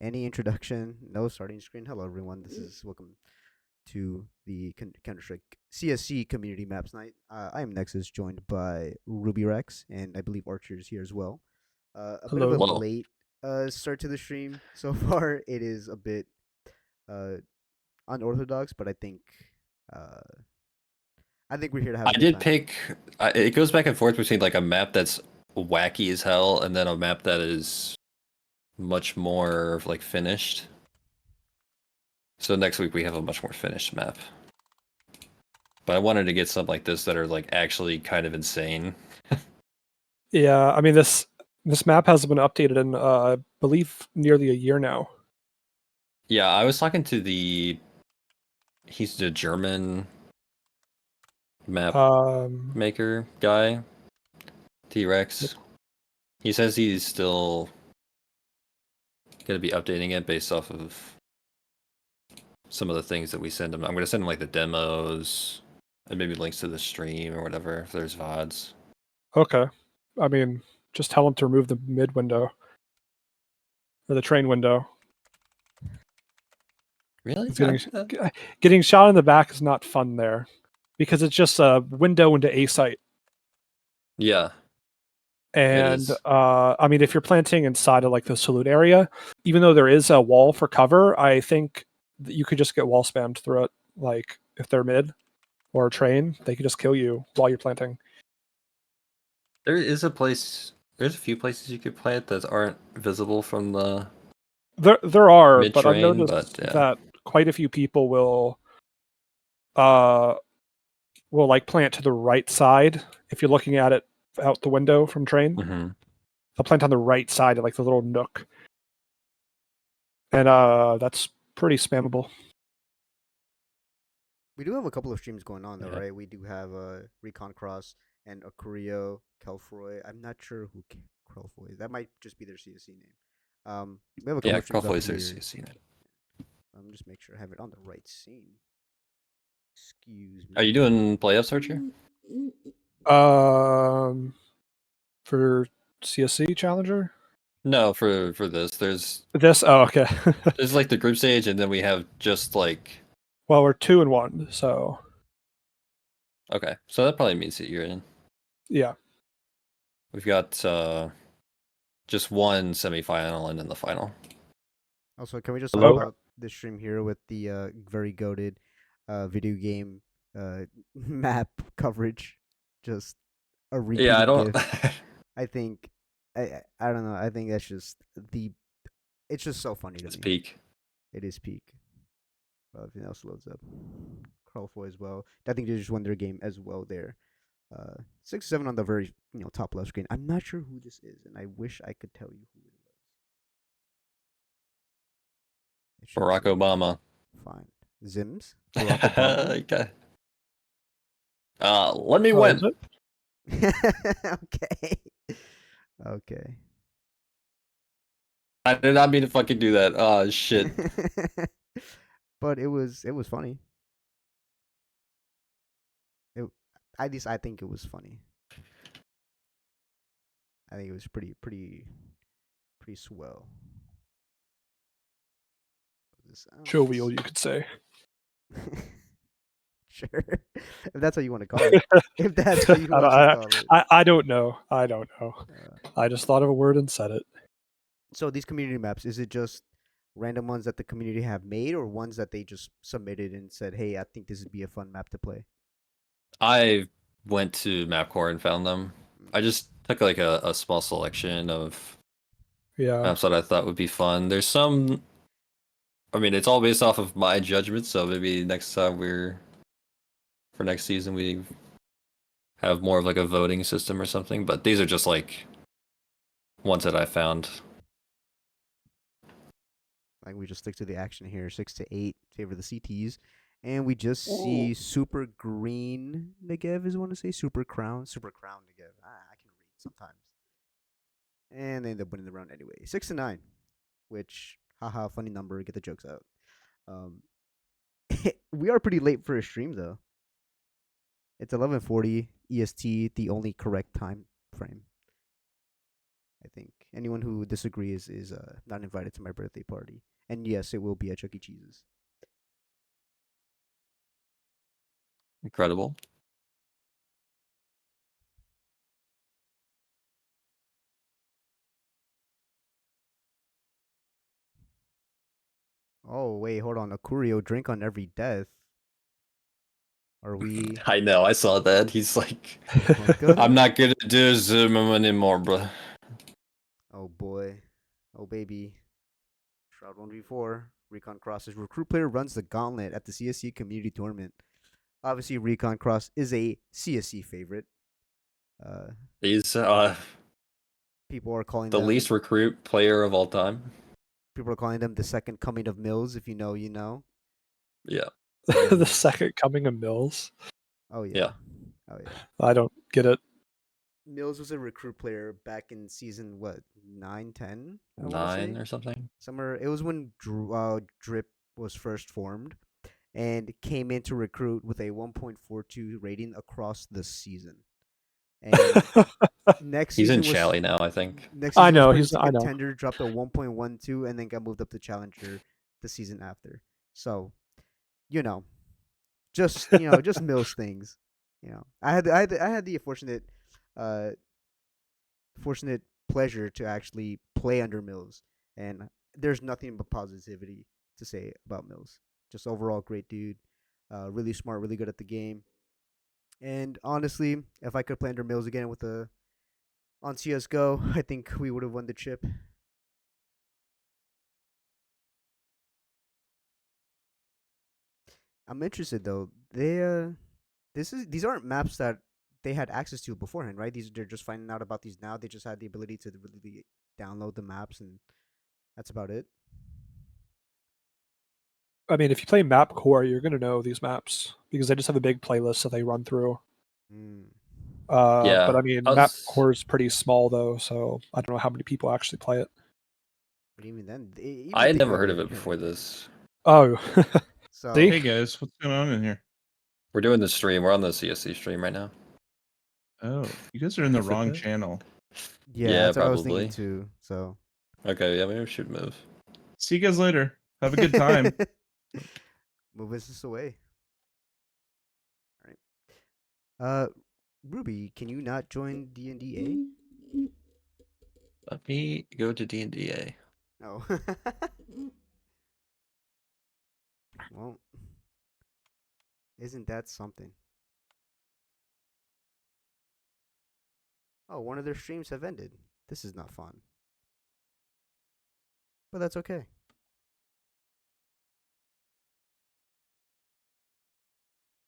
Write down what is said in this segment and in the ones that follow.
Any introduction? No starting screen. Hello, everyone. This is welcome to the Counter Strike CSC Community Maps Night. I am Nexus, joined by Ruby Rex, and I believe Archer is here as well. A bit of a Hello. Well, late start to the stream so far. It is a bit uh, unorthodox, but uh, I think we're here to have I a good did time. pick. It goes back and forth between like a map that's wacky as hell and then a map that is much more like finished. So next week we have a much more finished map. But I wanted to get something like this that are like actually kind of insane. Yeah, I mean this map hasn't been updated in I believe nearly a year now. Yeah, I was talking to he's the German map Um, maker guy, T-Rex. He says he's still gonna be updating it based off of some of the things that we send him. I'm gonna send him like the demos and maybe links to the stream or whatever if there's VODs. okay. I mean, just tell him to remove the mid window or the train window. Really? It's getting shot in the back is not fun there because it's just a window into A site. Yeah, it And is. I mean, if you're planting inside of like the salute area, even though there is a wall for cover, I think that you could just get wall spammed through it. Like if they're mid or a train, they could just kill you while you're planting. There is a place. There's a few places you could plant that aren't visible from the There are, mid but I've train, but noticed yeah. that quite a few people uh will like plant to the right side if you're looking at it out the window from train. Mm-hmm. They'll plant on the right side of like the little nook. And that's pretty spammable. We do have a couple of streams going on though, Yeah. right? We do have Recon Cross and Akurio Kelfroy. I'm not sure who Kelfroy is. That might just be their CSC name. We have a couple Yeah, of streams up Crawford is here. seen it. Just make sure I have it on the right scene. Excuse Are you me. doing playoffs, Archer? Um, for CSC Challenger. No, for this. This. Oh, okay. There's like the group stage, and then we have just like. Well, we're 2-1, so Okay, so that probably means that you're in. yeah. We've got just one semifinal and then the final. Also, can we just talk Hello? about this stream here with the very goaded video game map coverage? Just a Yeah, I repeating don't. GIF. I think I don't know. I think that's just the. It's just so funny to It's me. peak. It is peak. Well, everything else loads up. Crawlfoy as well. I think they just won their game as well there. 6-7 on the very top left screen. I'm not sure who this is, and I wish I could tell you who it was. It should Barack say Obama. fine. Zims. Barack Obama. Okay. Let me Oh, is win. Okay. Okay. I did not mean to fucking do that. Oh shit. But it was funny. It, at least I think it was funny. I think it was pretty swell. This jovial, you could say. Sure. If that's what you want to call it. If that's what you want to call it. I don't know. I don't know. Uh, I just thought of a word and said it. so these community maps, is it just random ones that the community have made, or ones that they just submitted and said, "Hey, I think this would be a fun map to play"? I went to MapCore and found them. I just took like a small selection of Yeah. maps that I thought would be fun. There's some. I mean, it's all based off of my judgment, so maybe next time for next season we have more of like a voting system or something. But these are just like ones that I found. Like we just stick to the action here. 6-8 favor the CTs, and we just see Super Green Negev is want to say Super Crown Negev. I can read sometimes, and they end up winning the round anyway. 6-9, which haha funny number. Get the jokes out. Um, we are pretty late for a stream though. It's 11:40 EST, the only correct time frame. I think anyone who disagrees is not invited to my birthday party. And yes, it will be at Chuck E. Cheese's. Incredible. Oh wait, hold on. A Curio drink on every death. Are we? I know, I saw that. He's like, Welcome. I'm not gonna do Zoom anymore, bro. Oh boy. Oh baby. Shroud 1v4. Recon Cross's recruit player runs the gauntlet at the CSC community tournament. Obviously, Recon Cross is a CSC favorite. Uh, He's people are calling the them. least recruit player of all time. People are calling them the second coming of Mills. If you know, you know. Yeah. The second coming of Mills. Oh yeah. Yeah. Oh yeah. I don't get it. Mills was a recruit player back in season what 9, 10? I want to 9 say or something. somewhere. It was when Drip was first formed and came in to recruit with a 1.42 rating across the season. And next He's in season was Chally now, I think. next I season was know put he's. into I know. contender, dropped a 1.12, and then got moved up to challenger the season after. So, you know, just Mills things. I had the uh, fortunate pleasure to actually play under Mills, and there's nothing but positivity to say about Mills. Just overall great dude, really smart, really good at the game. And honestly, if I could play under Mills again with a on CS:GO, I think we would have won the chip. I'm interested though. These aren't maps that they had access to beforehand, right? They're just finding out about these now. They just had the ability to really download the maps, and that's about it. I mean, if you play Map Core, you're gonna know these maps because they just have a big playlist that they run through. Mm. But Yeah. I mean, I Map was Core is pretty small though, so I don't know how many people actually play it. But even then, even I if had they never do, heard they of it hear before nothing. this. Oh, So see, Hey guys, what's going on in here? We're doing the stream. We're on the CSC stream right now. Oh, you guys are in the Look at wrong that. channel. yeah, Yeah, that's what I was thinking probably. too. So Okay, yeah, maybe we should move. See you guys later. Have a good time. move this away. All right. Ruby, can you not join D&DA? Let me go to D&DA. Oh. Well, isn't that something? Oh, one of their streams have ended. This is not fun. But that's okay.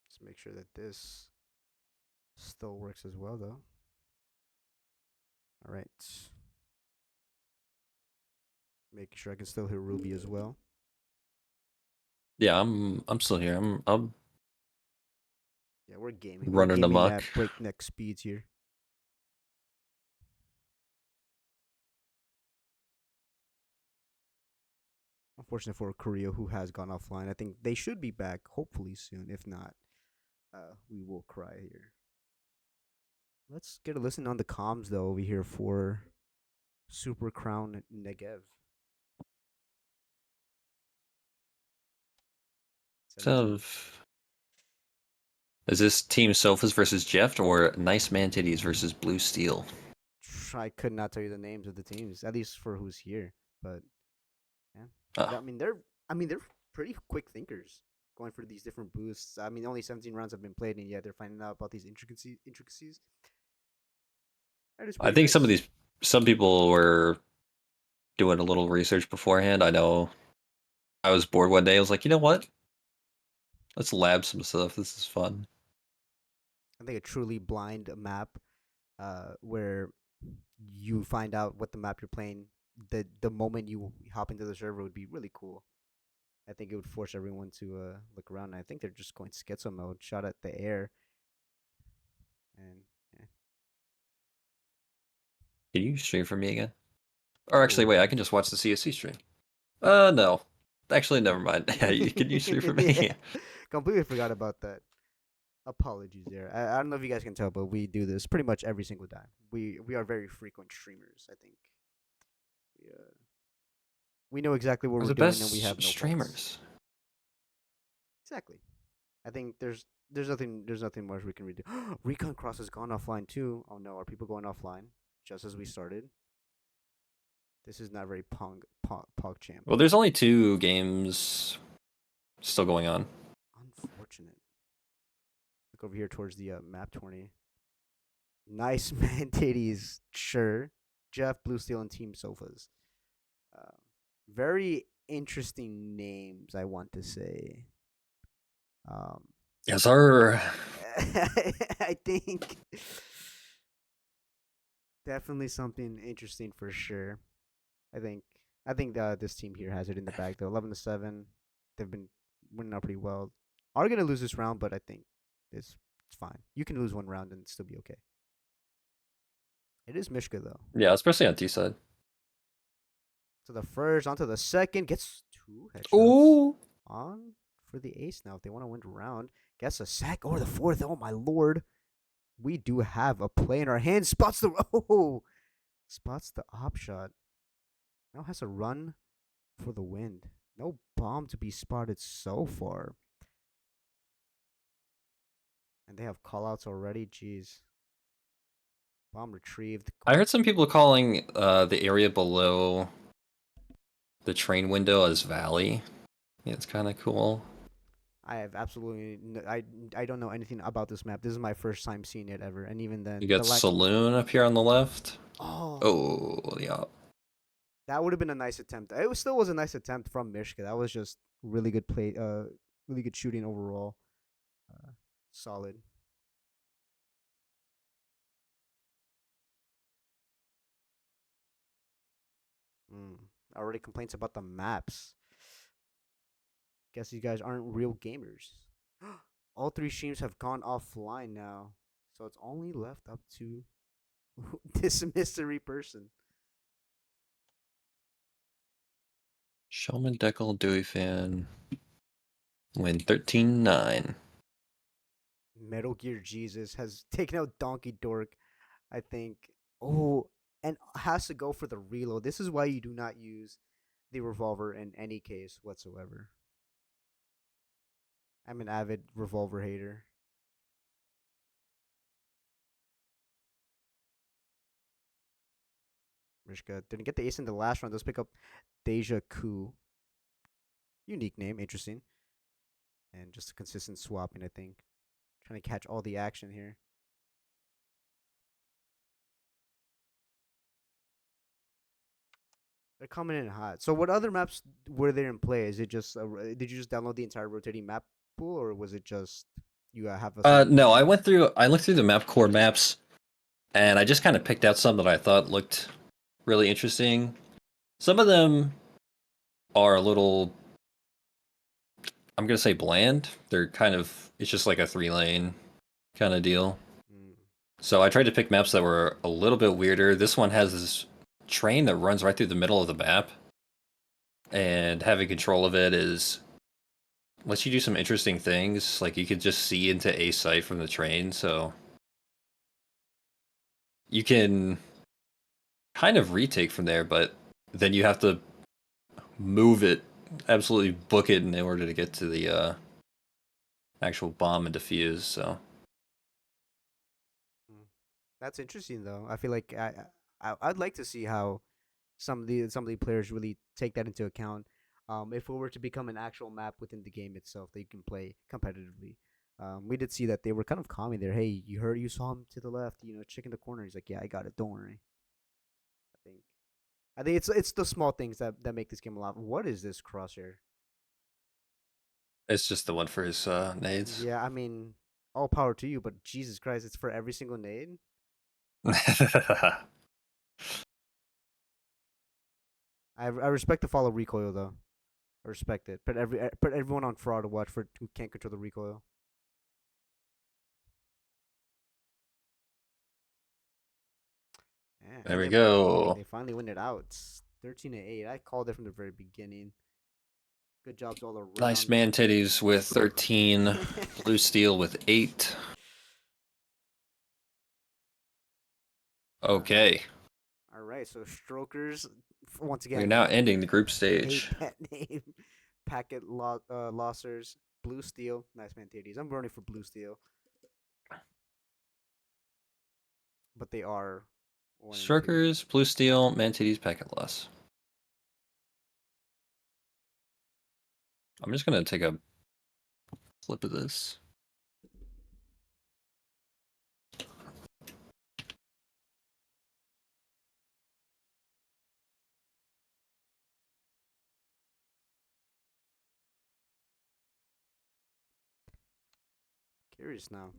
Just make sure that this still works as well, though. All right. Making sure I can still hear Ruby as well. Yeah, I'm still here. I'm Yeah, we're gaming. We're running gaming amok. at breakneck speeds here. Unfortunate for Korea, who has gone offline. I think they should be back, hopefully soon. If not, we will cry here. Let's get a listen on the comms though over here for Super Crown Negev. So, is this Team Sofas versus Jeff or Nice Man Titties versus Blue Steel? I could not tell you the names of the teams, at least for who's here. But yeah, Oh, I mean they're pretty quick thinkers, going for these different boosts. I mean, only 17 rounds have been played, and yet they're finding out about these intricacies. That is I pretty think nice. some people were doing a little research beforehand. I know I was bored one day. I was like, you know what? Let's lab some stuff. This is fun. I think a truly blind map, where you find out what the map you're playing the moment you hop into the server would be really cool. I think it would force everyone to look around. And I think they're just going schizo mode, shot at the air, and yeah. Can you stream for me again? Or actually, Oh. wait, I can just watch the CSC stream. No. Actually, never mind. Can you stream for me? Yeah, completely forgot about that. Apologies there. I don't know if you guys can tell, but we do this pretty much every single time. We are very frequent streamers. I think we know exactly what We're we're the doing, and we best have no faults. streamers. Exactly. I think there's nothing much we can redo. Recon Cross has gone offline too. Oh no, are people going offline just as we started? This is not very pog champ. Well, there's only 2 games still going on. Unfortunate. Look over here towards the map tourney. Nice man titties, sure. Jeff, Blue Steel, and Team Sofas. Uh, very interesting names, I want to say. Yes, sir. I think definitely something interesting for sure. I think this team here has it in the bag though. 11-7, they've been winning out pretty well. Are gonna lose this round, but I think it's fine. You can lose one round and still be okay. It is Mishka though. Yeah, especially on T side. To the first, onto the second, gets 2 headshots. Ooh. On for the ace now if they want to win the round. Gets a sack or the fourth. Oh my lord. We do have a play in our hands. Spots the spots the op shot. Now has a run for the wind. No bomb to be spotted so far. And they have callouts already. Jeez. Bomb retrieved. I heard some people calling the area below the train window as Valley. Yeah, it's kind of cool. I have absolutely I don't know anything about this map. This is my first time seeing it ever, and even then, You got Saloon up here on the left. Oh, yeah. That would have been a nice attempt. It still was a nice attempt from Mishka. That was just really good play. Really good shooting overall. Solid. Already complaints about the maps. Guess you guys aren't real gamers. All 3 streams have gone offline now, so it's only left up to this mystery person. Showman Deckel, Dewey fan. Win 13-9. Metal Gear Jesus has taken out Donkey Dork, I think. Oh, and has to go for the reload. This is why you do not use the revolver in any case whatsoever. I'm an avid revolver hater. Mishka didn't get the ace in the last round. Let's pick up Deja Ku. Unique name, interesting. And just a consistent swapping, I think. Trying to catch all the action here. They're coming in hot. So, what other maps were there in play? Is it just did you just download the entire rotating map pool, or was it just you have a? No, I looked through the map core maps, and I just kind of picked out some that I thought looked really interesting. Some of them are a little, I'm gonna say bland. They're kind of, it's just like a 3-lane kind of deal. So I tried to pick maps that were a little bit weirder. This one has this train that runs right through the middle of the map, and having control of it is lets you do some interesting things. Like you could just see into a site from the train, so you can kind of retake from there, but then you have to move it, absolutely book it in order to get to the actual bomb and defuse. So That's interesting, though. I feel like I'd like to see how some of the players really take that into account. If it were to become an actual map within the game itself that you can play competitively. We did see that they were kind of calming there. Hey, you saw him to the left, check in the corner. He's like, yeah, I got it. Don't worry. I think I think it's the small things that make this game a lot. What is this crosshair? it's just the one for his nades. Yeah, I mean, all power to you, but Jesus Christ, it's for every single nade. I respect the follow recoil though. I respect it. Put everyone on fraud to watch for who can't control the recoil. Yeah, There we and go. they finally win it out. It's 13-8. I called it from the very beginning. Good jobs all around. Nice man titties with 13, blue steel with 8. Okay, All right, so strokers once we're again. now ending the group Hate stage. that name. Packet lossers, blue steel, nice man titties. I'm burning for blue steel, but they are 1 and 2. Strokers, blue steel, man titties, packet loss. I'm just gonna take a flip of this. Curious now.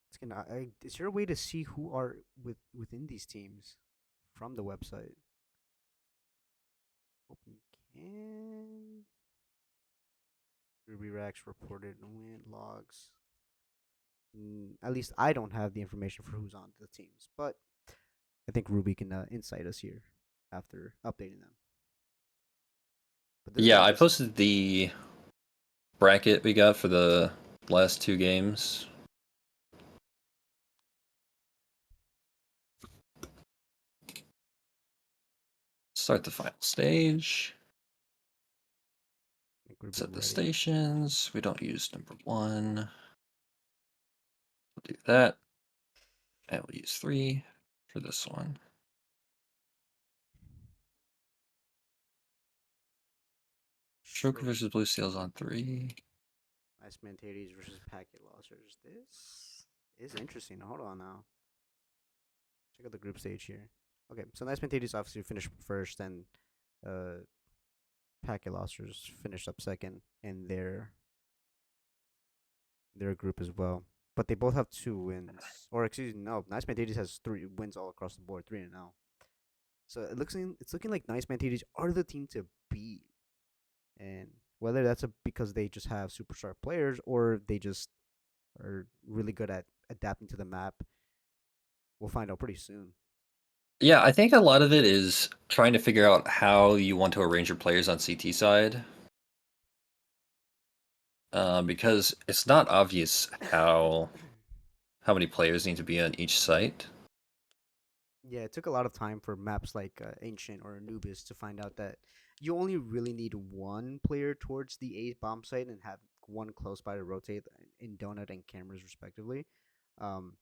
It's gonna. Is there a way to see who are within these teams from the website? Hope you can. Ruby Racks reported win logs. At least I don't have the information for who's on the teams, but I think Ruby can insight us here after updating them. But this is Yeah, I interesting. posted the bracket we got for the last 2 games. Start the final stage. I think we're Set the ready. stations. We don't use number 1. We'll do that. And we'll use 3 for this one. Stroker versus blue seals on 3. Nice man titties versus packet lossers. This is interesting. Hold on now. Check out the group stage here. Okay, so nice man titties obviously finished first, and packet lossers finished up second in their group as well. But they both have 2 wins. Or excuse me, no, Nice Man Titties has 3 wins all across the board, 3-0. So it's looking like Nice Man Titties are the team to beat. And whether that's because they just have superstar players or they just are really good at adapting to the map, we'll find out pretty soon. Yeah, I think a lot of it is trying to figure out how you want to arrange your players on CT side. Because it's not obvious how many players need to be on each site. Yeah, it took a lot of time for maps like Ancient or Anubis to find out that you only really need 1 player towards the A bomb site and have 1 close by to rotate in Donut and Cameras respectively. Um,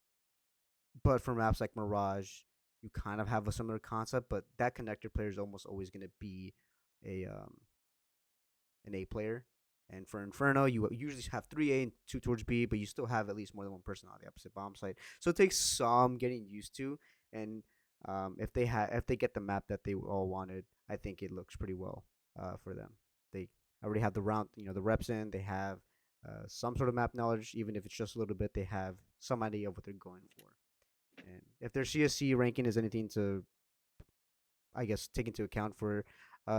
but for maps like Mirage, you kind of have a similar concept, but that connector player is almost always going to be a an A player. And for Inferno, you usually have 3A and 2 towards B, but you still have at least more than 1 person on the opposite bomb site. So it takes some getting used to. And if they get the map that they all wanted, I think it looks pretty well for them. They already have the round, the reps in. They have some sort of map knowledge, even if it's just a little bit. They have some idea of what they're going for. And if their CSC ranking is anything to, I guess, take into account for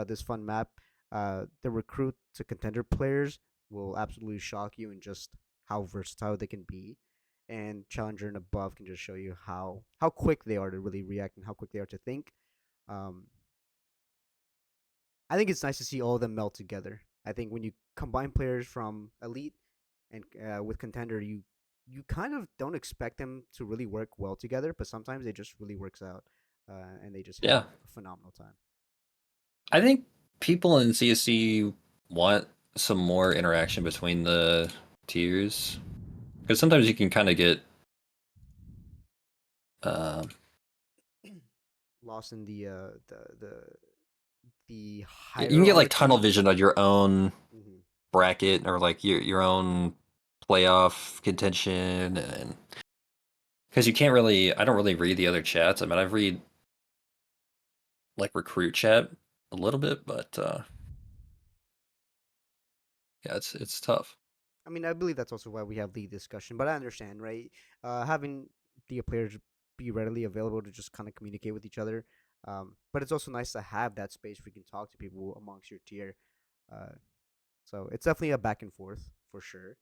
this fun map, the recruit to contender players will absolutely shock you in just how versatile they can be. And challenger and above can just show you how quick they are to really react and how quick they are to think. Um, I think it's nice to see all of them meld together. I think when you combine players from elite and with contender, you kind of don't expect them to really work well together, but sometimes it just really works out, and they just have Yeah. a phenomenal time. I think people in CSC want some more interaction between the tiers. Because sometimes you can kind of get Lost in the you can get like tunnel hierarchy. vision on your own Mhm. bracket or like your own playoff contention, and because I don't really read the other chats. I mean, I've read like recruit chat a little bit, but yeah, it's tough. I mean, I believe that's also why we have the discussion, but I understand, right? Having the players be readily available to just kind of communicate with each other. But it's also nice to have that space where you can talk to people amongst your tier. Uh, so it's definitely a back and forth for sure.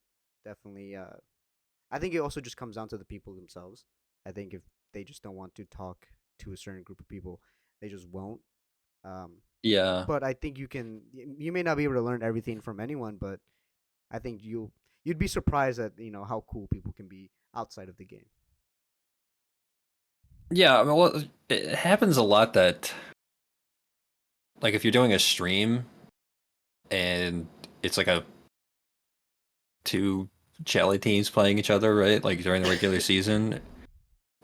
Definitely. I think it also just comes down to the people themselves. I think if they just don't want to talk to a certain group of people, they just won't. Yeah. but I think you may not be able to learn everything from anyone, but I think you'd be surprised at how cool people can be outside of the game. Yeah, I mean, well, it happens a lot that, like, if you're doing a stream and it's like a two Cali teams playing each other, right? Like during the regular season,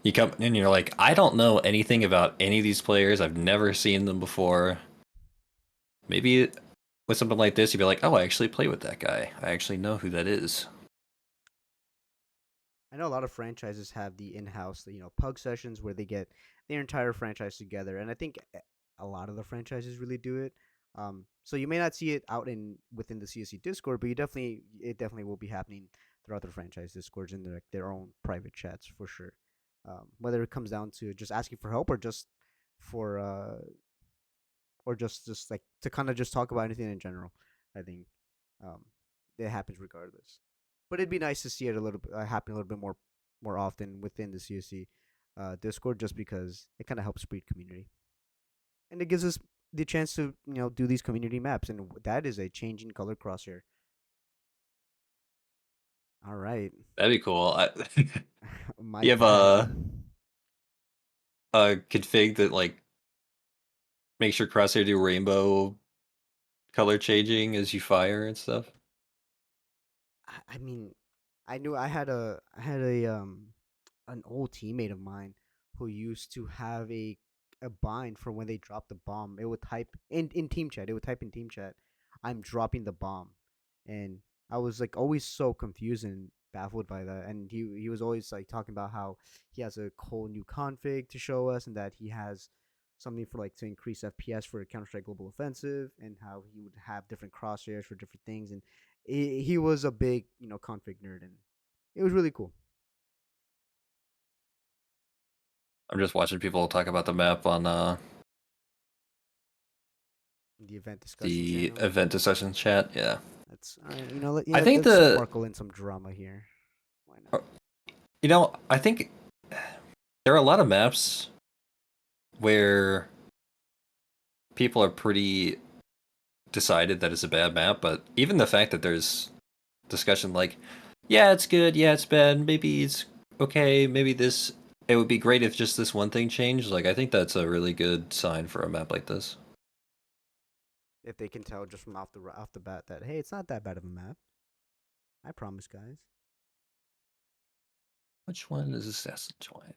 you come in and you're like, I don't know anything about any of these players. I've never seen them before. Maybe with something like this, you'd be like, oh, I actually play with that guy. I actually know who that is. I know a lot of franchises have the in-house, pug sessions where they get their entire franchise together, and I think a lot of the franchises really do it. So you may not see it out within the CSC Discord, but it definitely will be happening throughout the franchise Discords and their own private chats for sure. Whether it comes down to just asking for help for or just like to kind of just talk about anything in general, I think um, it happens regardless. But it'd be nice to see it a little bit happen a little bit more often within the CSC Discord, just because it kind of helps breed community, and it gives us the chance to do these community maps, and that is a changing color crosshair. All right, That'd be cool. my You have bad. a config that like makes your crosshair do rainbow color changing as you fire and stuff. I mean, I knew I had a an old teammate of mine who used to have a bind for when they dropped the bomb. It would type in team chat. It would type in team chat, "I'm dropping the bomb," and I was like always so confused and baffled by that. And he was always like talking about how he has a whole new config to show us, and that he has something for like to increase FPS for Counter Strike Global Offensive, and how he would have different crosshairs for different things. And he was a big config nerd, and it was really cool. I'm just watching people talk about the map on The event discussion the channel. event discussion chat. Yeah. That's all right. I think let's the sparkle in some drama here. Why not? I think there are a lot of maps where people are pretty decided that it's a bad map, but even the fact that there's discussion like, yeah, it's good, yeah, it's bad, maybe it's okay, maybe this, it would be great if just this one thing changed. Like, I think that's a really good sign for a map like this. If they can tell just from off the bat that, hey, it's not that bad of a map. I promise, guys. Which one is Assassin Joint?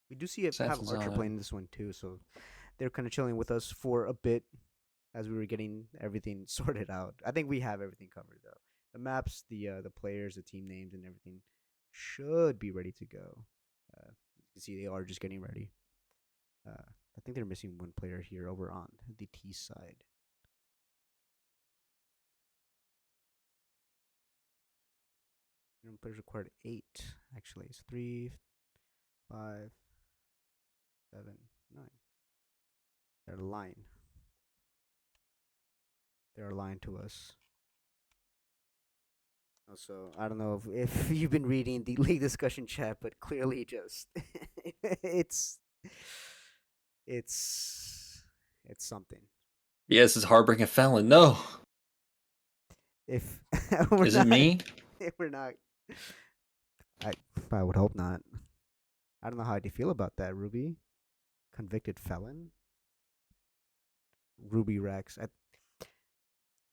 We do see it have Assassin's Archer on. playing this one too, so they're kind of chilling with us for a bit as we were getting everything sorted out. I think we have everything covered though. The maps, the players, the team names, and everything should be ready to go. You can see they are just getting ready. I think they're missing one player here over on the T side. Players required 8. Actually, it's 3, 5, 7, 9. They're lying. They're lying to us. So I don't know if you've been reading the league discussion chat, but clearly just it's it's it's something. Yes, it's Heartbreaking Felon. No, If we're is it not, me? if we're not, I I would hope not. I don't know how do you feel about that, Ruby? Convicted felon, Ruby Rex.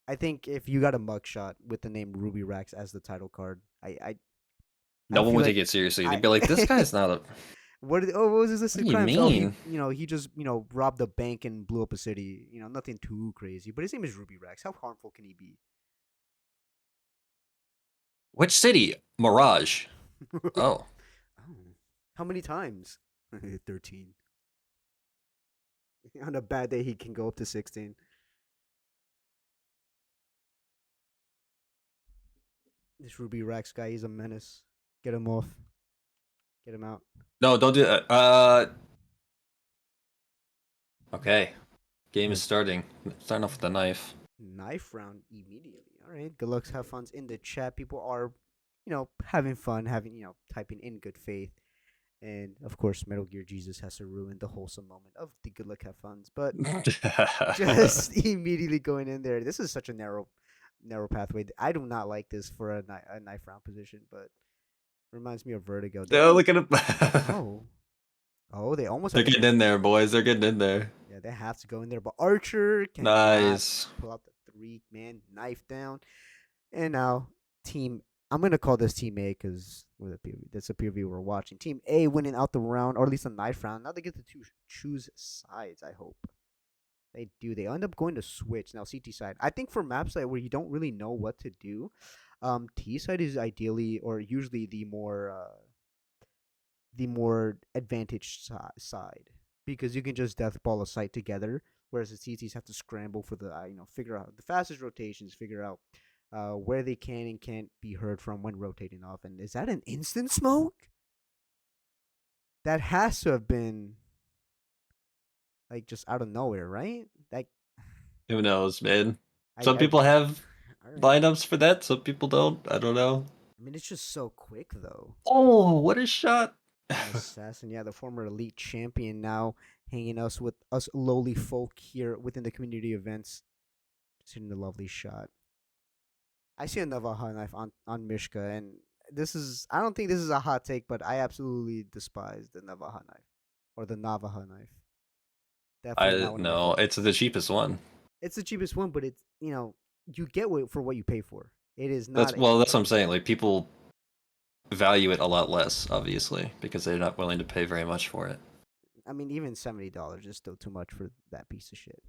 I think if you got a mugshot with the name Ruby Rex as the title card, I No one feel would like take it seriously. They'd I be like, "This guy's not a." what was his What listed do you crimes? Oh, mean? he just robbed a bank and blew up a city. Nothing too crazy. But his name is Ruby Rex. How harmful can he be? Which city? Mirage. Oh, Oh, how many times? 13. On a bad day, he can go up to 16. This Ruby Rex guy, he's a menace. Get him off. Get him out. no, don't do that. Okay. Game is Good. starting. Starting off with the knife. Knife round immediately. All right. Good luck. Have fun in the chat. People are, having fun, typing in good faith. And of course, Metal Gear Jesus has to ruin the wholesome moment of the good luck have funds. But just immediately going in there, this is such a narrow pathway. I do not like this for a knife round position, but reminds me of Vertigo. Oh, look at him. Oh, they almost They're have to getting go. in there, boys. They're getting in there. Yeah, they have to go in there. But Archer cannot Nice. pull out the 3-man knife down. And now Team, I'm gonna call this Team A because that's a POV we're watching. Team A winning out the round, or at least a knife round. Now they get to choose sides. I hope they do. They end up going to switch now. CT side. I think for maps like where you don't really know what to do, T side is ideally or usually the more advantaged side because you can just death ball a site together, whereas the CTs have to scramble for the figure out the fastest rotations, figure out where they can and can't be heard from when rotating off. And is that an instant smoke? That has to have been like just out of nowhere, right? Like Who knows, man? I, Some I people have all right. lineups for that. Some people don't. I don't know. I mean, it's just so quick though. Oh, what a shot! An assassin, yeah, the former elite champion now hanging us with us lowly folk here within the community events. Just hitting the lovely shot. I see a Navaja knife on Mishka, and I don't think this is a hot take, but I absolutely despise the Navaja knife or the Navaja knife. Definitely I not one of my no, favorites. it's the cheapest one. It's the cheapest one, but it's you get for what you pay for. It is That's not. well, that's what I'm saying. Like people value it a lot less, obviously, because they're not willing to pay very much for it. I mean, even $70 is still too much for that piece of shit.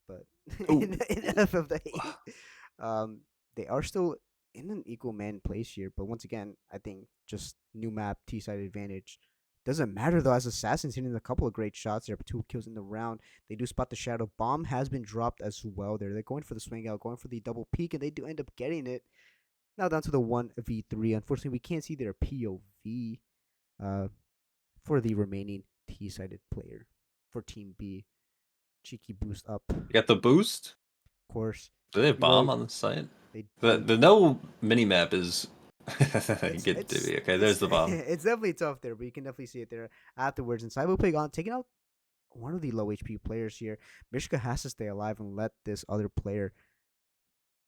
But Ooh. enough of the hate. Um, they are still in an equal man place here, but once again, I think just new map T side advantage. Doesn't matter though, as Assassins hitting a couple of great shots there, 2 kills in the round. They do spot the shadow. Bomb has been dropped as well there. They're going for the swing out, going for the double peek, and they do end up getting it. Now down to the 1v3. Unfortunately, we can't see their POV uh, for the remaining T-sided player for Team B. Cheeky boost up, of You got the boost. course. Do they have You roll. bomb on the site? They The no mini map is it's get to me. Okay, there's the bomb. it's definitely tough there, but you can definitely see it there afterwards. And Cyberpig on taking out one of the low HP players here. Mishka has to stay alive and let this other player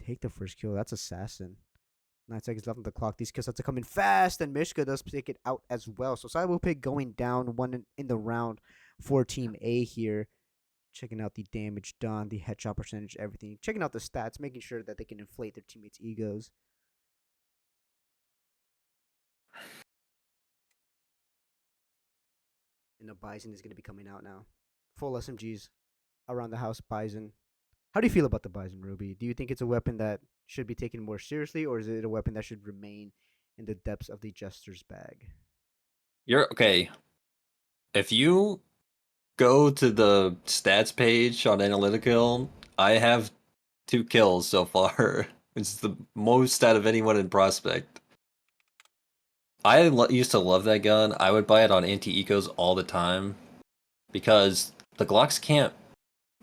take the first kill. That's Assassin. 9 seconds left on the clock. These kills have to come in fast, and Mishka does take it out as well. So Cyberpig going down one in the round for Team A here. Checking out the damage done, the headshot percentage, everything. Checking out the stats, making sure that they can inflate their teammates' egos. And the Bison is going to be coming out now. Full SMGs around the house, Bison. How do you feel about the Bison, Ruby? Do you think it's a weapon that should be taken more seriously, or is it a weapon that should remain in the depths of the Jester's bag? You're okay. If you go to the stats page on Analytical, I have 2 kills so far. It's the most out of anyone in Prospect. I used to love that gun. I would buy it on anti-ecos all the time because the Glocks can't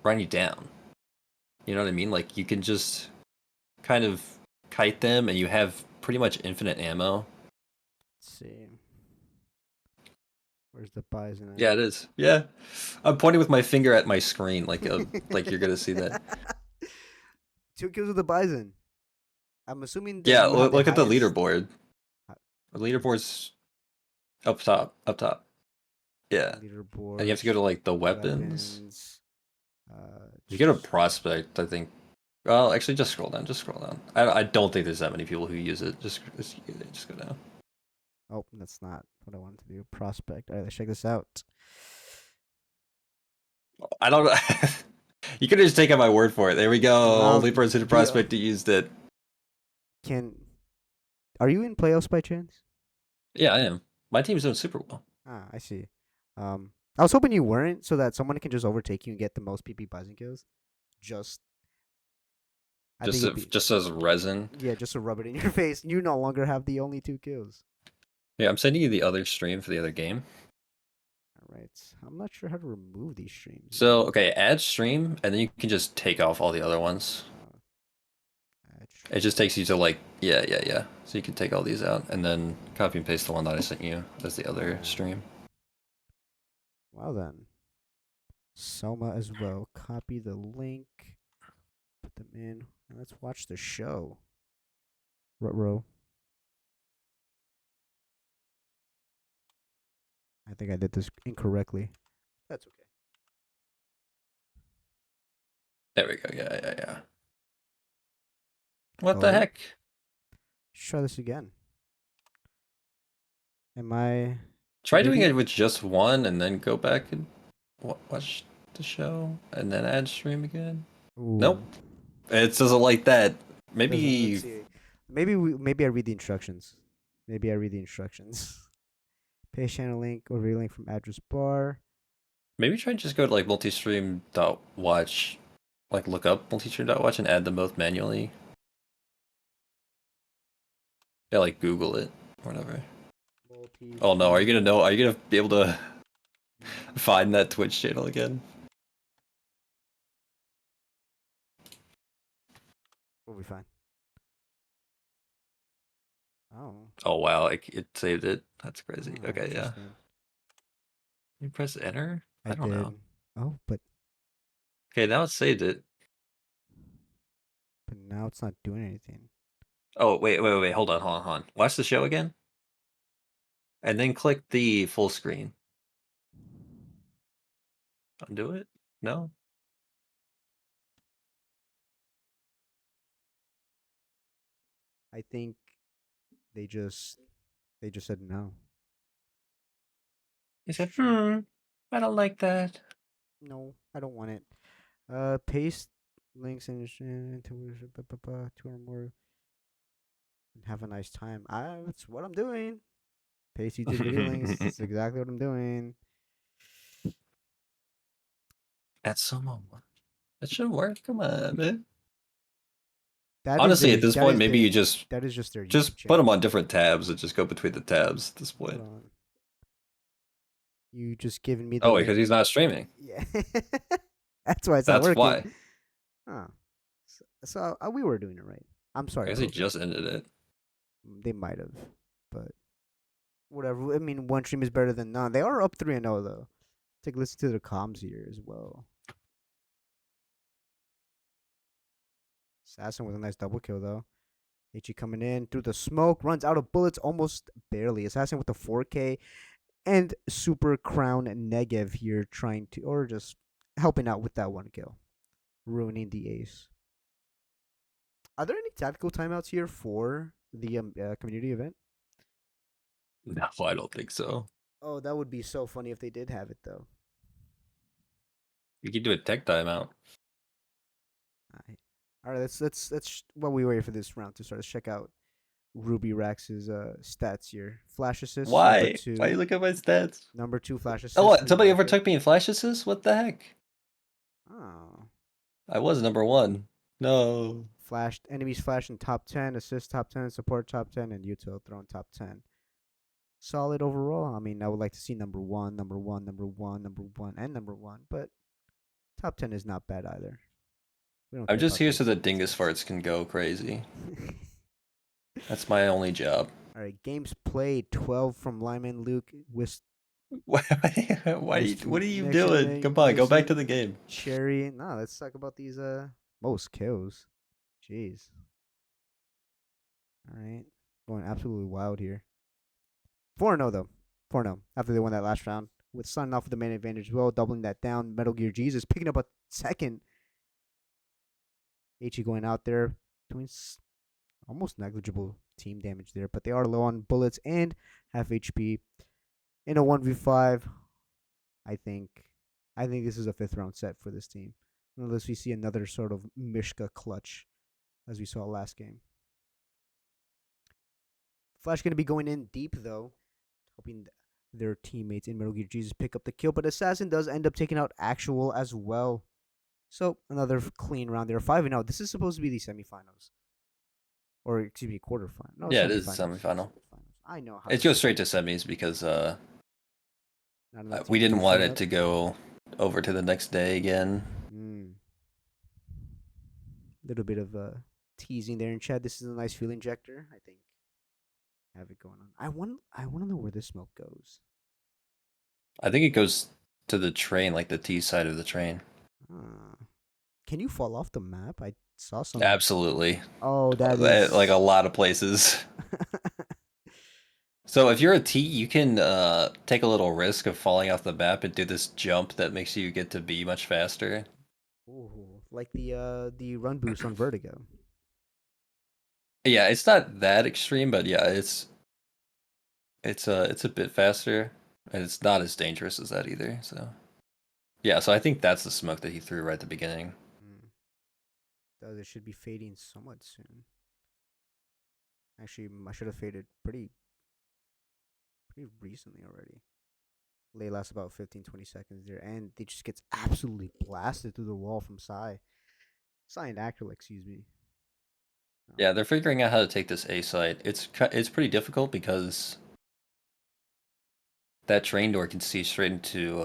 run you down. You know what I mean? Like you can just kind of kite them and you have pretty much infinite ammo. Let's see. Where's the Bison at? Yeah, it is. Yeah. I'm pointing with my finger at my screen like like you're going to see that. 2 kills with the Bison. I'm assuming that Yeah, you have look at the highest- leaderboard. The leaderboard's up top, up top. Yeah. leaderboard. And you have to go to like the weapons. You go to prospect, I think. Well, actually, just scroll down. Just scroll down. I don't think there's that many people who use it. Just go down. Oh, that's not what I wanted to do. Prospect. All right, let's check this out. I don't know. You could have just taken my word for it. There we go. Only Um, person in the- prospect who used it. Are you in playoffs by chance? Yeah, I am. My team's doing super well. Ah, I see. I was hoping you weren't, so that someone can just overtake you and get the most PP Bison kills. I think it'd be, Just as resin. yeah, just to rub it in your face. You no longer have the only 2 kills. Yeah, I'm sending you the other stream for the other game. All right. I'm not sure how to remove these streams. So, okay, add stream, and then you can just take off all the other ones. It just takes you to like, yeah. So you can take all these out, and then copy and paste the one that I sent you as the other stream. Well then, Soma as well. Copy the link. Put them in. And let's watch the show. Row. I think I did this incorrectly. That's okay. There we go. Yeah. What the Oh. heck? Let's try this again. Am I? Try doing Maybe- it with just one and then go back and watch the show and then add stream again. Nope. Ooh. It doesn't like that. Doesn't- Maybe let's see. Maybe I read the instructions. Paste channel link or read link from address bar. maybe try and just go to like multistream.watch, like look up multistream.watch and add them both manually. Yeah, like Google it or whatever. Oh no, are you gonna know? Are you gonna be able to find that Twitch channel again? We'll be fine. Oh. Oh wow, it saved it. That's crazy. Oh, Okay, yeah. interesting. You press enter? I don't did. know. Oh, but Okay, now it saved it. now it's not doing anything. Oh wait. Hold on. Watch the show again, and then click the full screen. Undo it? No. I think they just said no. He said, I don't like that. No, I don't want it. Paste links into two or more and have a nice time. That's what I'm doing. Paste YouTube video links. That's exactly what I'm doing. That's someone. That should work. Come on, man. That is Honestly, their- at this that point, is maybe their- you just that is just their YouTube put channel. them on different tabs and just go between the tabs at this point. Hold on. You just giving me the Oh, link. because he's not streaming. Yeah. That's why it's not That's working. why. Oh. So we were doing it right. I'm I sorry. guess he Program. just ended it. They might have, but whatever. I mean, one stream is better than none. They are up 3-0 though. Take a listen to the comms here as well. Assassin with a nice double kill though. HE coming in through the smoke, runs out of bullets almost barely. Assassin with the 4K and Super Crown Negev here trying to, or just helping out with that one kill, ruining the ace. Are there any tactical timeouts here for the community event? No, I don't think so. Oh, that would be so funny if they did have it though. You could do a tech timeout. All right, let's while we wait for this round to start, let's check out Ruby Rax's stats here. Flash assist. Why? Number 2. Why you look at my stats? Number 2 flash assist. Oh, what? We Somebody like it. overtook me in flash assist? What the heck? Oh. I was number 1. No. Flashed enemies flash in top 10, assist top 10, support top 10, and util thrown top 10. Solid overall. I mean, I would like to see number 1, number 1, number 1, number 1, and number 1, but top 10 is not bad either. We don't I'm care just about here those so the stats. dingus farts can go crazy. That's my only job. All right, games played 12 from Lyman Luke with What are you Next doing? gen Come on, go back Missy, to the game. Cherry. No, let's talk about these most kills. Jeez. All right, going absolutely wild here. 4-0 though. 4-0 after they won that last round with Sun off with the main advantage as well, doubling that down. Metal Gear Jesus picking up a second. HE going out there doing almost negligible team damage there, but they are low on bullets and half HP. In a 1v5, I think this is a 5th round set for this team. Unless we see another sort of Mishka clutch as we saw last game. Flash going to be going in deep though, hoping their teammates in Metal Gear Jesus pick up the kill, but Assassin does end up taking out Actual as well. So another clean round there. 5-0. This is supposed to be the semifinals. Or excuse me, quarterfinal. No, Yeah, it is semifinals. semifinal. I know how It to goes say straight to semis because Not enough we teams didn't to want show it up. to go over to the next day again. Little bit of teasing there in chat. This is a nice fuel injector, I think. Have it going on. I want to know where this smoke goes. I think it goes to the train, like the T side of the train. Can you fall off the map? I saw some. Absolutely. Oh, that is Like a lot of places. So if you're a T, you can take a little risk of falling off the map and do this jump that makes you get to B much faster. Ooh, like the run boost on Vertigo. Yeah, it's not that extreme, but yeah, it's a bit faster, and it's not as dangerous as that either. So yeah, so I think that's the smoke that he threw right at the beginning. Though it should be fading somewhat soon. Actually, I should have faded pretty recently already. They last about 15-20 seconds there, and they just gets absolutely blasted through the wall from Psy and Acrylic, excuse me. Yeah, they're figuring out how to take this A site. It's pretty difficult because that train door can see straight into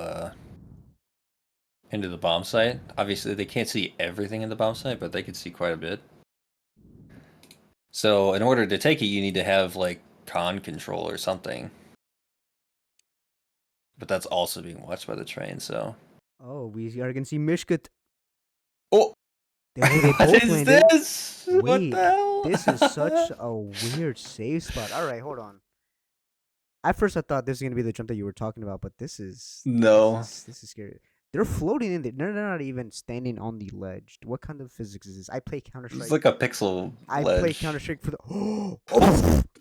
the bomb site. Obviously, they can't see everything in the bomb site, but they can see quite a bit. So, in order to take it, you need to have like con control or something. But that's also being watched by the train. So, Oh, we are gonna see Mishka. oh, They what both is landed. this? What Wait, the hell? this is such a weird save spot. All right, hold on. At first, I thought this was gonna be the jump that you were talking about, but No. this is scary. They're floating in there. They're not even standing on the ledge. What kind of physics is this? I play Counter It's Strike. like a pixel I play ledge. Counter Strike for the. Oh,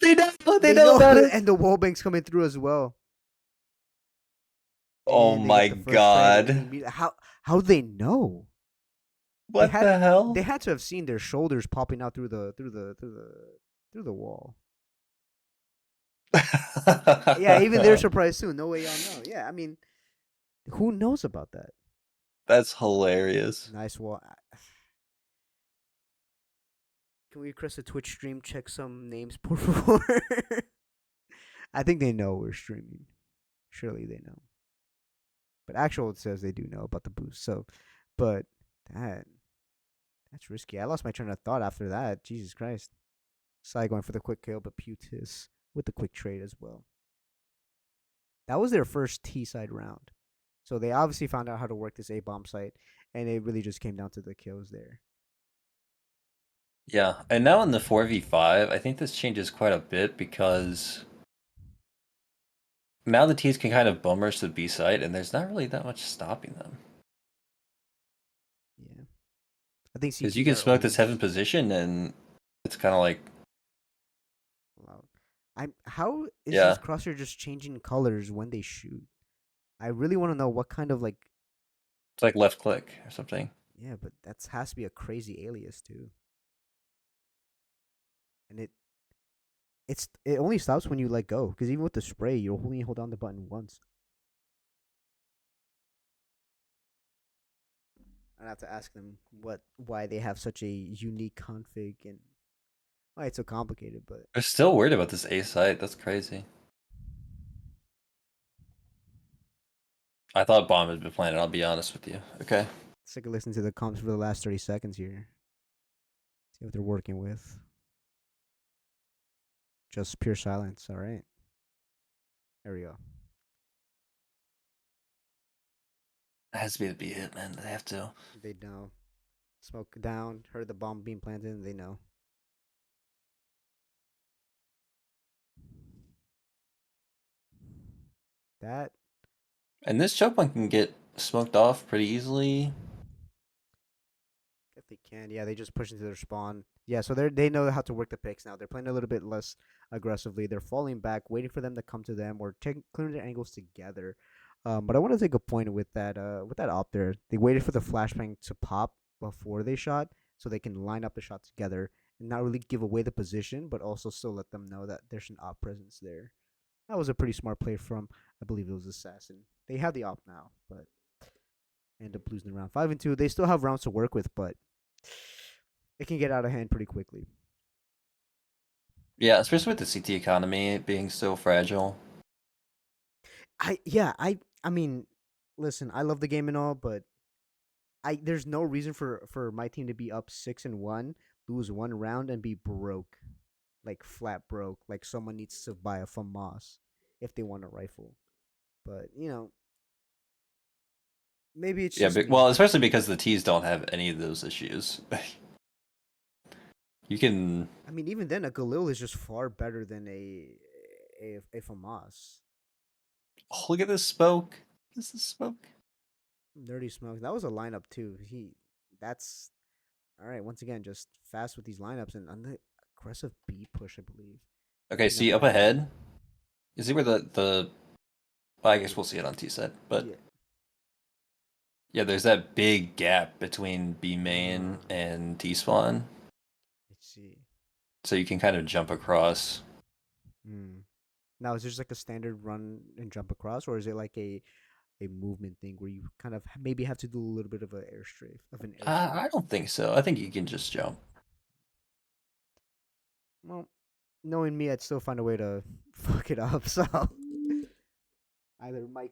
they know. They They know know, about it. and the wall bank's coming through as well. Oh And they get my the first frag. god. How they know? They What had the hell? they had to have seen their shoulders popping out through the wall. Yeah, even they're surprised too. No way y'all know. Yeah, I mean, who knows about that? That's hilarious. Nice wall. Can we request a Twitch stream? Check some names, por favor. I think they know we're streaming. Surely they know. But actual it says they do know about the boost. So, but that's risky. I lost my train of thought after that. Jesus Christ. Sai going for the quick kill, but Putis with the quick trade as well. That was their first T side round. So they obviously found out how to work this A bomb site, and it really just came down to the kills there. Yeah, and now in the 4v5, I think this changes quite a bit because now the T's can kind of bum rush the B site, and there's not really that much stopping them. Yeah. I think Because CTs you can are smoke this always heaven position, and it's kind of like, allowed. How is yeah, this crosshair just changing colors when they shoot? I really want to know what kind of like. it's like left click or something. Yeah, but that has to be a crazy alias too. And it only stops when you let go. Because even with the spray, you only hold down the button once. I'd have to ask them why they have such a unique config and why it's so complicated. But They're still worried about this A site. That's crazy. I thought bomb had been planted, I'll be honest with you. Okay. let's take a listen to the comms for the last 30 seconds here. See what they're working with. Just pure silence. All right. There we go. It has to be the B hit, man. They have to. They know. Smoke down. Heard the bomb being planted, and they know. That And this choke point can get smoked off pretty easily. if they can, yeah, they just push into their spawn. Yeah, so they know how to work the picks now. They're playing a little bit less aggressively. They're falling back, waiting for them to come to them or clearing their angles together. But I want to take a point with that op there. They waited for the flashbang to pop before they shot, so they can line up the shot together and not really give away the position, but also still let them know that there's an op presence there. That was a pretty smart play from, I believe it was Assassin. They have the op now, but end up losing the round 5-2. They still have rounds to work with, but it can get out of hand pretty quickly. Yeah, especially with the CT economy being so fragile. I mean, listen, I love the game and all, but there's no reason for my team to be up 6-1, lose one round, and be broke, like flat broke, like someone needs to buy a FAMAS if they want a rifle. But Maybe it's Yeah, just me. well, especially because the T's don't have any of those issues. You can. I mean, even then, a Galil is just far better than a Famas. Oh, look at this smoke. This is smoke. Dirty Smoke. That was a lineup too. That's all right. Once again, just fast with these lineups and on the aggressive B push, I believe. Okay, Picking up see up that- ahead. You see where the well, I guess we'll see it on T set, but yeah. yeah, there's that big gap between B main and T spawn, Let's see. so you can kind of jump across. Hmm. Now, is there just like a standard run and jump across, or is it like a movement thing where you kind of maybe have to do a little bit of an airstrafe of an airstrike? I don't think so. I think you can just jump. Well, knowing me, I'd still find a way to fuck it up. So either my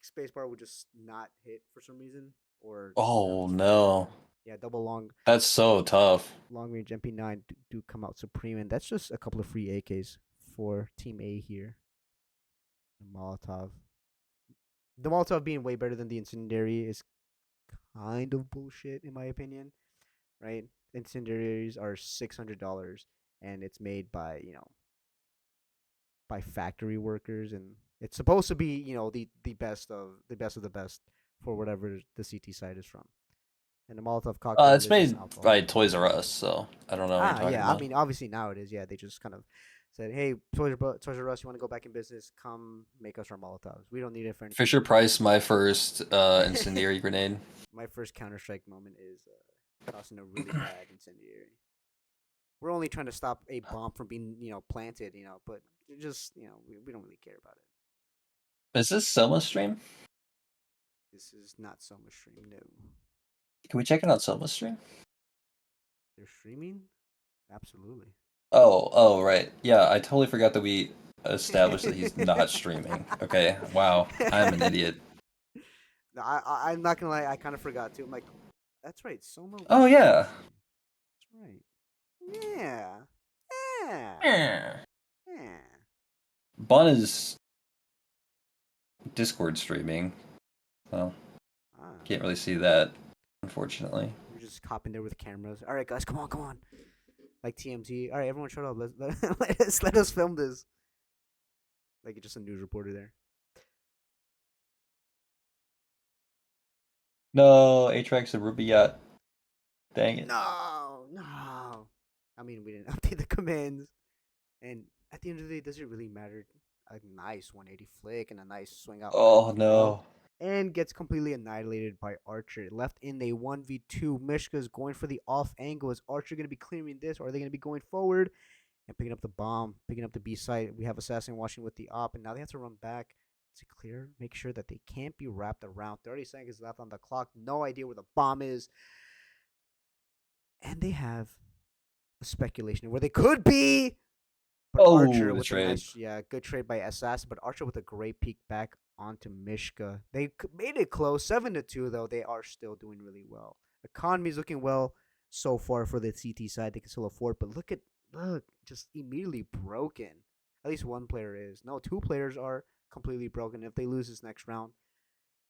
spacebar would just not hit for some reason, or Oh just no, yeah, double that's so tough. long range MP9 do come out supreme, and that's just a couple of free AKs for Team A here. The Molotov. The Molotov being way better than the Incendiary is kind of bullshit in my opinion, right? Incendiaries are $600, and it's made by by factory workers, and it's supposed to be the best of the best for whatever the CT site is from. And the Molotov cocktail It's is just made alcohol. by Toys R Us, so I don't know what you're talking Yeah. about. I mean, obviously now it is. Yeah, they just kind of said, "Hey, Toys R Us, you want to go back in business? Come make us our Molotovs. We don't need it for anything." Fisher Price, my first incendiary grenade. My first Counter Strike moment is tossing a really bad incendiary. We're only trying to stop a bomb from being planted, but just we don't really care about it. Is this Soma stream? This is not so much stream. No, Can we check it out Soma stream? they're streaming. Absolutely. Oh, right. Yeah, I totally forgot that we established that he's not streaming. Okay, wow, I'm an idiot. No, I'm not gonna lie. I kind of forgot too. I'm like, that's right. Soma. Oh yeah. That's right. Yeah. Yeah. Eh. Yeah. Bun is Discord streaming. Well, Ah, can't really see that, unfortunately. we're just hopping there with cameras. All right, guys, come on. Like TMT. All right, everyone, shut up. Let us film this. Like just a news reporter there. No, Atrax and Ruby Yacht. Dang it. No. I mean, we didn't update the commands. And at the end of the day, does it really matter? A nice 180 flick and a nice swing out. Oh no. And gets completely annihilated by Archer. Left in a 1v2. Mishka's going for the off angle. Is Archer going to be clearing this, or are they going to be going forward and picking up the bomb, picking up the B site? We have Assassin watching with the op, and now they have to run back to clear, make sure that they can't be wrapped around. 30 seconds left on the clock. No idea where the bomb is. And they have a speculation of where they could be. But Oh, Archer the with trade. a nice, good trade by Assassin. But Archer with a great peek back onto Mishka. They made it close, 7-2 though. They are still doing really well. Economy's looking well so far for the CT side. They can still afford, but look, just immediately broken. At least one player is. No, two players are completely broken. If they lose this next round,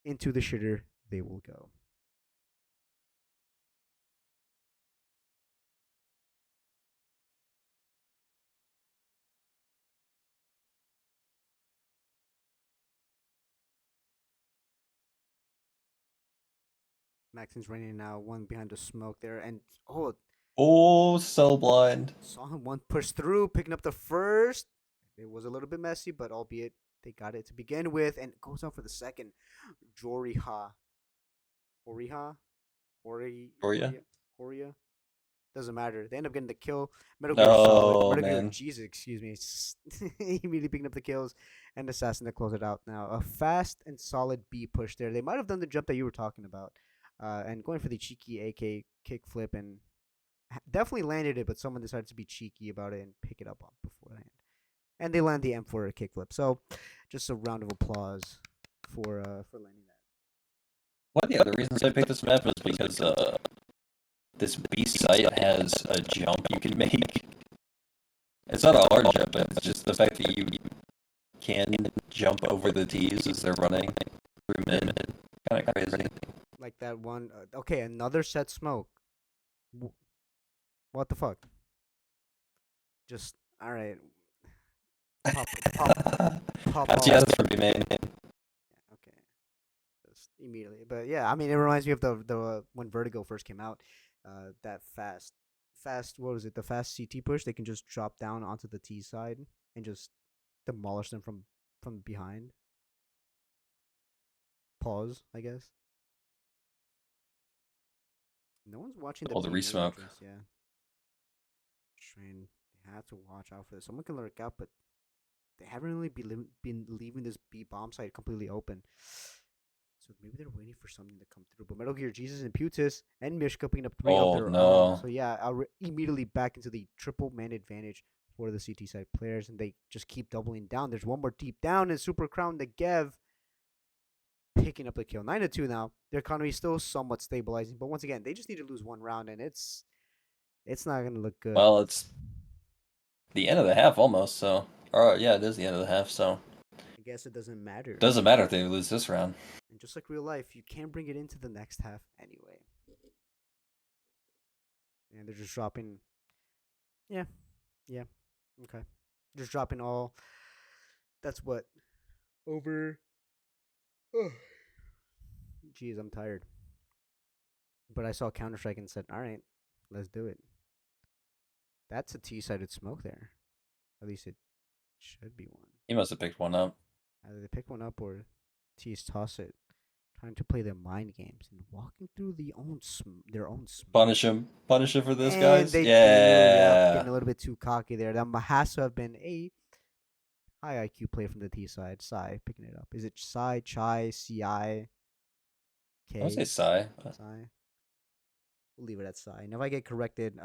into the shitter they will go. Maxon's running now, one behind the smoke there, and Oh, so blind. saw him one push through, picking up the first. It was a little bit messy, but albeit they got it to begin with, and goes out for the second. Joriha. Horiha? Gloria? Horia? Doesn't matter. They end up getting the kill. Metal Gear Solid. No, Metal Gear, man. Jesus, excuse me. Immediately picking up the kills and Assassin to close it out now. A fast and solid B push there. They might have done the jump that you were talking about. And going for the cheeky AK kickflip and definitely landed it, but someone decided to be cheeky about it and pick it up on beforehand. And they land the M4 kickflip. So just a round of applause for landing that. One of the other reasons I picked this map is because this B site has a jump you can make. It's not a hard jump, but it's just the fact that you can jump over the T's as they're running through mid. Kind of crazy. Like that one. Okay, another set smoke. What the fuck? Just all right. Pop, pop That's all. yes for me, man. Okay, just immediately. But yeah, I mean, it reminds me of the when Vertigo first came out. That fast. What was it? The fast CT push. They can just drop down onto the T side and just demolish them from behind. Pause, I guess. No one's watching the All the B main resmoke. entrance. Yeah. Train. They have to watch out for this. Someone can lurk out, but they haven't really been leaving this B bomb site completely open. So maybe they're waiting for something to come through. But Metal Gear Jesus and Putis and Mishka picking up 3 of Oh, their own. no. So yeah, immediately back into the triple man advantage for the CT side players, and they just keep doubling down. There's one more deep down, and Super Crown Negev picking up the kill. 9-2 now. Their economy is still somewhat stabilizing, but once again, they just need to lose one round, and it's not gonna look good. Well, it's the end of the half almost, so. Or, yeah, it is the end of the half, so. I guess it doesn't matter. Doesn't matter if they lose this round. And just like real life, you can't bring it into the next half anyway. And they're just dropping. Yeah. Okay. Just dropping all. That's what. Over. Oh. Jeez, I'm tired. But I saw Counter Strike and said, all right, let's do it. That's a T-sided smoke there. At least it should be one. He must have picked one up. Either they pick one up or T's toss it. Trying to play their mind games and walking through their own smoke. Punish him for this, And guys. they Yeah. getting a little bit too cocky there. That has to have been a high IQ play from the T side. Psy picking it up. Is it Psy, Chai, CI, K? I would say Psy. Psy. We'll leave it at Psy. And if I get corrected,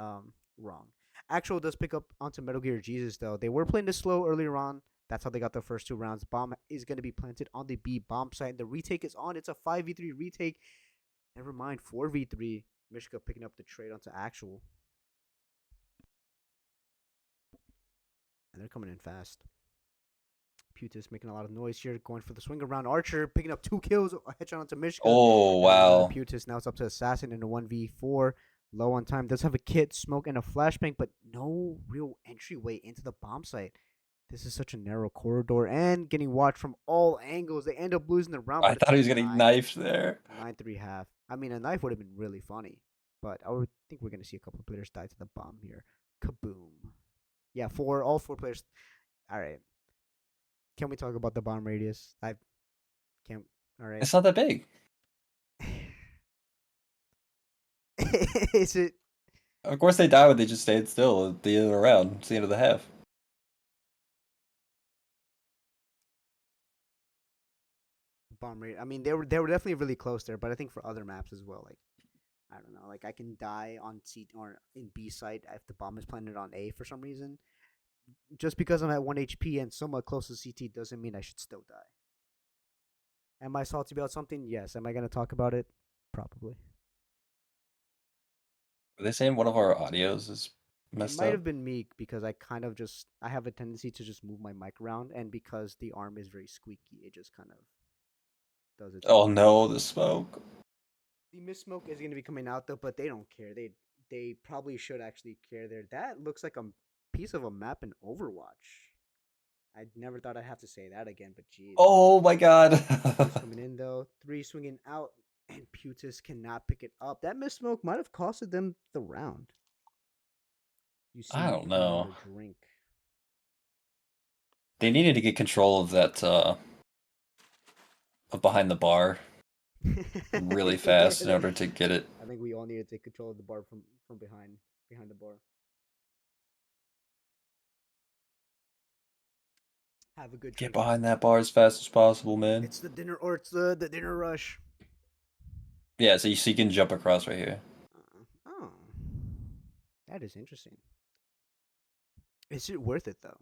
wrong. Actual does pick up onto Metal Gear Jesus though. They were playing this slow earlier on. That's how they got the first 2 rounds. Bomb is going to be planted on the B bomb site. The retake is on. It's a 5v3 retake. Never mind, 4v3. Mishka picking up the trade onto Actual. And they're coming in fast. Putis making a lot of noise here, going for the swing around. Archer picking up 2 kills. A headshot onto Mishka. Oh, wow. Putis. Now it's up to Assassin in a 1v4. Low on time. Does have a kit, smoke, and a flashbang, but no real entryway into the bomb site. This is such a narrow corridor and getting watched from all angles. They end up losing the round. I thought he was getting knifed there. 9-3 half. I mean, a knife would have been really funny, but I would think we're going to see a couple of players die to the bomb here. Kaboom. Yeah, all 4 players. All right. Can we talk about the bomb radius? I can't. All right. It's not that big. Is it? Of course they die when they just stayed still at the end of the round. It's the end of the half. Bomb rate. I mean, they were definitely really close there, but I think for other maps as well. Like, I don't know. Like, I can die on C or in B site if the bomb is planted on A for some reason. Just because I'm at 1 HP and somewhat close to CT doesn't mean I should still die. Am I salty about something? Yes. Am I gonna talk about it? Probably. Are they saying one of our audios is It messed might up? have been me because I have a tendency to just move my mic around, and because the arm is very squeaky, it just kind of does its Oh own thing. no, the smoke. The mist smoke is gonna be coming out though, but they don't care. They probably should actually care there. That looks like a piece of a map in Overwatch. I never thought I'd have to say that again, but geez. Oh my god. Two's coming in though. 3 swinging out, and Putis cannot pick it up. That mist smoke might have costed them the round. You see, I don't know. Drink. They needed to get control of that of behind the bar really fast in order to get it. I think we all need to take control of the bar from behind the bar. Have a good Get drink. behind that bar as fast as possible, man. It's the dinner, or it's the dinner rush. Yeah, so you can jump across right here. Oh, that is interesting. Is it worth it though?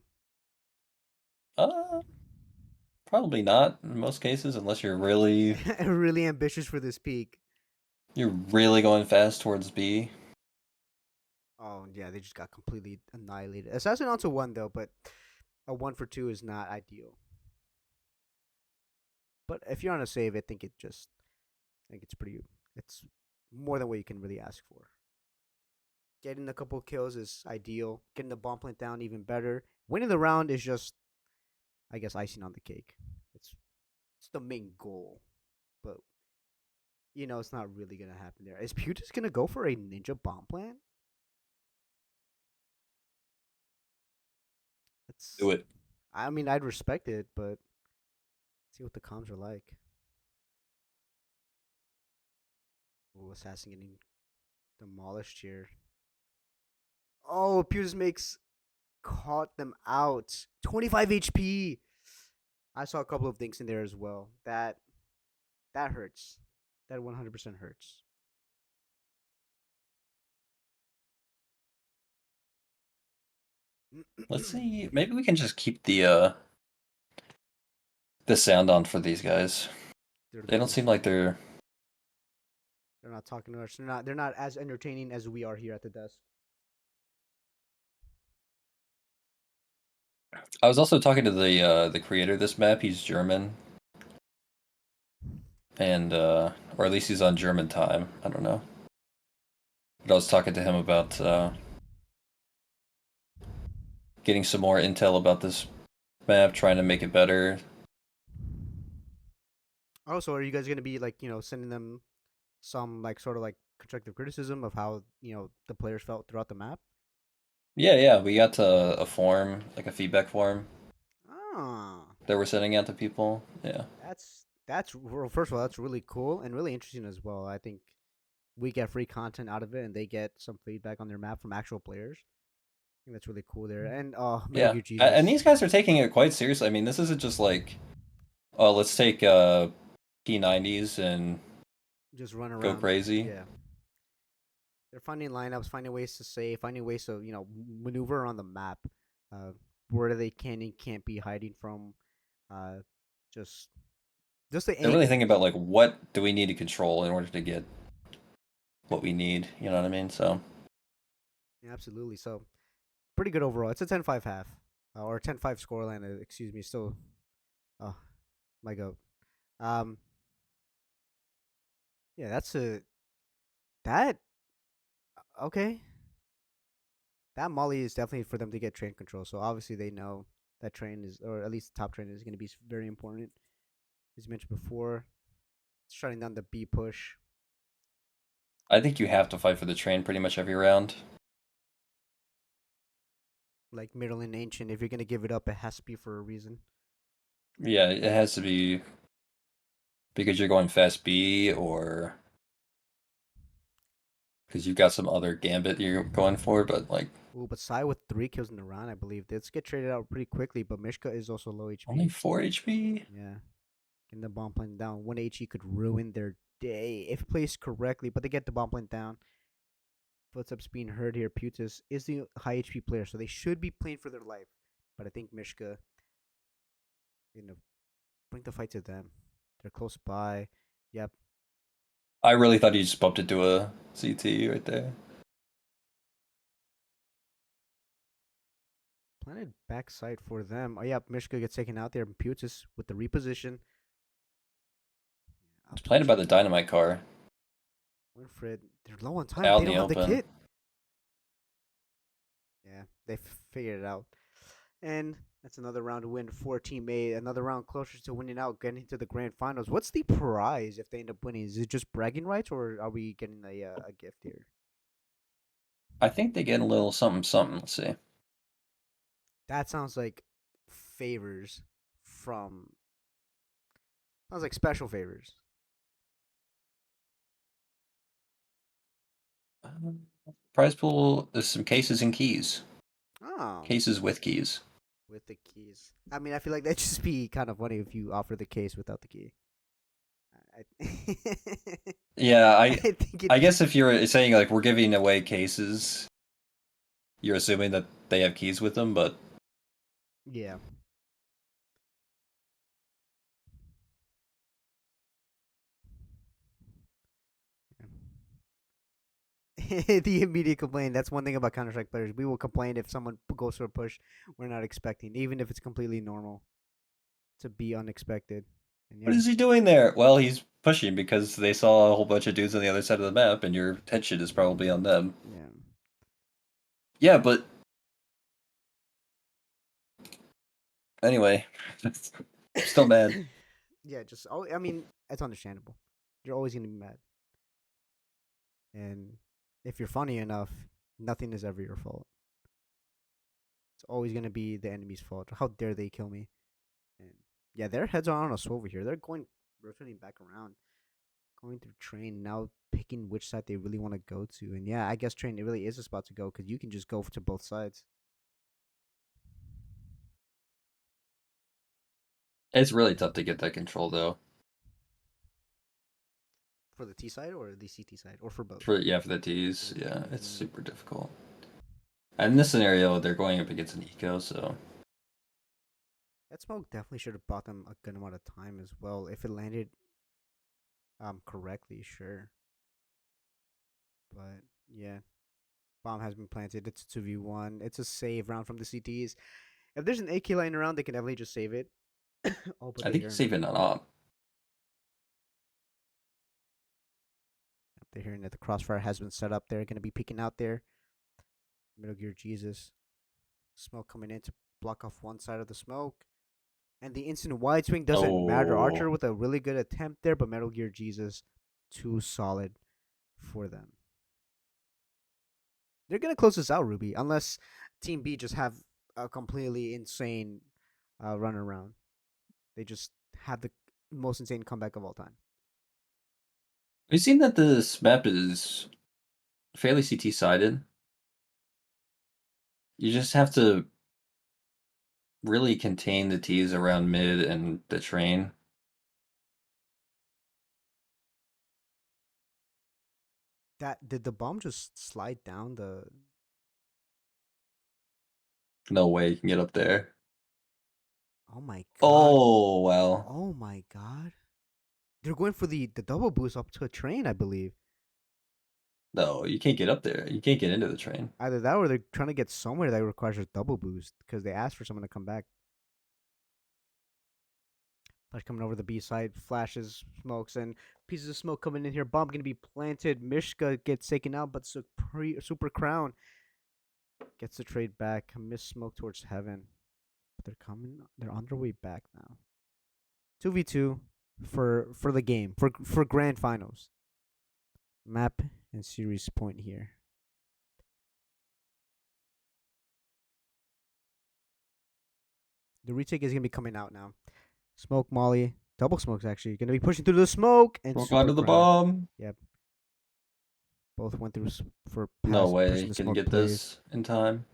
Probably not in most cases, unless you're really Really ambitious for this peak. going fast towards B. Oh yeah, they just got completely annihilated. Assassin onto 1 though, but a 1 for 2 is not ideal. But if you're on a save, I think it just think it's more than what you can really ask for. Getting a couple kills is ideal. Getting the bomb plant down even better. Winning the round is just, I guess, icing on the cake. It's the main goal, but it's not really gonna happen there. Is Putis gonna go for a ninja bomb plant? Do it. I mean, I'd respect it, but see what the comms are like. Oh, Assassin getting demolished here. Oh, Putis makes caught them out. 25 HP. I saw a couple of things in there as well. That hurts. That 100% hurts. Let's see. Maybe we can just keep the sound on for these guys. They don't seem like they're not talking to us. They're not as entertaining as we are here at the desk. I was also talking to the creator of this map. He's German, and or at least he's on German time. I don't know. But I was talking to him about getting some more intel about this map, trying to make it better. Also, are you guys gonna be like sending them some like sort of like constructive criticism of how the players felt throughout the map? Yeah. We got a form, like a feedback form Ah, that we're sending out to people. Yeah. well, first of all, that's really cool and really interesting as well. I think we get free content out of it, and they get some feedback on their map from actual players. I think that's really cool there. And Metal Yeah. Gear And Jesus, these guys are taking it quite seriously. I mean, this isn't just like, oh, let's take P90s and just run go around. crazy. Yeah, they're finding lineups, finding ways to save, finding ways to maneuver on the map, uh, where they can and can't be hiding from. Uh, just just the They're really angles. thinking about like what do we need to control in order to get what we need. You know what I mean? So Yeah, absolutely. So pretty good overall. It's a 10-5 half, or 10-5 scoreline. Excuse me. Still, oh my god. Um, yeah, that okay. That Molly is definitely for them to get train control. So obviously they know that train is, or at least the top train is going to be very important. As mentioned before, shutting down the B push. I think you have to fight for the train pretty much every round. Like middle and ancient, if you're going to give it up, it has to be for a reason. Yeah, it has to be because you're going fast B or because you've got some other gambit you're going for, but like Ooh, but Sai with 3 kills in the round, I believe. Let's get traded out pretty quickly, but Mishka is also low only HP. 4 HP? Yeah. Getting the bomb plant down. 1 HE could ruin their day if placed correctly, but they get the bomb plant down. Footsteps being heard here. Putis is the high HP player, so they should be playing for their life. But I think Mishka, bring the fight to them. They're close by. Yep. I really thought he just bumped into a CT right there. Planted backside for them. Oh, yep. Mishka gets taken out there. Putis with the reposition. It's planted by the dynamite car. Winfred, they're low on time. Out They in don't the have the open. kit. Yeah, they figured it out. And that's another round win for Team A. Another round closer to winning out, getting to the grand finals. What's the prize if they end up winning? Is it just bragging rights, or are we getting a gift here? I think they get a little something something. Let's see. That sounds like favors from. Sounds like special favors. Prize pool is some cases and keys. Oh, Cases with keys. with the keys. I mean, I feel like that'd just be kind of funny if you offer the case without the key. Yeah, I think I it. guess if you're saying like we're giving away cases, you're assuming that they have keys with them, but Yeah. The immediate complaint. That's one thing about Counter Strike players. We will complain if someone goes for a push we're not expecting, even if it's completely normal to be unexpected. And what yeah, is he doing there? Well, he's pushing because they saw a whole bunch of dudes on the other side of the map, and your attention is probably on them. Yeah. Yeah, but anyway, still mad. Yeah, just I mean, it's understandable. You're always gonna be mad, and if you're funny enough, nothing is ever your fault. It's always gonna be the enemy's fault. How dare they kill me? And yeah, their heads are on a swivel here. They're going rotating back around, going through train now, picking which side they really want to go to. And yeah, I guess train it really is a spot to go because you can just go to both sides. It's really tough to get that control though. For the T side or the CT side or for both. For the T's, For the yeah, Ts, it's mm. super difficult. And in this scenario, they're going up against an eco, so That smoke definitely should have bought them a good amount of time as well. If it landed correctly, sure. But yeah, bomb has been planted. It's a 2v1. It's a save round from the CTs. If there's an AK lying around, they can definitely just save it. Oh, but I think it's even an op. they're hearing that the crossfire has been set up. They're going to be peeking out there. Metal Gear Jesus. Smoke coming in to block off one side of the smoke. And the instant wide swing doesn't matter. Archer Oh, with a really good attempt there, but Metal Gear Jesus too solid for them. They're going to close this out, Ruby, unless Team B just have a completely insane run around. They just have the most insane comeback of all time. we've seen that this map is fairly CT sided. You just have to really contain the T's around mid and the train. That did the bomb just slide down the? No way you can get up there. Oh my god! Oh, wow. Oh my god! They're going for the double boost up to a train, I believe. No, you can't get up there. You can't get into the train. Either that or they're trying to get somewhere that requires a double boost because they asked for someone to come back. Flash coming over the B side, flashes, smokes, and pieces of smoke coming in here. Bomb gonna be planted. Mishka gets taken out, but Super Crown gets the trade back. Miss smoke towards heaven. But they're coming. They're on their way back now. 2v2 for the game for grand finals. Map and series point here. The retake is gonna be coming out now. Smoke Molly, double smokes actually gonna be pushing through the smoke and Smoke Super onto the Crown. bomb. Yep. Both went through for No past way pushing you the can smoke get plays. this in time.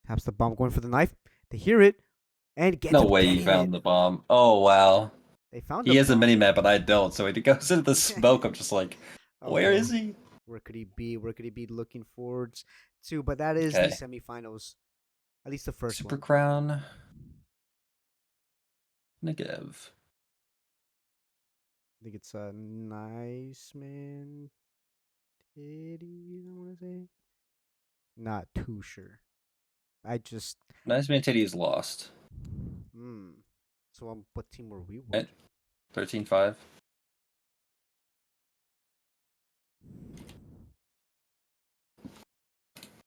Taps the bomb going for the knife. They hear it and get No to way you getting found it. the bomb. Oh, wow. They found He the has a bomb. mini map, but I don't. So he goes into the smoke. I'm just like, where Uh-oh. is he? Where could he be? Where could he be looking forwards to? But that is the Okay. semifinals. At least the first Super one. Crown. Negev. I think it's a nice man titty, I want to say. Not too sure. I just. Nice Man Titty is lost. So what team were we Right? watching? 13-5.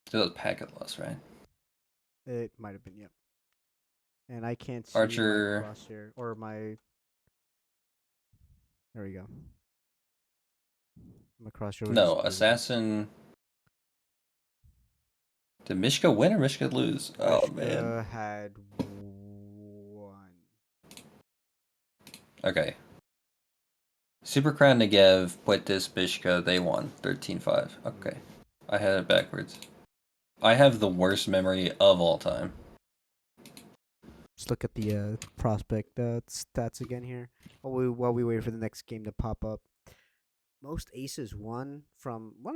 Still a packet loss, right? It might have been, yep. And I can't see Archer. my crosshair or my. There we go. My crosshair was No, just moving. Assassin. Did Mishka win or Mishka lose? Oh, man. Mishka had one. Okay. Super Crown Negev, Poetis, Mishka, they won. 13-5. Okay. I had it backwards. I have the worst memory of all time. Just look at the prospect stats again here. While we wait for the next game to pop up. Most aces won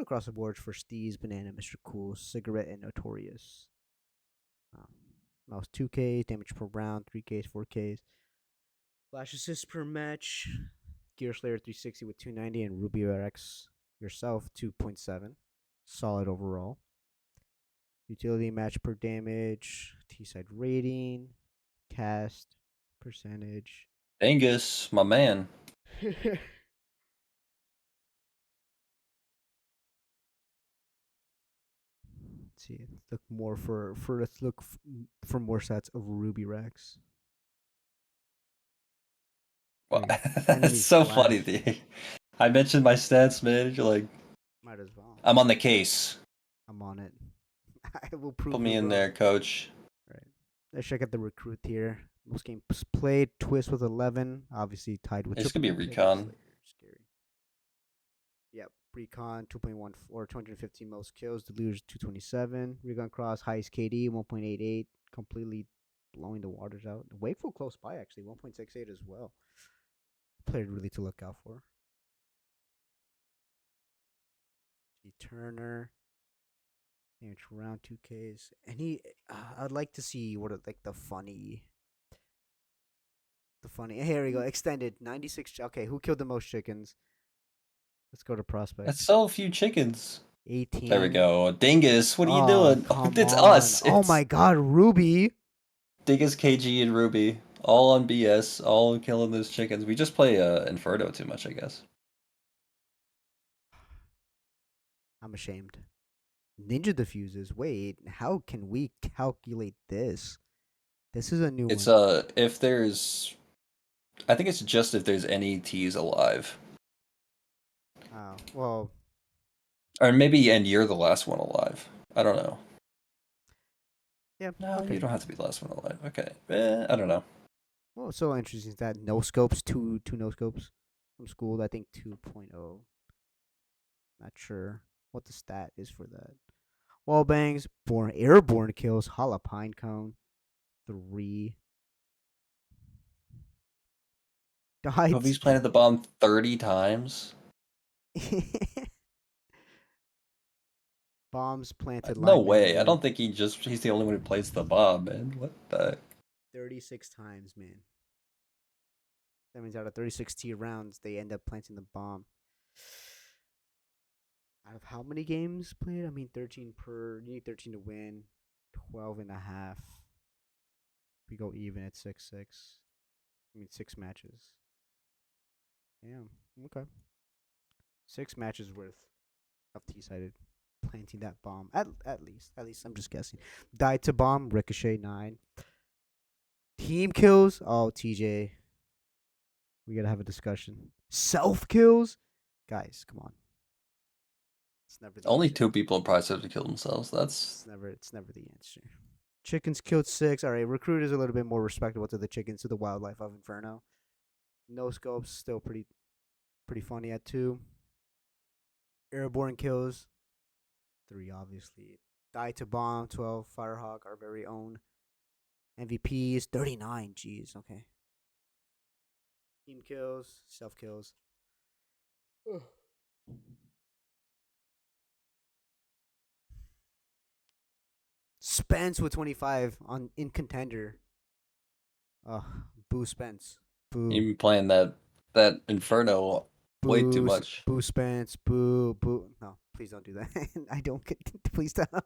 across the board for Steez, Banana, Mr. Cool, Cigarette, and Notorious. Mouse 2Ks, damage per round, 3Ks, 4Ks. Flash assists per match. Gear Slayer 360 with 290 and Ruby RX yourself 2.7. Solid overall. Utility match per damage, T-side rating, cast, percentage. Angus, my man. Let's see. Look more for let's look for more stats of Ruby Rex. Well, There you go. that's Enemy so funny. flash. I mentioned my stats, man. You're like, Might as well. I'm on the case. I'm on it. I will prove Put me you in wrong. there, coach. Right. Let's check out the recruit here. Most games played. Twist with 11. Obviously tied with. This could be a Triple recon. Slayer. Scary. Yep. Recon 2.14, 215 most kills. Deluge 227. Recon Cross highest KD 1.88. Completely blowing the waters out. Wakeful close by actually 1.68 as well. Player really to look out for. G Turner. Damage around 2Ks. Any I'd like to see what are like the funny. Here we go. Extended 96. Okay, who killed the most chickens? Let's go to prospect. That's so few chickens. 18. There we go. Dingus, what are you Oh, doing? come It's on. us. Oh It's my god, Ruby. Dingus, KG, and Ruby. All on BS. All killing those chickens. We just play Inferno too much, I guess. I'm ashamed. Ninja diffuses. Wait, how can we calculate this? This is a new It's one. if there's, I think it's just if there's any T's alive, Oh, well, or maybe and you're the last one alive. I don't know. yeah. No, Okay. you don't have to be the last one alive. Okay, I don't know. Well, it's so interesting is that no scopes, two no scopes from school. I think 2.0. Not sure what the stat is for that. Wall bangs, airborne kills, hollow pine cone, 3. Died. Kobe's planted the bomb 30 times. Bombs planted. No lineman way. I dead. don't think he's the only one who plays the bomb, man. What the? 36 times, man. That means out of 36 tier rounds, they end up planting the bomb. Out of how many games played? I mean, 13 per. You need 13 to win. 12 and a half. We go even at 6-6. I mean, 6 matches. Damn. Okay. 6 matches worth of T-sided planting that bomb. At least. At least I'm just guessing. Died to bomb. Ricochet 9. Team kills. Oh, TJ. We gotta have a discussion. Self kills, guys. Come on. It's never the Only answer. 2 people in Prize have to kill themselves. It's never the answer. Chickens killed 6. All right, recruit is a little bit more respectable to the chickens, to the wildlife of Inferno. No scopes, still pretty funny at 2. Airborne kills 3, obviously. Die to bomb 12. Firehawk, our very own. MVPs 39. Jeez, okay. Team kills, self kills. Spence with 25 in contender. Boo Spence. Boo. You've been playing that Inferno way too much. Boo Spence. Boo. No, please don't do that. I don't get. Please stop.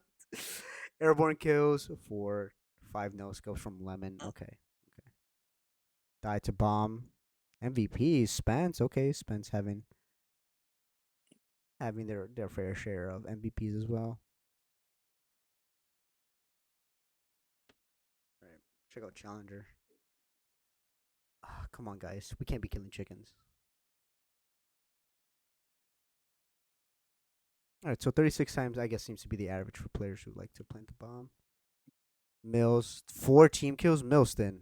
Airborne kills 4. 5 no scopes from Lemon. Okay. Die to bomb. MVP Spence. Okay, Spence having their fair share of MVPs as well. All right, check out Challenger. Come on, guys. We can't be killing chickens. All right, so 36 times, I guess, seems to be the average for players who like to plant the bomb. Mills, 4 team kills. Millston.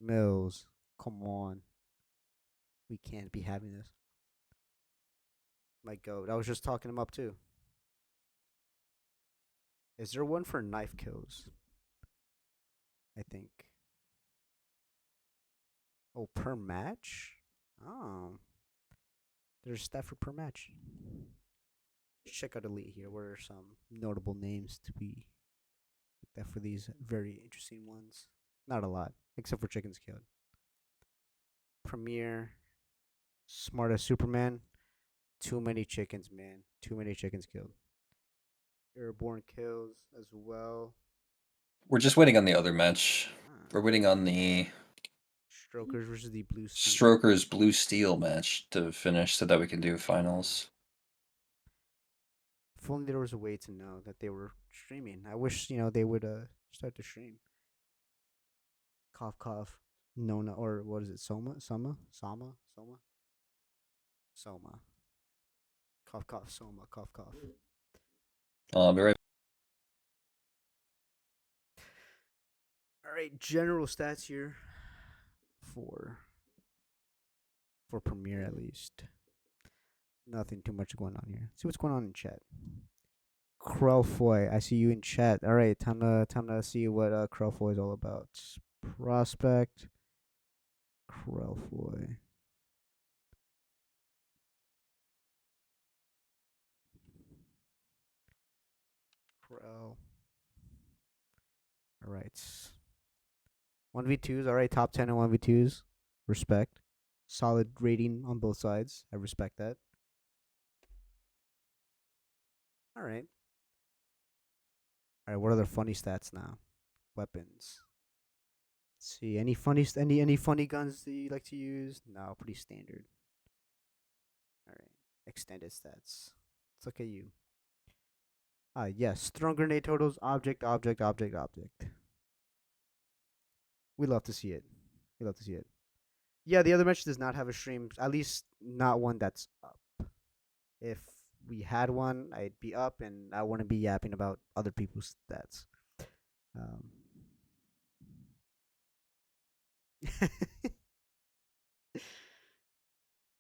Mills, come on. We can't be having this. My goat. I was just talking him up, too. Is there one for knife kills? I think. Oh, per match? Oh. There's a stat for per match. Check out Elite here. What are some notable names to be looked at for these very interesting ones? Not a lot, except for Chickens Killed. Premier, Smart as Superman. Too many chickens, man. Too many chickens killed. Airborne kills as well. We're just waiting on the other match. We're waiting on the Strokers versus the Blue Steel. Strokers Blue Steel match to finish so that we can do finals. If only there was a way to know that they were streaming. I wish they would start to stream. Cough cough. Nona or what is it? Soma. Cough cough. Soma. Cough cough. I'll be right. All right, general stats here for Premiere at least. Nothing too much going on here. See what's going on in chat. Krellfoy, I see you in chat. All right, time to see what Krellfoy is all about. Prospect. Krellfoy. Krell. All right. 1v2s. All right, top 10 in 1v2s. Respect. Solid rating on both sides. I respect that. All right. All right, what are the funny stats now? Weapons. Let's see, any funny guns that you like to use? No, pretty standard. All right, extended stats. Let's look at you. Yes, thrown grenade totals, object. We love to see it. Yeah, the other match does not have a stream, at least not one that's up. If we had one, I'd be up and I wouldn't be yapping about other people's stats.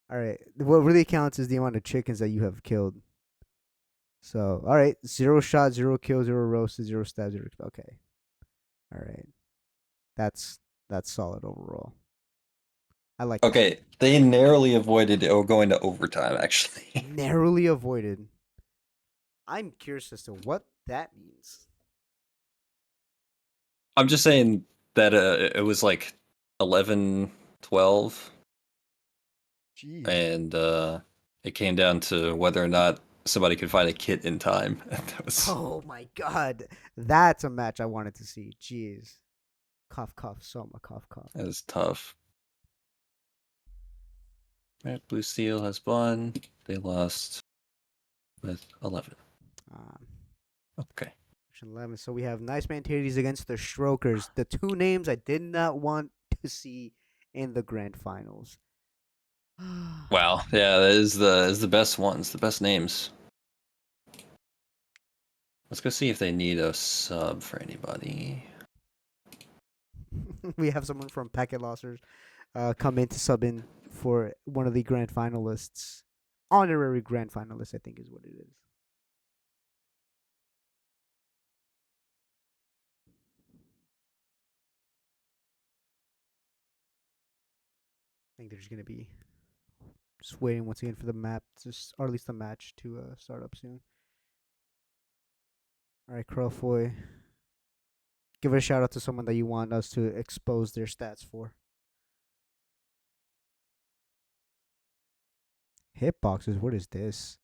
All right. What really counts is the amount of chickens that you have killed. So, all right, 0 shot, 0 kill, 0 roasted, 0 stab, 0. Okay. All right. That's solid overall. I like that. Okay, they narrowly avoided going to overtime. Actually, Narrowly avoided. I'm curious as to what that means. I'm just saying that it was like 11, 12, Jeez. and it came down to whether or not somebody could find a kit in time. That was Oh my god. That's a match I wanted to see. Jeez. Cough, cough, Soma, cough, cough. that was tough. Right, Blue Steel has won. They lost with 11. Okay. 11. So we have Nice Man Titties against the Strokers. The two names I did not want to see in the grand finals. Wow. Yeah, that is the best ones, the best names. Let's go see if they need a sub for anybody. We have someone from Packet Losers come in to sub in for one of the grand finalists. Honorary grand finalist, I think is what it is. I think they're just going to be just waiting once again for the map, or at least the match to start up soon. All right, Crowfoy. Give it a shout out to someone that you want us to expose their stats for. Hitboxes, what is this?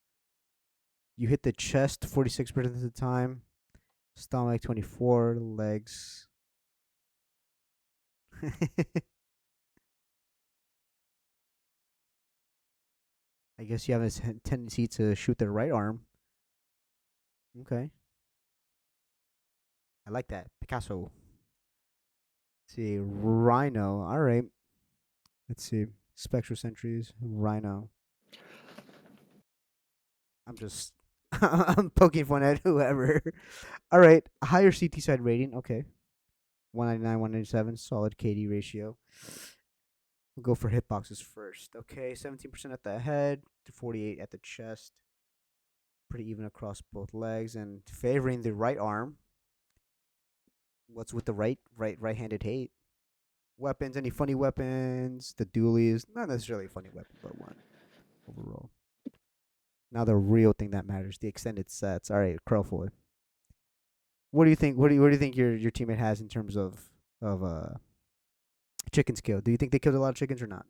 You hit the chest 46% of the time, stomach 24, legs. I guess you have a tendency to shoot the right arm. Okay. I like that. Picasso. Let's see. Rhino. All right. Let's see. Spectral Sentries. Rhino. I'm just. I'm poking fun at whoever. All right. Higher CT side rating. Okay. 199, 197. Solid KD ratio. We'll go for hitboxes first. Okay. 17% at the head to 48 at the chest. Pretty even across both legs and favoring the right arm. What's with the right-handed hate? Weapons, any funny weapons? The dualies, not necessarily a funny weapon, but one overall. Now the real thing that matters, the extended sets. All right, Crowfoy. What do you think? What do you think your teammate has in terms of chickens killed? Do you think they killed a lot of chickens or not?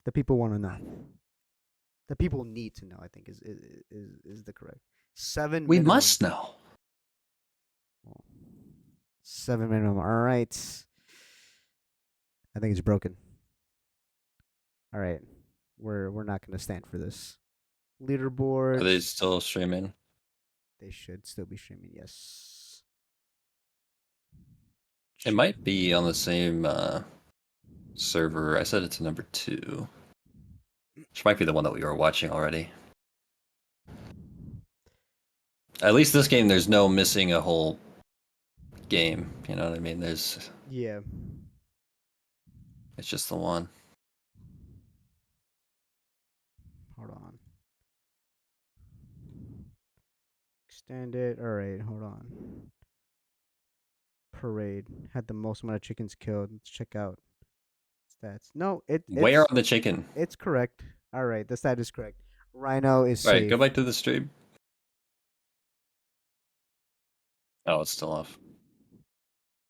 The people want to know. The people need to know. I think is the correct 7. We minimum. must know. 7 minimum. All right. I think it's broken. All right. we're not gonna stand for this. Are they Leaderboards. still streaming? They should still be streaming. Yes. It might be on the same server. I said it's number 2. Which might be the one that we were watching already. At least this game, there's no missing a whole game. You know what I mean? Yeah. It's just the one. Hold on. Extend it. All right. Hold on. Parade had the most amount of chickens killed. Let's check out stats. No, Where on the chicken? it's correct. All right, the stat is correct. Rhino is All right, safe. go back to the stream. Oh, it's still off.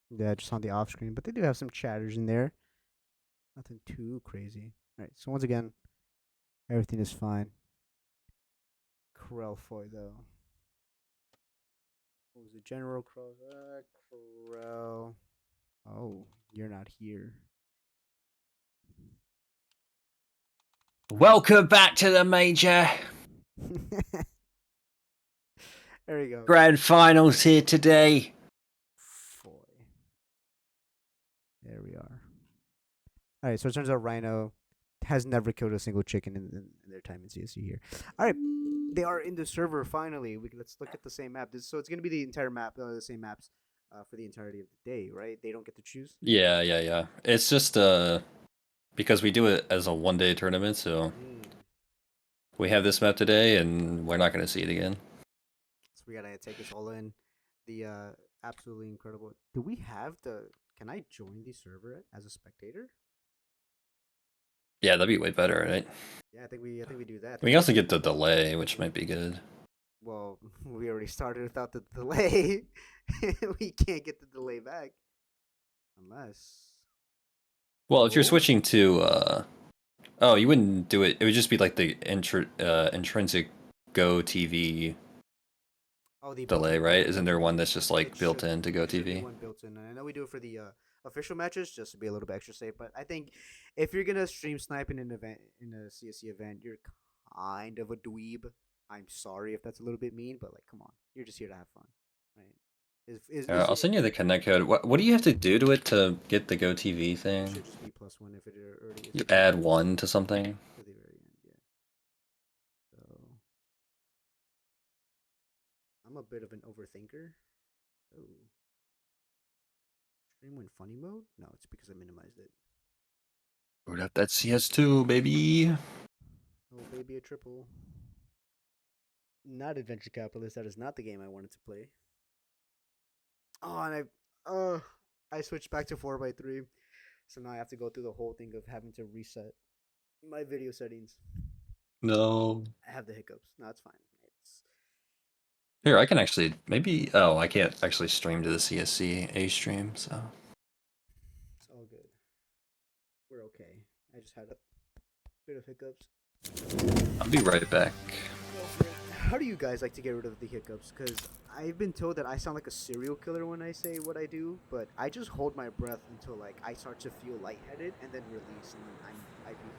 Yeah, just on the off screen, but they do have some chatters in there. Nothing too crazy. All right, so once again, everything is fine. Krellfoy though. What was the general cross? Krell. Oh, you're not here. Welcome back to the major. There we go. Grand finals here today. Foy. There we are. All right, so it turns out Rhino has never killed a single chicken in their time in CSC here. All right, they are in the server finally. Let's look at the same map. So it's gonna be the entire map, the same maps, for the entirety of the day, right? They don't get to choose. Yeah. It's just because we do it as a one-day tournament, so we have this map today, and we're not going to see it again. So we gotta take this all in. The absolutely incredible. Do we have the? Can I join the server as a spectator? Yeah, that'd be way better, right? Yeah, I think we do that. We also get the delay, which might be good. Well, we already started without the delay. We can't get the delay back unless. Well, if you're Oh. switching to oh, you wouldn't do it. It would just be like the intrinsic Go TV Oh, the delay, built-in right? one. Isn't there one that's just like It built should- in to Go there should be TV? one built in, and I know we do it for the official matches just to be a little bit extra safe. But I think if you're gonna stream snipe in an event in a CSC event, you're kind of a dweeb. I'm sorry if that's a little bit mean, but like, come on, you're just here to have fun, right? I'll send you the connect code. What do you have to do to it to get the Go TV It thing? should just be +1 if it already is. You add 1 to something. To the very end, yeah. So I'm a bit of an overthinker. Oh. Stream went funny mode? No, it's because I minimized it. Boot up that CS2, baby. Oh, baby, a triple. Not Adventure Capitalist. That is not the game I wanted to play. Oh, and I switched back to 4x3. So now I have to go through the whole thing of having to reset my video settings. No. I have the hiccups. No, it's fine. It's Here, I can actually maybe. Oh, I can't actually stream to the CSC A stream, so. it's all good. We're okay. I just had a bit of hiccups. I'll be right back. How do you guys like to get rid of the hiccups? Because I've been told that I sound like a serial killer when I say what I do, but I just hold my breath until like I start to feel lightheaded and then release, and then I'd be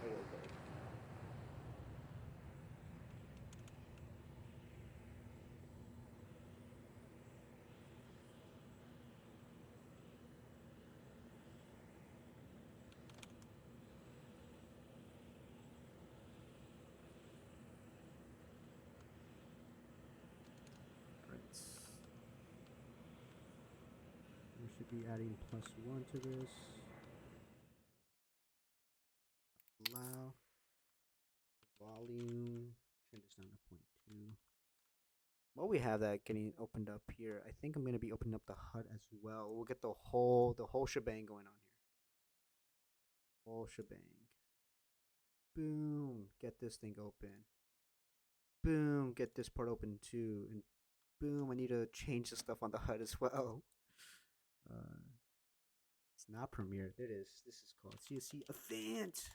okay. Right. We should be adding +1 to this. Allow. Volume. Turn this down to 0.2. While we have that getting opened up here, I think I'm gonna be opening up the HUD as well. We'll get the whole shebang going on here. Whole shebang. Boom. Get this thing open. Boom. Get this part open too. And boom. I need to change the stuff on the HUD as well. It's not Premiere. It is. This is called CSC Event.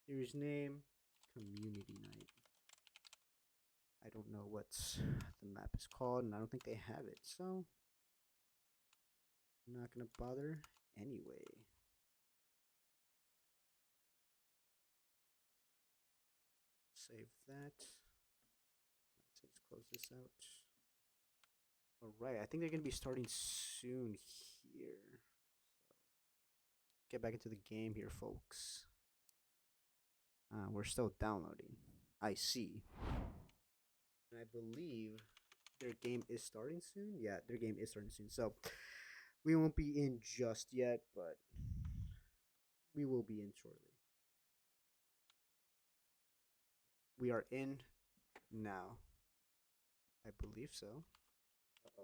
Series name. Community Night. I don't know what the map is called, and I don't think they have it, so I'm not gonna bother anyway. that. Let's just close this out. All right, I think they're gonna be starting soon here. So get back into the game here, folks. We're still downloading. I see. And I believe their game is starting soon. Yeah, their game is starting soon. So we won't be in just yet, but we will be in shortly. We are in now. I believe so. Uh-oh.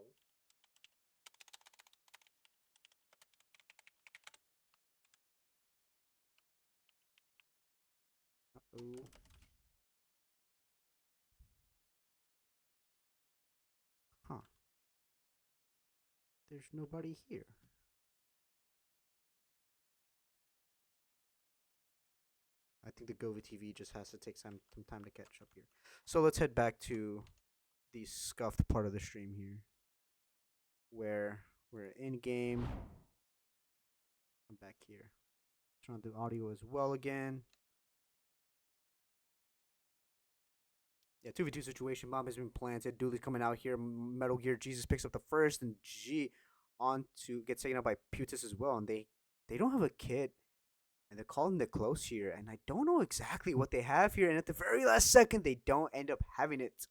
Uh-oh. Huh. There's nobody here. I think the Gova TV just has to take some time to catch up here. So let's head back to the scuffed part of the stream here, where we're in game. I'm back here. Turn on the audio as well again. Yeah, 2v2 situation. Bomb has been planted. Dooley's coming out here. Metal Gear Jesus picks up the first, and G on to gets taken out by Putis as well. And they don't have a kit, and they're calling it close here. And I don't know exactly what they have here. And at the very last second, they don't end up having it.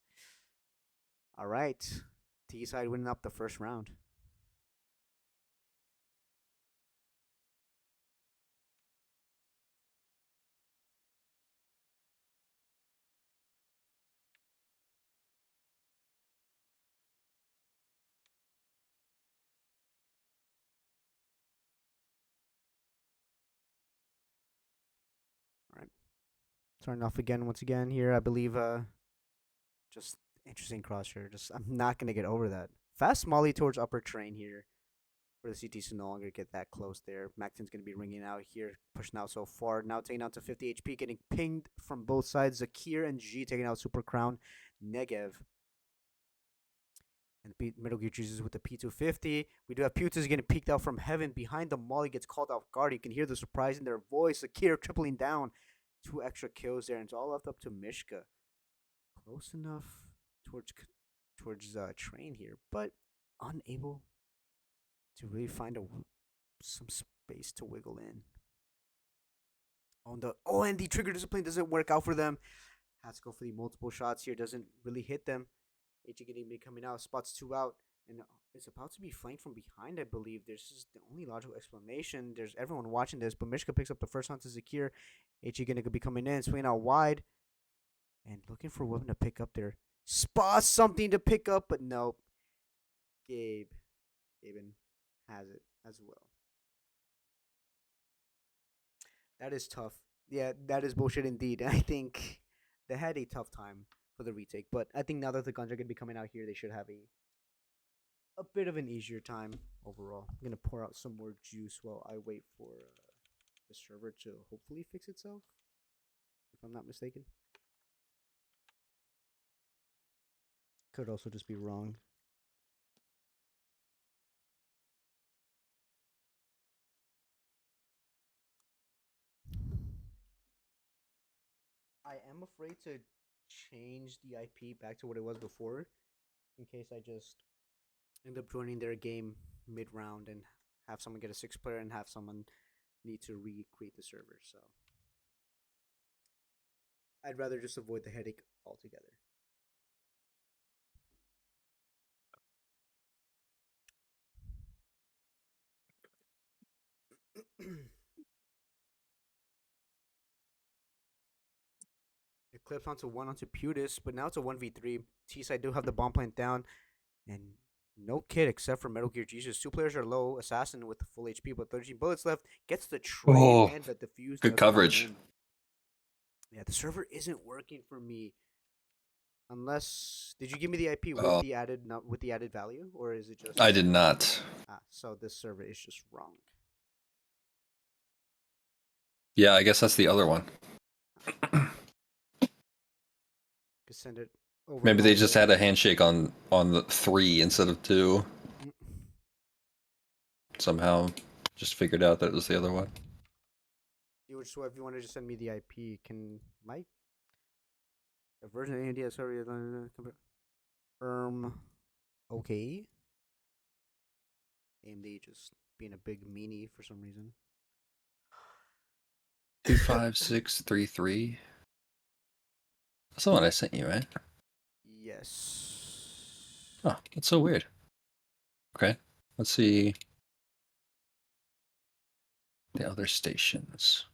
All right, T side winning up the first round. All right, starting off again once again here. I believe just interesting cross here. Just I'm not gonna get over that. Fast Molly towards upper train here. For the CTs to no longer get that close there. Macton's going to be ringing out here, pushing out so far. Now taking out to 50 HP, getting pinged from both sides. Zakir and G taking out Super Crown. Negev. And Metal Gear Jesus with the P250. We do have Putis getting peeked out from heaven. Behind the Molly gets called off guard. You can hear the surprise in their voice. Zakir tripling down. 2 extra kills there. And it's all left up to Mishka. Close enough towards train here, but unable to really find some space to wiggle in. And the trigger discipline doesn't work out for them. Has to go for the multiple shots here. Doesn't really hit them. HG getting be coming out. Spots 2 out. And it's about to be flanked from behind, I believe. This is the only logical explanation. There's everyone watching this, but Mishka picks up the first hunt to Zakir. HG going to be coming in, swinging out wide. And looking for a weapon to pick up there. Spots something to pick up, but no. Gaben has it as well. That is tough. Yeah, that is bullshit indeed. I think they had a tough time for the retake, but I think now that the guns are going to be coming out here, they should have a bit of an easier time overall. I'm going to pour out some more juice while I wait for the server to hopefully fix itself, if I'm not mistaken. Could also just be wrong. I am afraid to change the IP back to what it was before, in case I just end up joining their game mid-round and have someone get a 6-player and have someone need to recreate the server. So I'd rather just avoid the headache altogether. It clips onto Putis, but now it's a 1v3. T-side do have the bomb plant down, and no kid except for Metal Gear Jesus. 2 players are low. Assassin with full HP, but 13 bullets left. Gets the trade and the defuse. Good coverage. Yeah, the server isn't working for me. Unless, did you give me the IP with the added value, or is it just? I did not. So this server is just wrong. Yeah, I guess that's the other one. Send it over. Maybe they just had a handshake on the 3 instead of 2. Somehow, just figured out that it was the other one. So if you want to just send me the IP, can my A version of AMD, sorry, okay. AMD just being a big meanie for some reason. 25633. That's the one I sent you, right? Yes. Oh, that's so weird. Okay, let's see the other stations.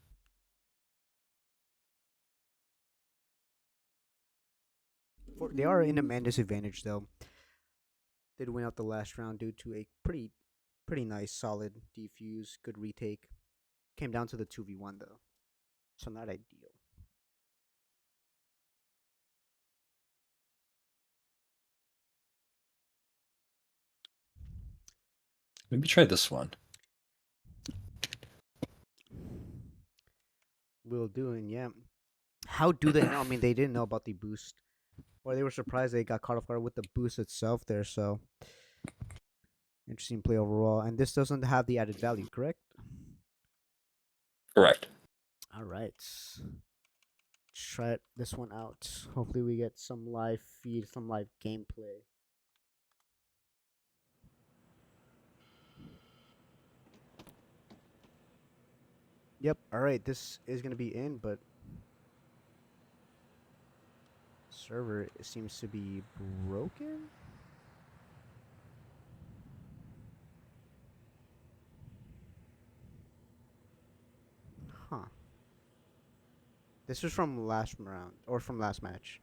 They are in a man disadvantage though. Did win out the last round due to a pretty nice solid defuse, good retake. Came down to the 2v1 though. So not ideal. Maybe try this one. Will do, and yeah. How do they know? I mean, they didn't know about the boost, or they were surprised they got caught off guard with the boost itself there. So interesting play overall. And this doesn't have the added value, correct? Correct. All right. Let's try this one out. Hopefully, we get some live feed, some live gameplay. Yep. All right. This is gonna be in, but server seems to be broken. Huh. This is from last round or from last match.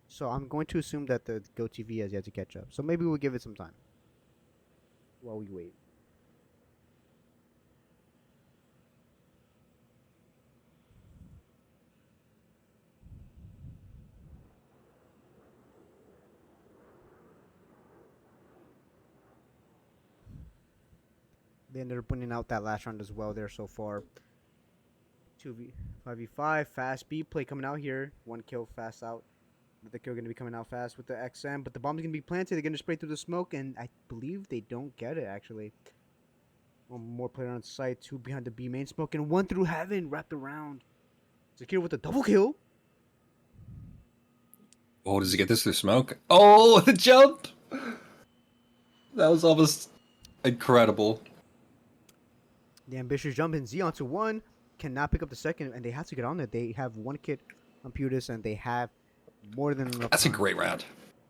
So I'm going to assume that the GoTV has yet to catch up. So maybe we'll give it some time while we wait. They ended up winning out that last round as well there so far. 2v 5v5 fast B play coming out here. One kill fast out. The kill going to be coming out fast with the XM, but the bomb's going to be planted. They're going to spray through the smoke, and I believe they don't get it actually. One more player on site, two behind the B main smoke, and one through heaven wrapped around. Secure with a double kill. Oh, does he get this through smoke? Oh, the jump! That was almost incredible. The ambitious jump in Z onto one cannot pick up the second, and they have to get on it. They have one kid on Putis, and they have more than enough. That's a time. great round.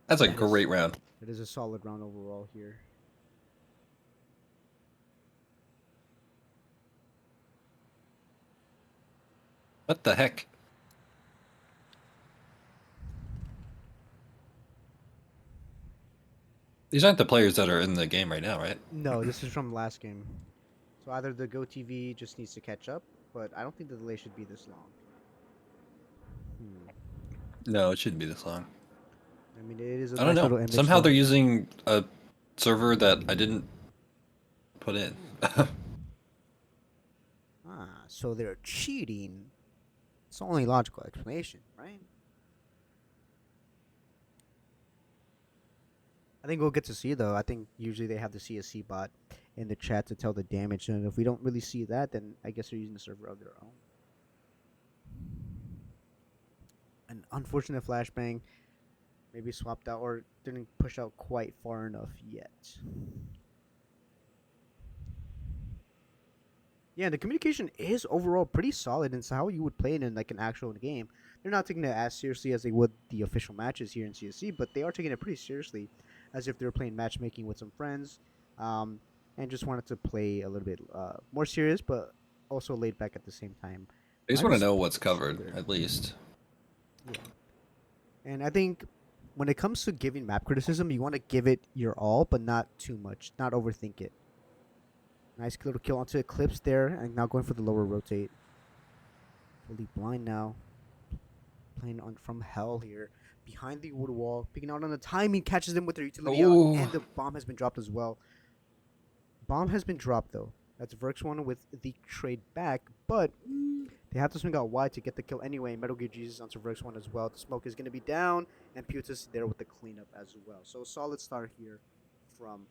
That's a That is- great round. It is a solid round overall here. What the heck? These aren't the players that are in the game right now, right? No, this is from last game. So either the GoTV just needs to catch up, but I don't think the delay should be this long. No, it shouldn't be this long. I mean, it is a I don't nice know. little image. Somehow though. they're using a server that I didn't put in. So they're cheating. It's the only logical explanation, right? I think we'll get to see though. I think usually they have the CSC bot in the chat to tell the damage, and if we don't really see that, then I guess they're using the server of their own. An unfortunate flashbang, maybe swapped out or didn't push out quite far enough yet. Yeah, the communication is overall pretty solid, and it's how you would play it in like an actual game. They're not taking it as seriously as they would the official matches here in CSC, but they are taking it pretty seriously, as if they were playing matchmaking with some friends, and just wanted to play a little bit more serious, but also laid back at the same time. I just want to Nice. know what's covered, at least. Yeah. And I think when it comes to giving map criticism, you want to give it your all, but not too much, not overthink it. Nice little kill onto Eclipse there, and now going for the lower rotate. Fully blind now. Playing on from hell here. Behind the wood wall, picking out on the timing, catches them with their utility out, Ooh. and the bomb has been dropped as well. Bomb has been dropped though. That's Verx one with the trade back, but they have to swing out wide to get the kill anyway. Metal Gear Jesus onto Verx one as well. The smoke is going to be down, and Putis there with the cleanup as well. So solid start here from,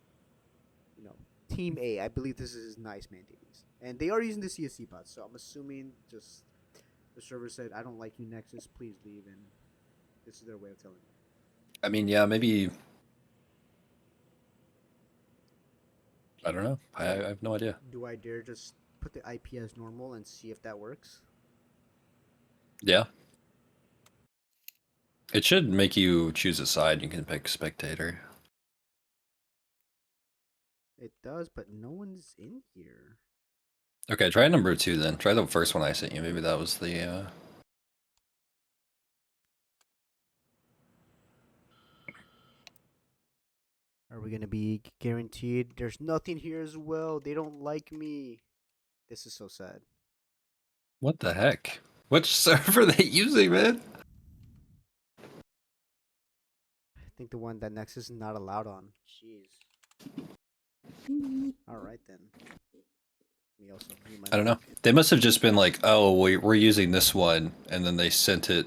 Team A. I believe this is nice mandates. And they are using the CSC bot, so I'm assuming just the server said, I don't like you, Nexus, please leave. And This is their way of telling me. I mean, yeah, maybe. I don't know. I have no idea. Do I dare just put the IP as normal and see if that works? Yeah. It should make you choose a side. You can pick spectator. It does, but no one's in here. Okay, try number 2 then. Try the first one I sent you. Maybe that was the. Are we gonna be guaranteed? There's nothing here as well. They don't like me. This is so sad. What the heck? Which server are they using, man? I think the one that Nexus is not allowed on. Jeez. All right then. Me also. Mute my I don't know. mic. They must have just been like, oh, we're using this one, and then they sent it,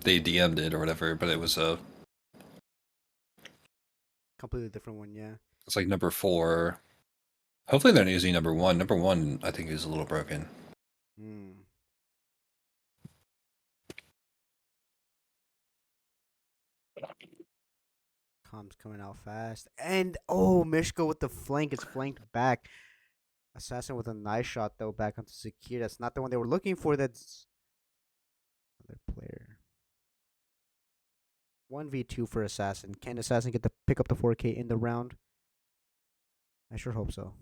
they DM'd it or whatever, but it was Completely different one, yeah. it's like number 4. Hopefully they're not using number 1. Number 1, I think, is a little broken. Hmm. Comms coming out fast. And oh, Mishko with the flank. It's flanked back. Assassin with a nice shot though back onto Zakir. That's not the one they were looking for. That's other player. 1v2 for Assassin. Can Assassin get to pick up the 4K in the round? I sure hope so.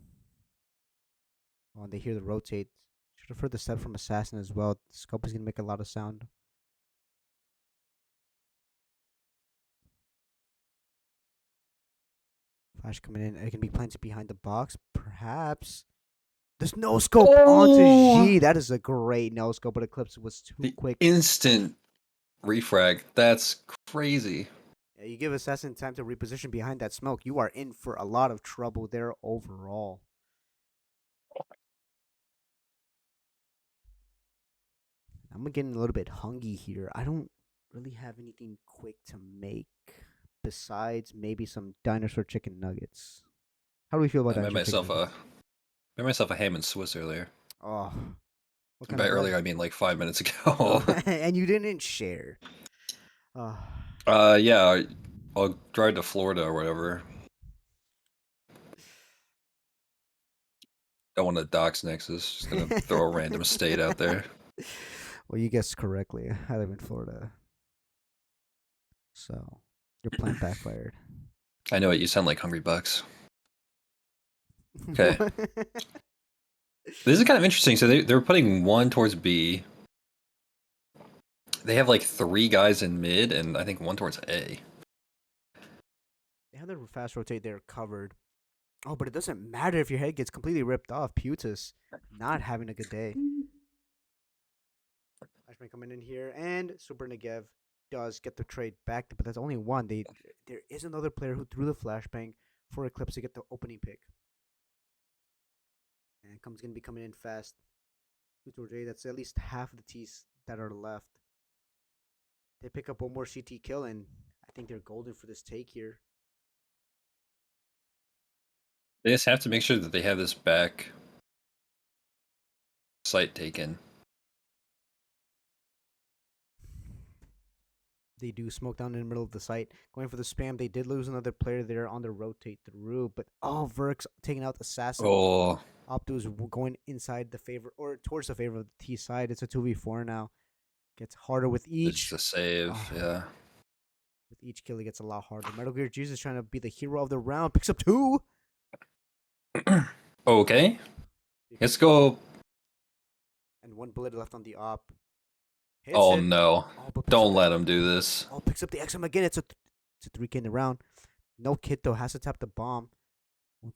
Oh, and they hear the rotate. Should have heard the step from Assassin as well. The scope is gonna make a lot of sound. Flash coming in. It can be planted behind the box. Perhaps. There's no scope onto G. That is a great no scope, but Eclipse was too The quick. instant refrag. That's crazy. Yeah, you give Assassin time to reposition behind that smoke. You are in for a lot of trouble there overall. I'm getting a little bit hungry here. I don't really have anything quick to make besides maybe some dinosaur chicken nuggets. How do we feel about I made dinosaur chicken myself nuggets? a ham and Swiss earlier. Oh, what kind By of bread? earlier, I mean like 5 minutes ago. Oh, and you didn't share. Oh. Yeah, I'll drive to Florida or whatever. Don't want to dox Nexus. Just gonna throw a random state out there. Well, you guessed correctly. I live in Florida. So, your plan backfired. I know it. You sound like Hungry Bucks. Okay. This is kind of interesting. So they're putting 1 towards B. They have like 3 guys in mid, and I think 1 towards A. They have their fast rotate there covered. Oh, but it doesn't matter if your head gets completely ripped off. Putus not having a good day. Flashman coming in here, and Super Negev does get the trade back, but that's only one. There is another player who threw the flashbang for Eclipse to get the opening pick. And comes gonna be coming in fast. 2 towards A. That's at least half of the T's that are left. They pick up one more CT kill, and I think they're golden for this take here. They just have to make sure that they have this back site taken. They do smoke down in the middle of the site. Going for the spam. They did lose another player there on the rotate through, but Verx taking out Assassin. Oh, Optus going inside the favor or towards the favor of the T side. It's a 2v4 now. Gets harder with it's each. the save. Oh. Yeah. With each kill, it gets a lot harder. Metal Gear Jesus trying to be the hero of the round. Picks up 2. Okay. Let's go. And 1 bullet left on the op. Hits Oh it. no. Oh, but picks Don't up let him do this. Oh, picks up the XM again. It's a 3K in the round. No kit though. Has to tap the bomb.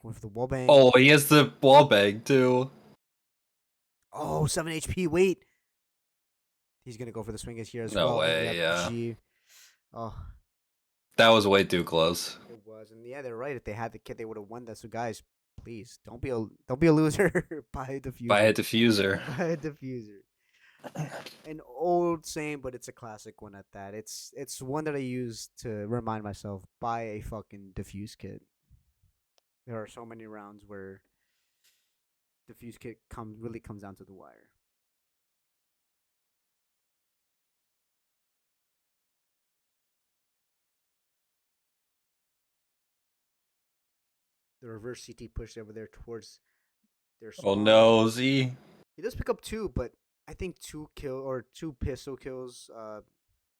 Going for the wallbang. Oh, he has the wall bag too. Oh, 7 HP. Wait. He's going to go for the swingers here as No well. way, Yep, yeah. G. Oh, That was way too close. it was. And yeah, they're right. If they had the kit, they would have won that. So guys, please don't be a loser. Buy a diffuser. Buy a diffuser. Buy a diffuser. An old saying, but it's a classic one at that. It's one that I use to remind myself, buy a fucking diffuse kit. There are so many rounds where diffuse kit really comes down to the wire. The reverse CT push over there towards their Oh spawn. no, Z. He does pick up two, but I think two pistol kills,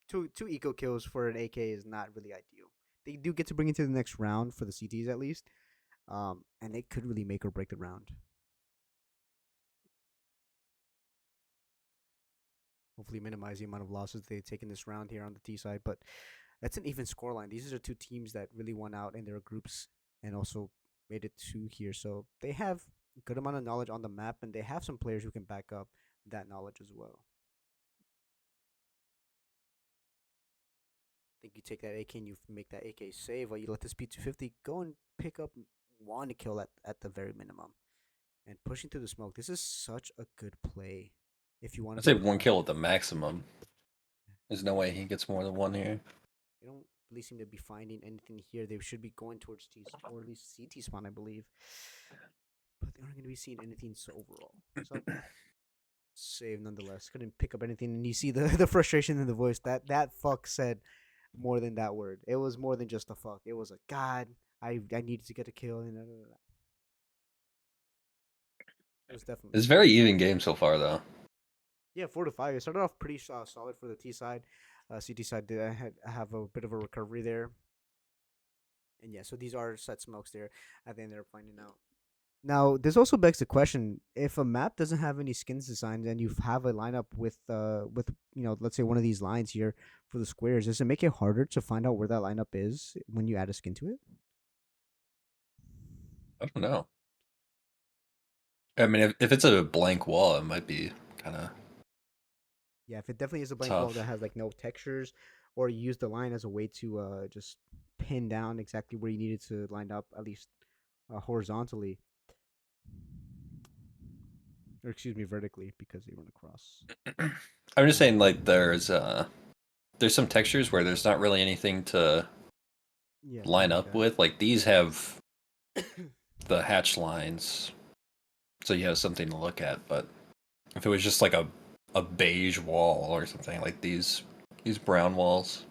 two eco kills for an AK is not really ideal. They do get to bring it to the next round for the CTs at least, and it could really make or break the round. Hopefully, minimize the amount of losses they take in this round here on the T side. But that's an even scoreline. These are two teams that really won out in their groups and also made it to here. So they have a good amount of knowledge on the map, and they have some players who can back up that knowledge as well. I think you take that AK and you make that AK save, while you let this P250 go and pick up one kill at the very minimum. And pushing through the smoke, this is such a good play. If you want I'd to say be one kill cautious. at the maximum. There's no way he gets more than one here. They don't really seem to be finding anything here. They should be going towards T or at least CT spawn, I believe. But they aren't going to be seeing anything so overall. So save nonetheless. Couldn't pick up anything, and you see the frustration in the voice. That fuck said more than that word. It was more than just a fuck. It was a god. I needed to get a kill. And it was definitely. It's a very even game so far, though. Yeah, 4-5. It started off pretty solid for the T side. CT side did have a bit of a recovery there. And yeah, so these are set smokes there. I think they're finding out. Now, this also begs the question: if a map doesn't have any skins designs, and you have a lineup with let's say one of these lines here for the squares, does it make it harder to find out where that lineup is when you add a skin to it? I don't know. I mean, if it's a blank wall, it might be kind of Yeah, if it definitely is a blank wall tough. that has like no textures, or you use the line as a way to just pin down exactly where you need it to line up, at least horizontally, or excuse me, vertically, because they run across. I'm just saying, like, there's some textures where there's not really anything to Yeah, line like up with. Like these have the hatch lines, so you have something to look at. But if it was just like a beige wall or something like these brown walls.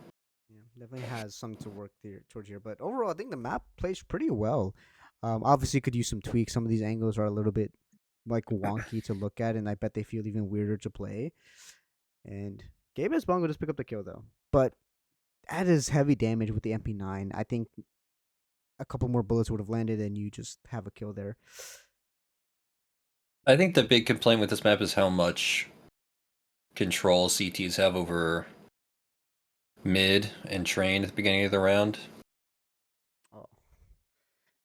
Yeah, definitely has some to work there towards here. But overall, I think the map plays pretty well. Obviously, could use some tweaks. Some of these angles are a little bit like wonky to look at, and I bet they feel even weirder to play. And Gabe Bongo just pick up the kill though, but that is heavy damage with the MP9. I think a couple more bullets would have landed, and you just have a kill there. I think the big complaint with this map is how much control CTs have over mid and train at the beginning of the round. Oh,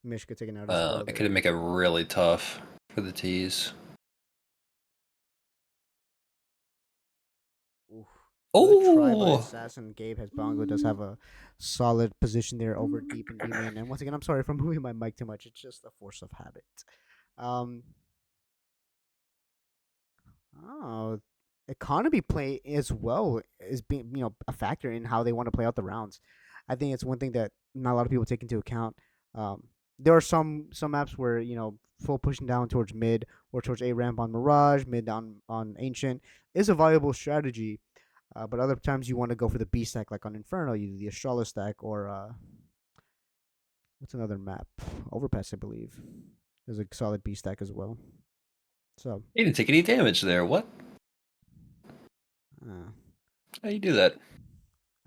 Mishka taken out as well. It could make it really tough for the Ts. Oof. Good try by Oh, Assassin. Gabe has Bongo does have a solid position there over deep in B main. And once again, I'm sorry for moving my mic too much. It's just a force of habit. Um, oh, economy play as well is being a factor in how they want to play out the rounds. I think it's one thing that not a lot of people take into account. There are some maps where full pushing down towards mid or towards A ramp on Mirage, mid on Ancient is a viable strategy. But other times you want to go for the B stack, like on Inferno, you do the Astrala stack, or what's another map? Overpass, I believe. There's a solid B stack as well. So, he didn't take any damage there. What? uh, How you do that?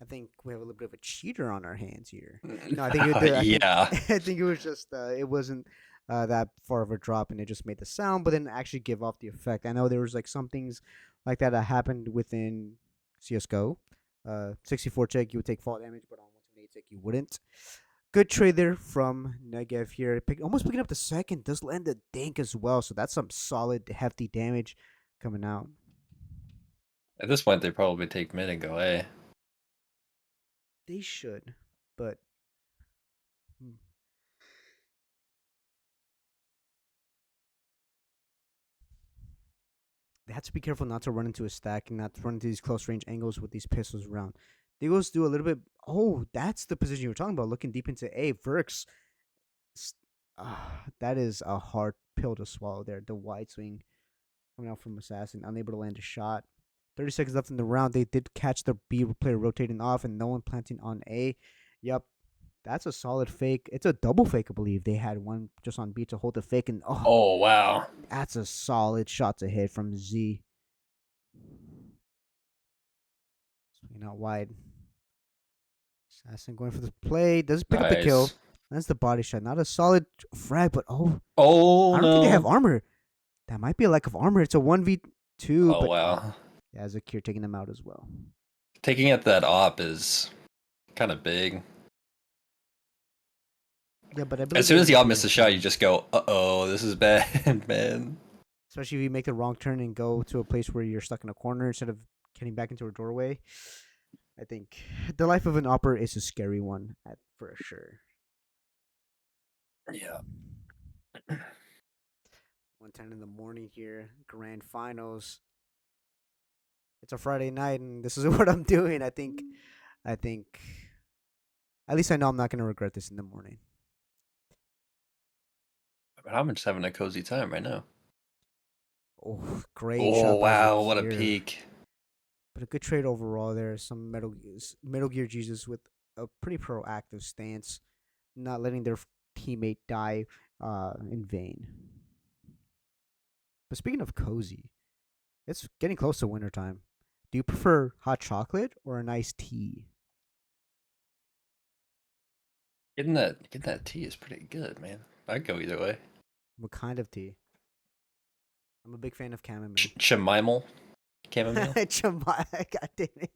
I think we have a little bit of a cheater on our hands here. No, I think I think Yeah. I think it was just it wasn't that far of a drop, and it just made the sound, but didn't actually give off the effect. I know there was like some things like that happened within CS:GO. 64 check, you would take fall damage, but on 128 check, you wouldn't. Good trade there from Negev here. Almost picking up the second. Does land the dink as well, so that's some solid, hefty damage coming out. At this point, they probably take mid and go A. They should, but they have to be careful not to run into a stack and not to run into these close range angles with these pistols around. They goes do a little bit. Oh, that's the position you were talking about. Looking deep into A. Verx. That is a hard pill to swallow there. The wide swing coming out from Assassin, unable to land a shot. 30 seconds left in the round. They did catch the B player rotating off and no one planting on A. Yep, That's a solid fake. It's a double fake, I believe. They had one just on B to hold the fake, and Oh wow. that's a solid shot to hit from Z. Swinging out wide. Assassin going for the play. Does pick up the kill. Nice. That's the body shot. Not a solid frag, but Oh I don't think they have no. armor. That might be a lack of armor. It's a 1v2, Oh but wow. yeah, Zakir taking them out as well. Taking out that op is kind of big. Yeah, but I believe As soon they're as the op using misses a it, shot, you just go, "Uh-oh, this is bad, man." especially if you make the wrong turn and go to a place where you're stuck in a corner instead of getting back into a doorway. I think the life of an opera is a scary one, for sure. Yeah. 1:10 in the morning here, grand finals. It's a Friday night, and this is what I'm doing. I think, at least I know I'm not gonna regret this in the morning. But I'm just having a cozy time right now. Oh, great Oh shot by wow, what a Zakir. peak. But a good trade overall there. Some Metal Gear Jesus with a pretty proactive stance, not letting their teammate die in vain. But speaking of cozy, it's getting close to wintertime. Do you prefer hot chocolate or an iced tea? Getting that tea is pretty good, man. I'd go either way. What kind of tea? I'm a big fan of chamomile. Chamomile? Chamomile? Chamomile, god damn it.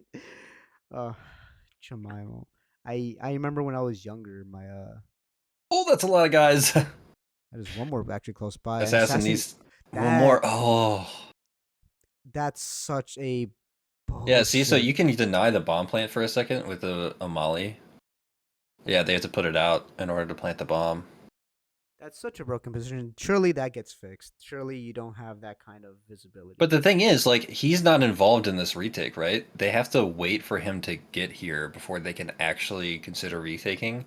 Uh, chamomile. I remember when I was younger, my Oh, that's a lot of guys. there's one more actually close by. Assassin needs one that more. Oh. that's such a Yeah, see, so bullshit. you can deny the bomb plant for a second with a molly. Yeah, they have to put it out in order to plant the bomb. That's such a broken position. Surely that gets fixed. Surely you don't have that kind of visibility. But the thing is, like, he's not involved in this retake, right? They have to wait for him to get here before they can actually consider retaking.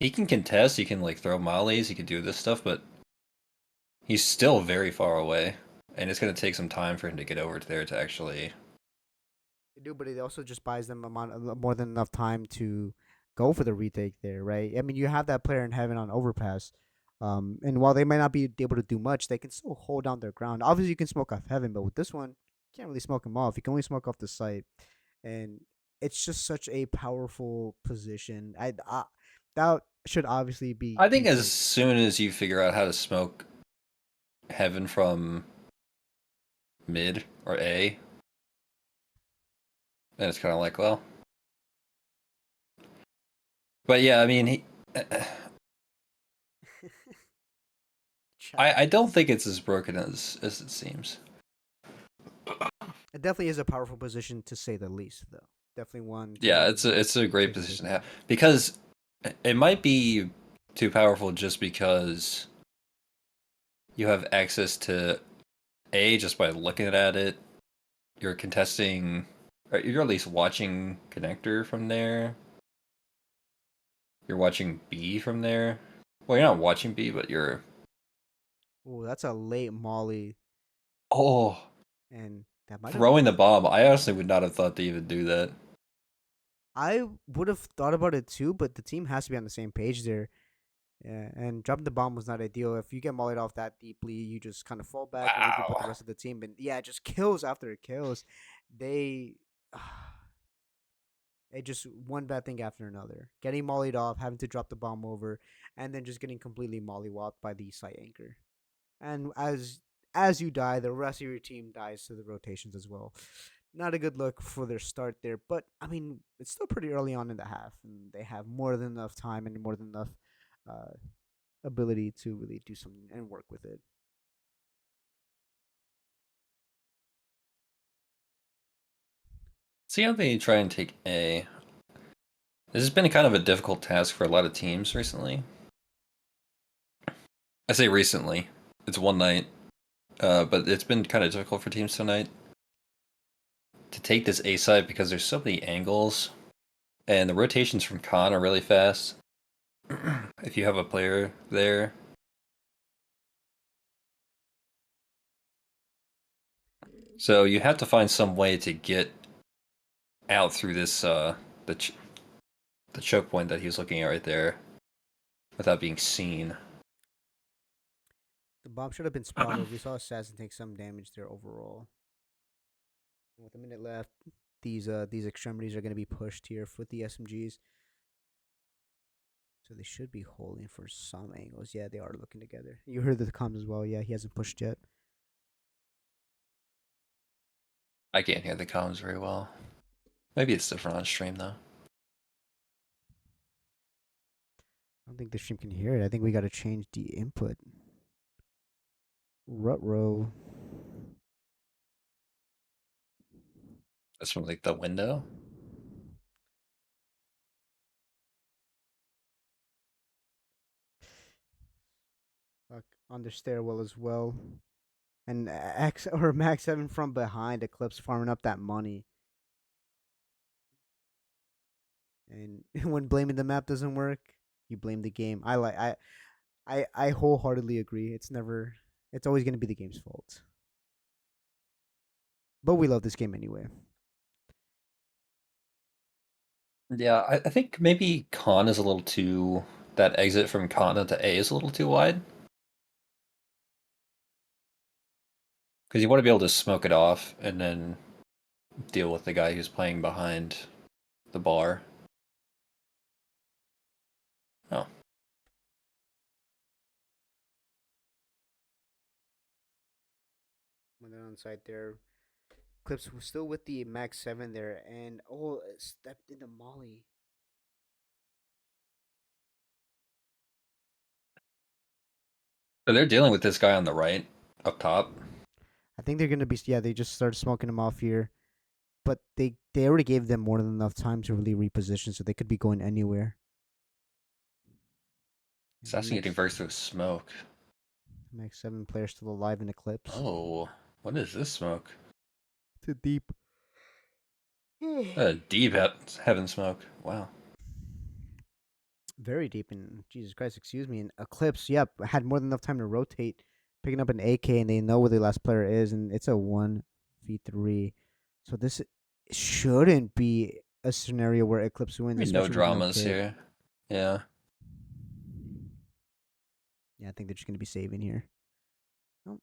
He can contest, he can, like, throw mollies, he can do this stuff, but he's still very far away. And it's going to take some time for him to get over to there to actually. They do, but it also just buys them more than enough time to go for the retake there, right? I mean, you have that player in heaven on overpass, and while they might not be able to do much, they can still hold down their ground. Obviously, you can smoke off heaven, but with this one, you can't really smoke him off. You can only smoke off the site, and it's just such a powerful position. That should obviously be. I think as fixed. soon as you figure out how to smoke heaven from mid or A, then it's kind of like, well. But yeah, I mean, I don't think it's as broken as it seems. It definitely is a powerful position to say the least, though. Definitely one. Yeah, it's a great position to have because it might be too powerful just because you have access to A just by looking at it. You're contesting, or you're at least watching connector from there. You're watching B from there. Well, you're not watching B, but you're. Oh, that's a late molly, Oh, and that might have. throwing the bomb. I honestly would not have thought to even do that. I would have thought about it too, but the team has to be on the same page there. Yeah, and dropping the bomb was not ideal. If you get mollied off that deeply, you just kind of fall back and regroup with the Wow. rest of the team. And yeah, just kills after it kills. They, it just one bad thing after another. Getting mollied off, having to drop the bomb over, and then just getting completely mollywopped by the site anchor. And as you die, the rest of your team dies to the rotations as well. Not a good look for their start there, but I mean it's still pretty early on in the half, and they have more than enough time and more than enough uh, ability to really do something and work with it. See how they try and take A. This has been kind of a difficult task for a lot of teams recently. I say recently. It's one night. But it's been kind of difficult for teams tonight to take this A side because there's so many angles. And the rotations from Khan are really fast. If you have a player there. So you have to find some way to get out through this the choke point that he was looking at right there. without being seen. The bomb should have been spotted. We saw Assassin take some damage there overall. And with a minute left, these extremities are going to be pushed here with the SMGs. So they should be holding for some angles. Yeah, they are looking together. You heard the comms as well. Yeah, he hasn't pushed yet. I can't hear the comms very well. Maybe it's different on stream though. I don't think the stream can hear it. I think we got to change the input. Rutro. That's from like the window. On the stairwell as well. And X or Max 7 from behind, Eclipse farming up that money. And when blaming the map doesn't work, you blame the game. I wholeheartedly agree. It's always gonna be the game's fault. But we love this game anyway. Yeah, I think maybe Con is a little too. That exit from continent to A is a little too wide. Because you want to be able to smoke it off and then deal with the guy who's playing behind the bar. Oh. When they're on site there, Clips was still with the Max 7 there, and it stepped into Molly. So they're dealing with this guy on the right, up top. I think they're gonna be they just started smoking him off here, but they already gave them more than enough time to really reposition, so they could be going anywhere. Assassin getting burst through smoke. Max 7 player still alive in Eclipse. Oh, what is this smoke? Too deep. Deep heaven smoke. Wow. Very deep in Jesus Christ, excuse me. In Eclipse, yep, had more than enough time to rotate, picking up an AK, and they know where the last player is, and it's a 1v3. So this shouldn't be a scenario where Eclipse wins. Maybe no especially with dramas kick. here. Yeah. Yeah, I think they're just gonna be saving here. Nope.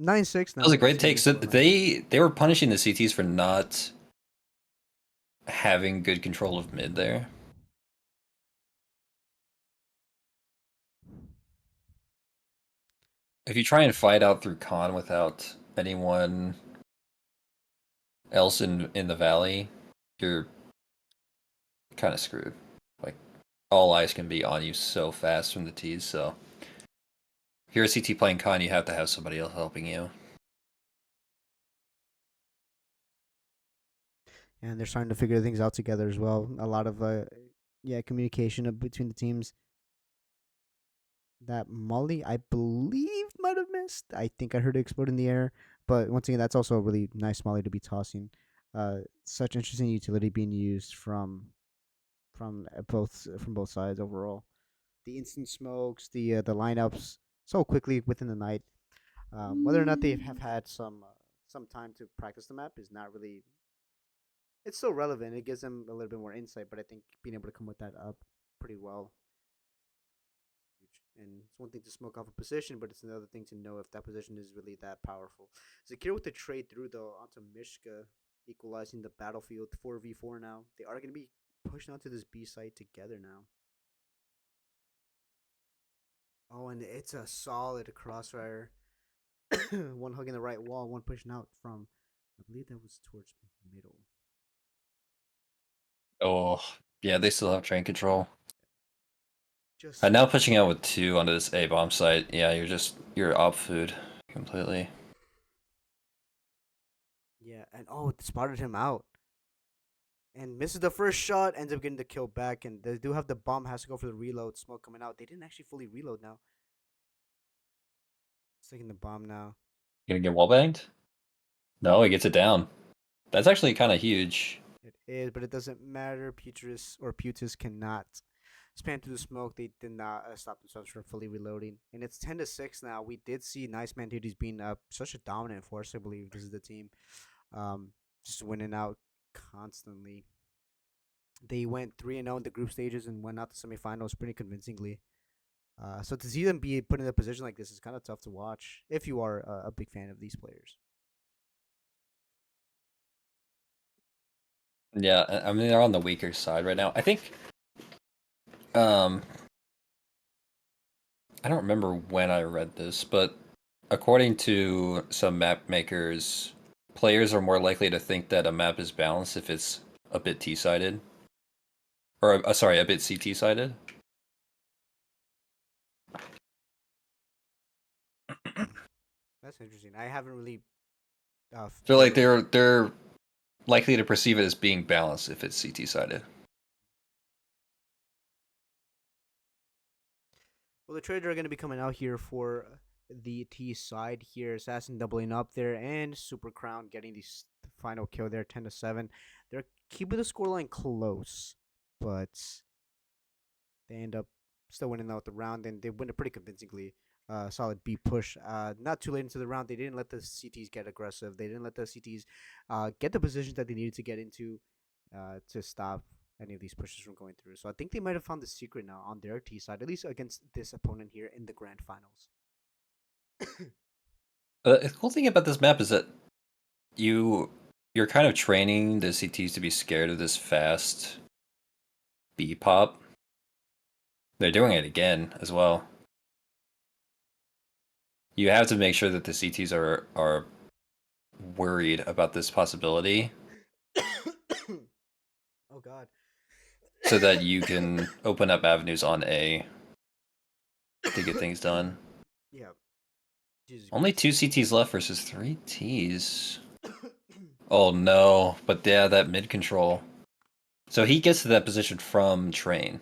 9-6 now. That was a great Saving take. So scoreline. they were punishing the CTs for not having good control of mid there. If you try and fight out through con without anyone else in the valley, you're kind of screwed. Like all eyes can be on you so fast from the T's. So if you're a CT playing con, you have to have somebody else helping you. And they're starting to figure things out together as well. A lot of communication between the teams. That Molly, I believe, might have missed. I think I heard it explode in the air. But once again, that's also a really nice Molly to be tossing. Such interesting utility being used from both sides overall. The instant smokes, the lineups so quickly within the night. Whether or not they have had some time to practice the map is not really. It's still relevant. It gives them a little bit more insight, but I think being able to come with that up pretty well. And it's one thing to smoke off a position, but it's another thing to know if that position is really that powerful. Zakir with the trade through though onto Mishka, equalizing the battlefield 4v4 now. They are going to be pushing onto this B site together now. Oh, and it's a solid crossfire. One hugging the right wall, one pushing out from, I believe that was towards middle. Oh, yeah, they still have train control. Just And now pushing out with 2 onto this A bomb site, yeah, you're op food completely. yeah, and it spotted him out. And misses the first shot, ends up getting the kill back, and they do have the bomb, has to go for the reload, smoke coming out. They didn't actually fully reload now. It's taking the bomb now. Gonna get wall banged? No, he gets it down. That's actually kind of huge. It is, but it doesn't matter. Putis cannot spam through the smoke. They did not stop themselves from fully reloading. And it's 10-6 now. We did see Nice Man Duties being such a dominant force. I believe this is the team. Just winning out constantly. They went 3-0 in the group stages and went out to semifinals pretty convincingly. So to see them be put in a position like this is kind of tough to watch if you are a big fan of these players. Yeah, I mean they're on the weaker side right now. I think I don't remember when I read this, but according to some map makers, players are more likely to think that a map is balanced if it's a bit T-sided. Or sorry, a bit CT-sided. That's interesting. I haven't really. So like Heard they're likely to perceive it as being balanced if it's CT-sided. Well, the traders are going to be coming out here for the T side here. Assassin doubling up there, and Super Crown getting the final kill there, 10-7. They're keeping the scoreline close, but they end up still winning out the round, and they win it pretty convincingly. Solid B push. Not too late into the round. They didn't let the CTs get aggressive. They didn't let the CTs get the positions that they needed to get into to stop any of these pushes from going through. So I think they might have found the secret now on their T side, at least against this opponent here in the grand finals. The cool thing about this map is that you're kind of training the CTs to be scared of this fast B pop. They're doing it again as well. You have to make sure that the CTs are worried about this possibility Oh God. so that you can open up avenues on A to get things done. Yeah. Jesus Only Christ. 2 CTs left versus 3 Ts. Oh no, but yeah, that mid control. So he gets to that position from train.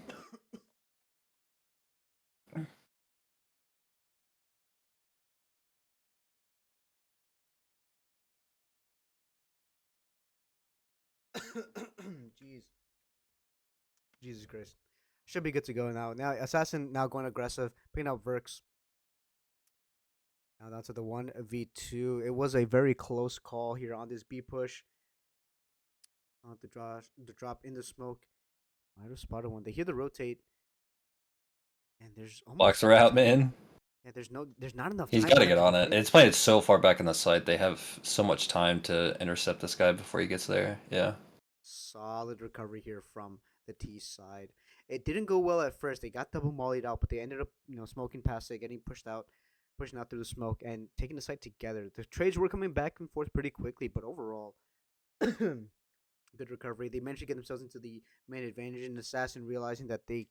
Jeez. Jesus Christ. Should be good to go now. Now Assassin now going aggressive, picking up Verks. Now down to the 1v2. It was a very close call here on this B push. On the drop in the smoke. Might have spotted one. They hear the rotate. And there's almost Blocks no are out, time. man. Yeah, there's not enough He's time got to left get to on it. complete. It's planted so far back in the site. They have so much time to intercept this guy before he gets there. Yeah. Solid recovery here from the T side. It didn't go well at first. They got double mollied out, but they ended up, smoking past it, getting pushing out through the smoke, and taking the site together. The trades were coming back and forth pretty quickly, but overall, good recovery. They managed to get themselves into the main advantage, and Assassin realizing that they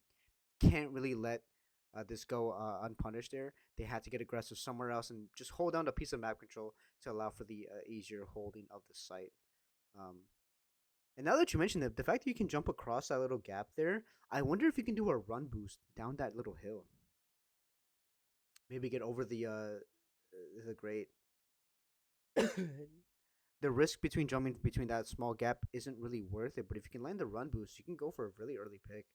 can't really let this go unpunished there. They had to get aggressive somewhere else and just hold down a piece of map control to allow for the easier holding of the site. Um, and now that you mentioned it, the fact that you can jump across that little gap there, I wonder if you can do a run boost down that little hill. Maybe get over the grate. The risk between jumping between that small gap isn't really worth it, but if you can land the run boost, you can go for a really early pick.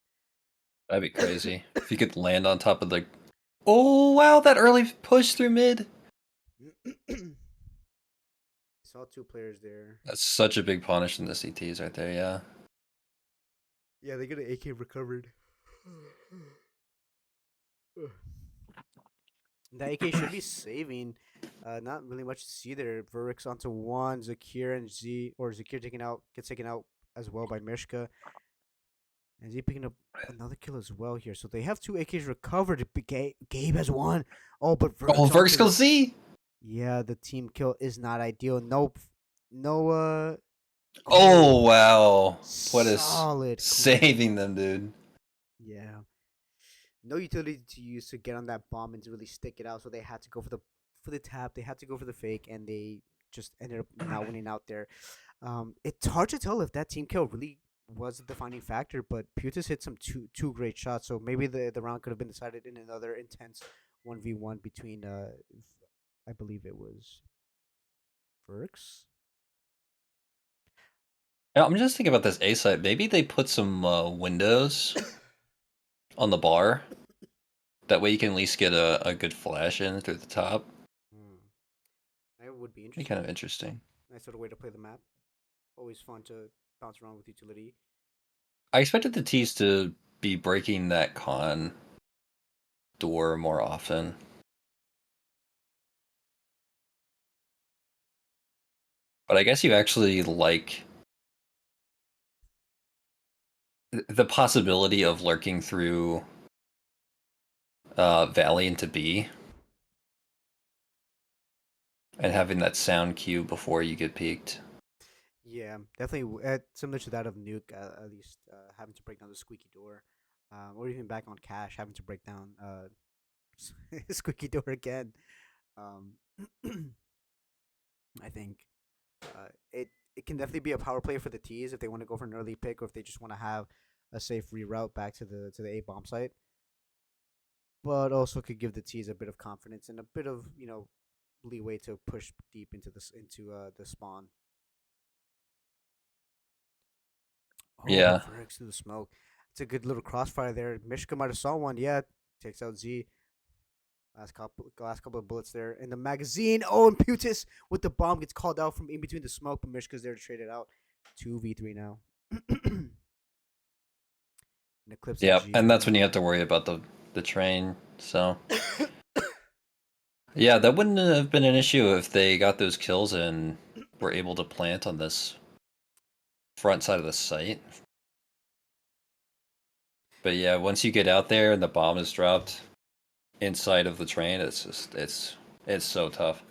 That'd be crazy. If you could land on top of the. Oh, wow, that early push through mid. Saw two players there. That's such a big punish in the CTs right there, yeah. Yeah, they get an AK recovered. The AK should be saving. Not really much to see there. Verix onto one, Zakir and Z, or Zakir gets taken out as well by Mishka. And Z picking up another kill as well here. So they have two AKs recovered. Gabe has one. Oh, but Verix Oh, Verx onto goes Z! Yeah, the team kill is not ideal. Nope. No, Oh, wow. What is solid saving them, dude? Yeah. No utility to use to get on that bomb and to really stick it out. So they had to go for the tap. They had to go for the fake, and they just ended up not winning out there. It's hard to tell if that team kill really was the defining factor, but Putis hit some two great shots. So maybe the round could have been decided in another intense 1v1 between I believe it was Verks. Yeah, I'm just thinking about this A site. Maybe they put some windows on the bar. That way you can at least get a good flash in through the top. That would be Be interesting. kind of interesting. Nice little way to play the map. Always fun to bounce around with utility. I expected the T's to be breaking that con door more often. But I guess you actually like the possibility of lurking through Valley into B and having that sound cue before you get peaked. Yeah, definitely similar to that of Nuke. At least having to break down the squeaky door, or even back on Cash having to break down squeaky door again. Um, I think it can definitely be a power play for the T's if they want to go for an early pick or if they just want to have a safe reroute back to the A bomb site. But also could give the T's a bit of confidence and a bit of leeway to push deep into the spawn. Oh, Yeah. Verix through the smoke. It's a good little crossfire there. Mishka might have saw one. Yeah, takes out Z. Last couple of bullets there in the magazine. Oh, and Putis with the bomb gets called out from in between the smoke, but Mishka's there to trade it out. 2v3 now. And Eclipse and Yep. G And right that's when now. you have to worry about the train. So yeah, that wouldn't have been an issue if they got those kills and were able to plant on this front side of the site. But yeah, once you get out there and the bomb is dropped inside of the train, it's so tough.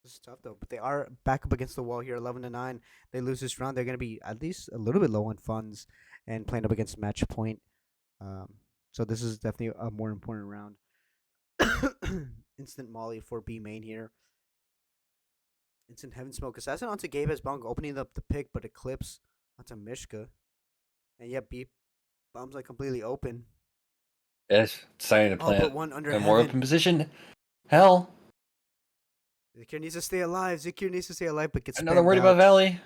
This is tough though, but they are back up against the wall here, 11-9. They lose this round, they're gonna be at least a little bit low on funds and playing up against match point. Um, so this is definitely a more important round. Instant Molly for B main here. Instant Heaven Smoke. Assassin onto Gabe as Bong opening up the pick, but Eclipse onto Mishka. And yet B bombs like completely open. It's starting to Oh, but plant one under a more Heaven. open position. Hell, Zakir needs to stay alive. Zakir needs to stay alive, but gets I'm not spammed worried out. about Valley.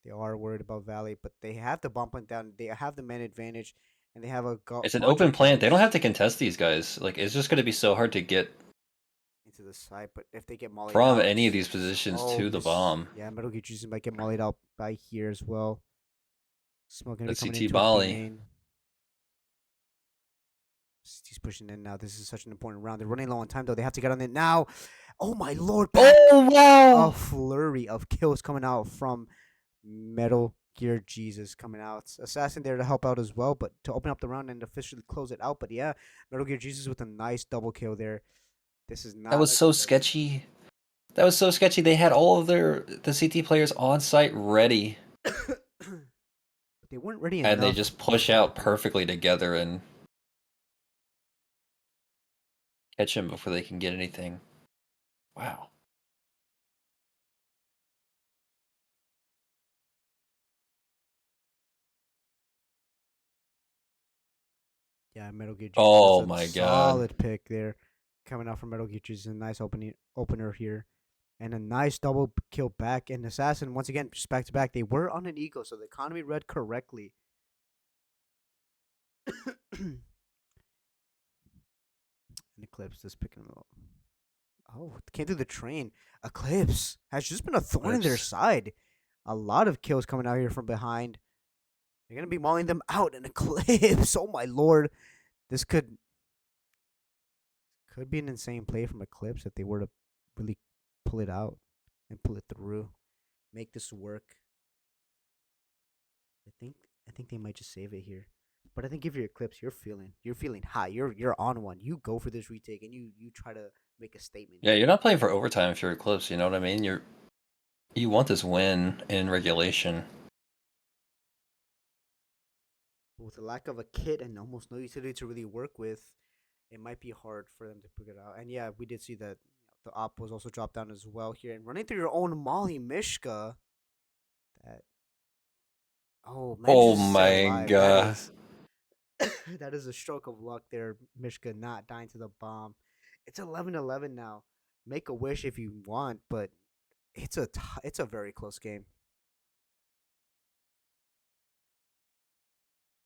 They are worried about Valley, but they have the bump went down. They have the man advantage, and they have a It's an bunch of open plant. They don't kills have to contest these guys. Like, it's just going to be so hard to get into the side. But if they get mollied from out, any of these positions to the bomb. yeah, Metal Gear Juice might get mollied out by here as well. Smoke gonna The be coming CT in towards B Bali. main. He's pushing in now. This is such an important round. They're running low on time though. They have to get on it now. Oh my lord! Back. Oh, wow! A flurry of kills coming out from Metal Gear Jesus coming out. Assassin there to help out as well, but to open up the round and officially close it out. But yeah, Metal Gear Jesus with a nice double kill there. This is That not was a so good look. sketchy. That was so sketchy. They had all of the CT players on site ready, But they weren't ready and they enough. just push out perfectly together and catch him before they can get anything. Wow. Yeah, Metal Gear Jesus. Oh That's a my god. solid pick there. Coming out from Metal Gear Jesus. A nice opener here. And a nice double kill back. And Assassin, once again, just back to back. They were on an eco, so the economy read correctly. And Eclipse just picking them up. Oh, came through the train. Eclipse has just been a thorn in their Eclipse. side. A lot of kills coming out here from behind. They're gonna be mauling them out. And Eclipse, oh my lord, this could be an insane play from Eclipse if they were to really pull it out and pull it through, make this work. I think they might just save it here. But I think if you're Eclipse, you're feeling high. You're on one. You go for this retake and you try to make a statement Yeah, here. you're not playing for overtime if you're Eclipse, you know what I mean? You want this win in regulation. But with the lack of a kit and almost no utility to really work with, it might be hard for them to figure it out. And yeah, we did see that the op was also dropped down as well here. And running through your own Molly Mishka, that Oh manages to stay my alive. That god. is that is a stroke of luck there. Mishka not dying to the bomb. It's 11-11 now. Make a wish if you want, but it's a very close game.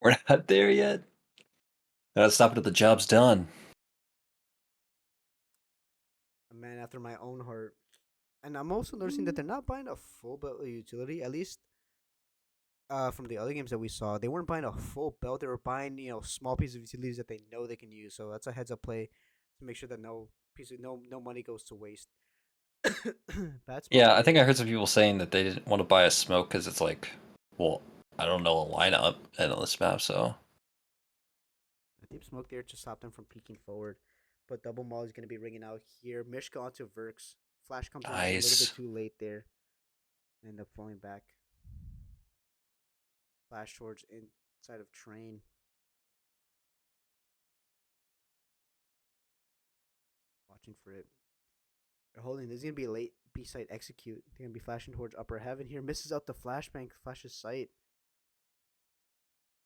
We're not there yet. Gotta stop it till the job's done. A man after my own heart. And I'm also noticing that they're not buying a full belt of utility. At least from the other games that we saw, they weren't buying a full belt. They were buying small pieces of utilities that they know they can use. So that's a heads up play to make sure that no money goes to waste. Bad spot Yeah, I think I there. heard some people saying that they didn't want to buy a smoke because it's like, well, I don't know a lineup and on this map, so A deep smoke there to stop them from peeking forward. But double maul is going to be ringing out here. Mishka onto Verks. Flash comes in just a little bit nice. too late there. End up falling back. Flash towards inside of train. Watching for it. They're holding. This is going to be a late B side execute. They're going to be flashing towards upper heaven here. Misses out the flashbang. Flashes sight.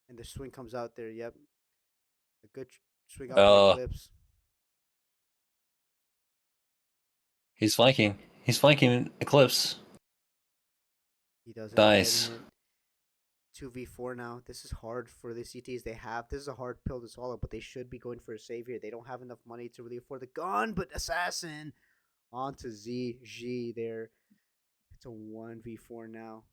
And the swing comes out there. Yep. A good swing out by Uh, Eclipse. he's flanking. He's flanking Eclipse. He does end up Nice. getting it. 2v4 now. This is hard for the CTs. This is a hard pill to swallow, but they should be going for a save here. They don't have enough money to really afford the gun, but Assassin onto ZG there. It's a 1v4 now.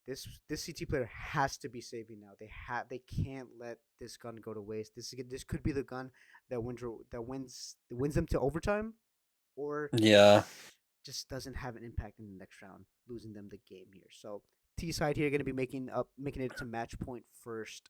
This CT player has to be saving now. They can't let this gun go to waste. This could be the gun that wins them to overtime, or Yeah. just doesn't have an impact in the next round, losing them the game here. So T side here going to be making it to match point first.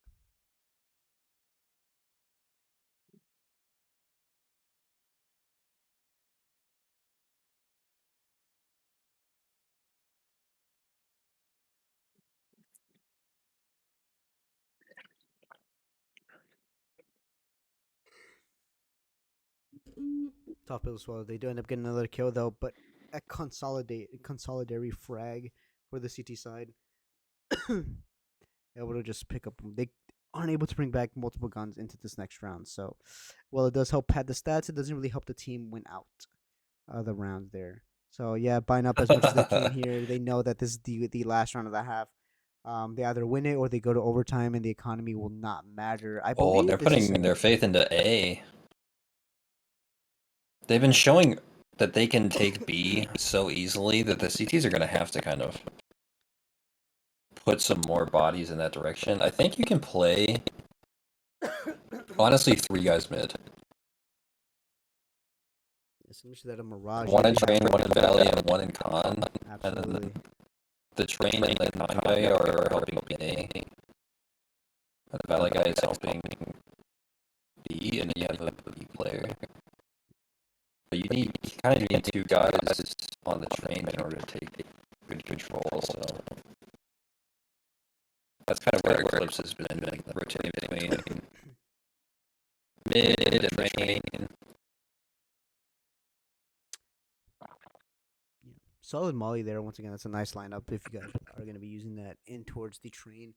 Tough pill to swallow. They do end up getting another kill though, but a consolidatory frag for the CT side. Able to just pick up. They aren't able to bring back multiple guns into this next round. So, while it does help pad the stats, it doesn't really help the team win out the rounds there. So yeah, buying up as much as they can here. They know that this is the last round of the half. They either win it or they go to overtime, and the economy will not matter. I Oh, they're believe this is putting their faith into A. They've been showing that they can take B so easily that the CTs are going to have to kind of put some more bodies in that direction. I think you can play, honestly, 3 guys mid. Essentially that a mirage. One here. in train, one in valley, and one in con. Absolutely. And then the train and the con guy are helping A. And the valley guy is helping B, and then you have a B player. But you kind of need 2 guys on the train in order to take good control, so that's kind of where Eclipse has been rotating between mid and train. Yeah. Solid Molly there. Once again, that's a nice lineup if you guys are going to be using that in towards the train.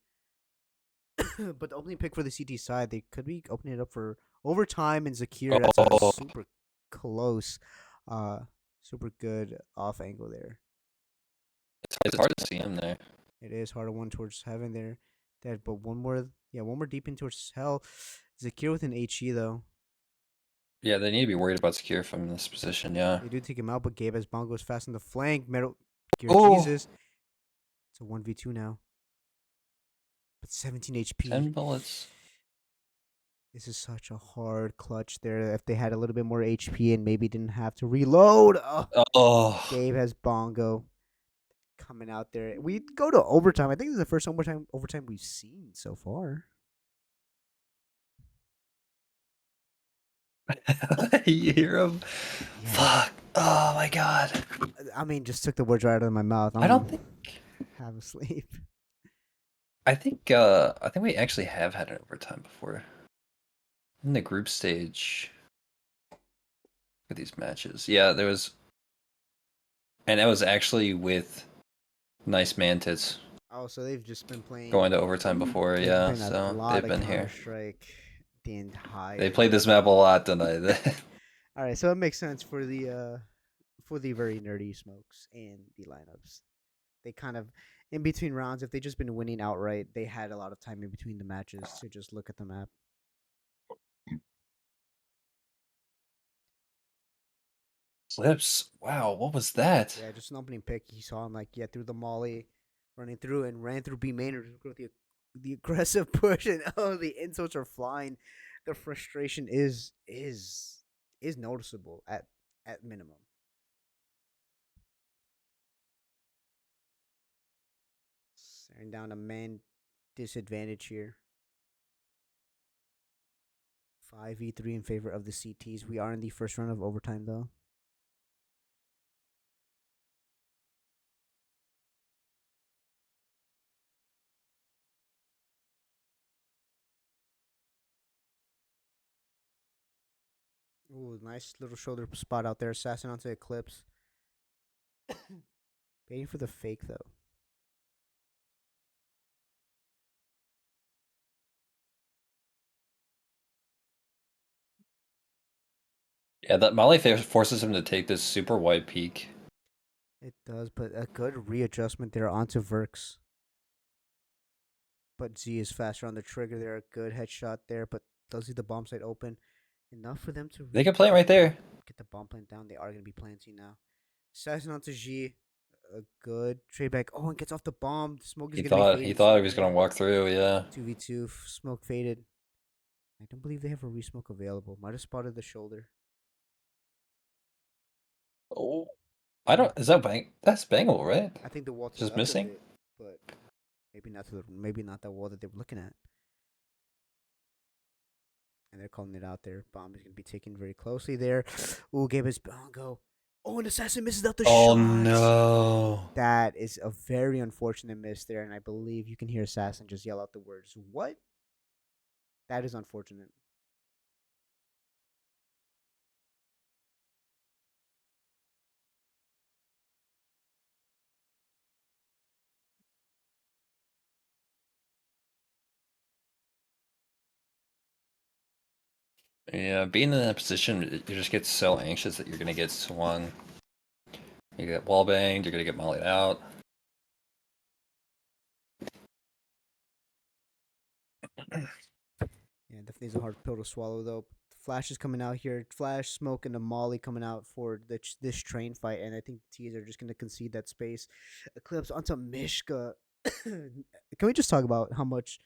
But the opening pick for the CT side, they could be opening it up for overtime and Zakir. That's Oh. a super close, super good off angle there. It's hard to see him there. It is harder one towards heaven there. But one more deep in towards hell. Zakir with an HE though. Yeah, they need to be worried about Secure from this position, yeah. They do take him out, but Gabe has Bongos fast in the flank. Metal Gear Oh. Jesus. It's a 1v2 now. But 17 HP. 10 bullets. This is such a hard clutch there. If they had a little bit more HP and maybe didn't have to reload. Oh. Gabe has Bongo coming out there. We go to overtime. I think this is the first overtime we've seen so far. You hear him? Yeah. Fuck. Oh my god. I mean, just took the words right out of my mouth. I don't think Have a sleep. I think we actually have had an overtime before. In the group stage with these matches. Yeah, there was, and that was actually with Nice Mantis Oh, so they've just been playing. going to overtime before, They've yeah. been playing a So lot they've of been here. Counter-Strike the entire. They played this map a lot tonight. All right, so it makes sense for the very nerdy smokes and the lineups. They kind of in between rounds, if they just been winning outright, they had a lot of time in between the matches to just look at the map. Eclipse. Wow, what was that? Yeah, just an opening pick. He saw him like through the molly, running through and ran through B main with the aggressive push, and the insults are flying. The frustration is noticeable at minimum. Staring down a man disadvantage here. 5v3 in favor of the CTs. We are in the first round of overtime though. Ooh, nice little shoulder spot out there. Assassin onto Eclipse. Waiting for the fake though. Yeah, that Molly forces him to take this super wide peek. It does, but a good readjustment there onto Verx. But Z is faster on the trigger there. A good headshot there, but does leave the bomb site open. Enough for them to They can plant right there. get the bomb plant down. They are going to be planting now. Assassin onto G. A good trade back. Oh, and gets off the bomb. The smoke is He going to be thought faded. he thought he was gonna walk through. Yeah. 2v2. Smoke faded. I don't believe they have a resmoke available. Might have spotted the shoulder. Oh, I don't. Is that bang? That's bangable, right? I think the wall to Just the left missing? of it, but maybe not the wall that they were looking at. And they're calling it out there. Bomb is going to be taken very closely there. Ooh, gave his bongo. Oh, and Assassin misses out the Oh shot. no! That is a very unfortunate miss there, and I believe you can hear Assassin just yell out the words, "What?" That is unfortunate. Yeah, being in that position, you just get so anxious that you're gonna get swung. You get wall banged. You're gonna get mollied out. Yeah, definitely is a hard pill to swallow, though. Flash is coming out here. Flash, Smoke, and a Molly coming out for this train fight, and I think the T's are just going to concede that space. Eclipse onto Mishka. Can we just talk about how much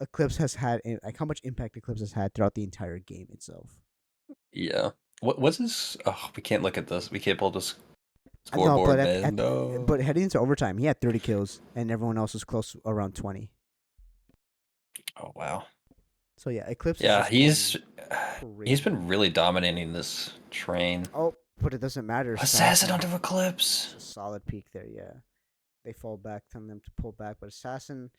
Eclipse has had, like how much impact Eclipse has had throughout the entire game itself? Yeah. What's his? Oh, we can't look at this. We can't pull this No, but scoreboard, man. No. but heading into overtime, he had 30 kills, and everyone else was close around 20. Oh wow. So yeah, Eclipse. Yeah, is just he's crazy. been really dominating this train. Oh, but it doesn't matter. Assassin onto Eclipse. It's a solid peak there. Yeah, they fall back, telling them to pull back, but Assassin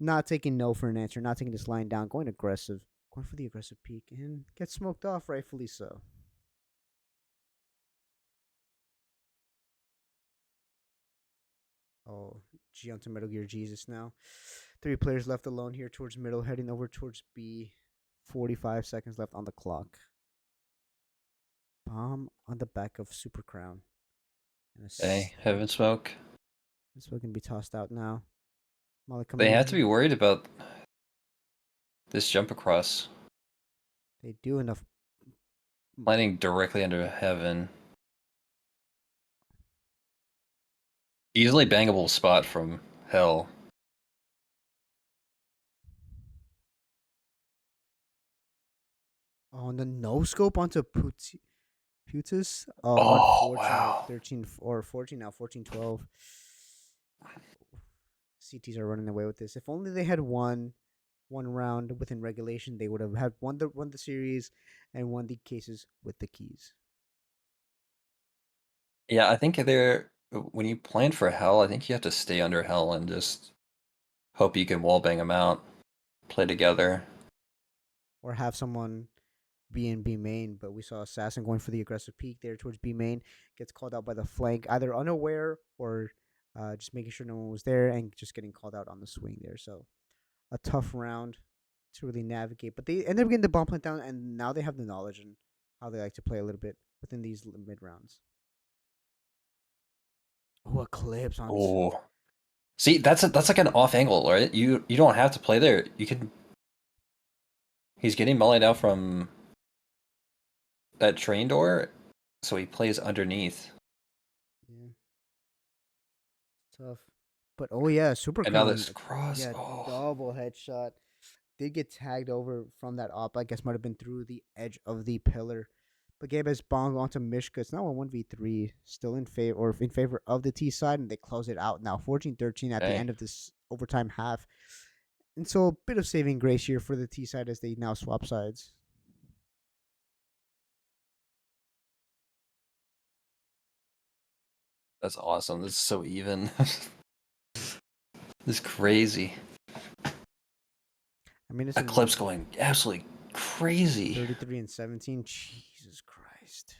not taking no for an answer, not taking this line down, going aggressive, going for the aggressive peak, and gets smoked off, rightfully so. Oh, G onto Metal Gear Jesus now. 3 players left alone here towards middle, heading over towards B. 45 seconds left on the clock. Bomb on the back of Super Crown. And Hey, heaven smoke. This one can be tossed out now. Molly coming They in have to be here. worried about this jump across, They do enough. landing directly under heaven. Easily bangable spot from hell. Oh, and the no scope onto Putis. Oh, Unfortunate. wow. 13 or 14 now. 14-12. CTs are running away with this. If only they had won one round within regulation, they would have had won the series and won the cases with the keys. Yeah, I think they're when you plan for hell, I think you have to stay under hell and just hope you can wallbang them out, play together. Or have someone be in B main, but we saw Assassin going for the aggressive peek there towards B main, gets called out by the flank, either unaware or just making sure no one was there and just getting called out on the swing there. So a tough round to really navigate, but they end up getting the bomb plant down, and now they have the knowledge and how they like to play a little bit within these mid rounds. Oh, Eclipse on. Oh, see, that's like an off angle, right? You don't have to play there. You can. He's getting mullied out from that train door, So he plays underneath. Yeah. It's tough. But oh yeah, Super And now Crown. this cross. Yeah, Oh. double headshot. Did get tagged over from that op. I guess might have been through the edge of the pillar. But Gabe has bonged onto Mishka. It's now a 1v3, still in favor of the T side, and they close it out now, 14-13 at the Dang. end of this overtime half. And so a bit of saving grace here for the T side as they now swap sides. That's awesome. This is so even. This is crazy. I mean, it's That clip's going absolutely crazy. 33-17. Jesus Christ.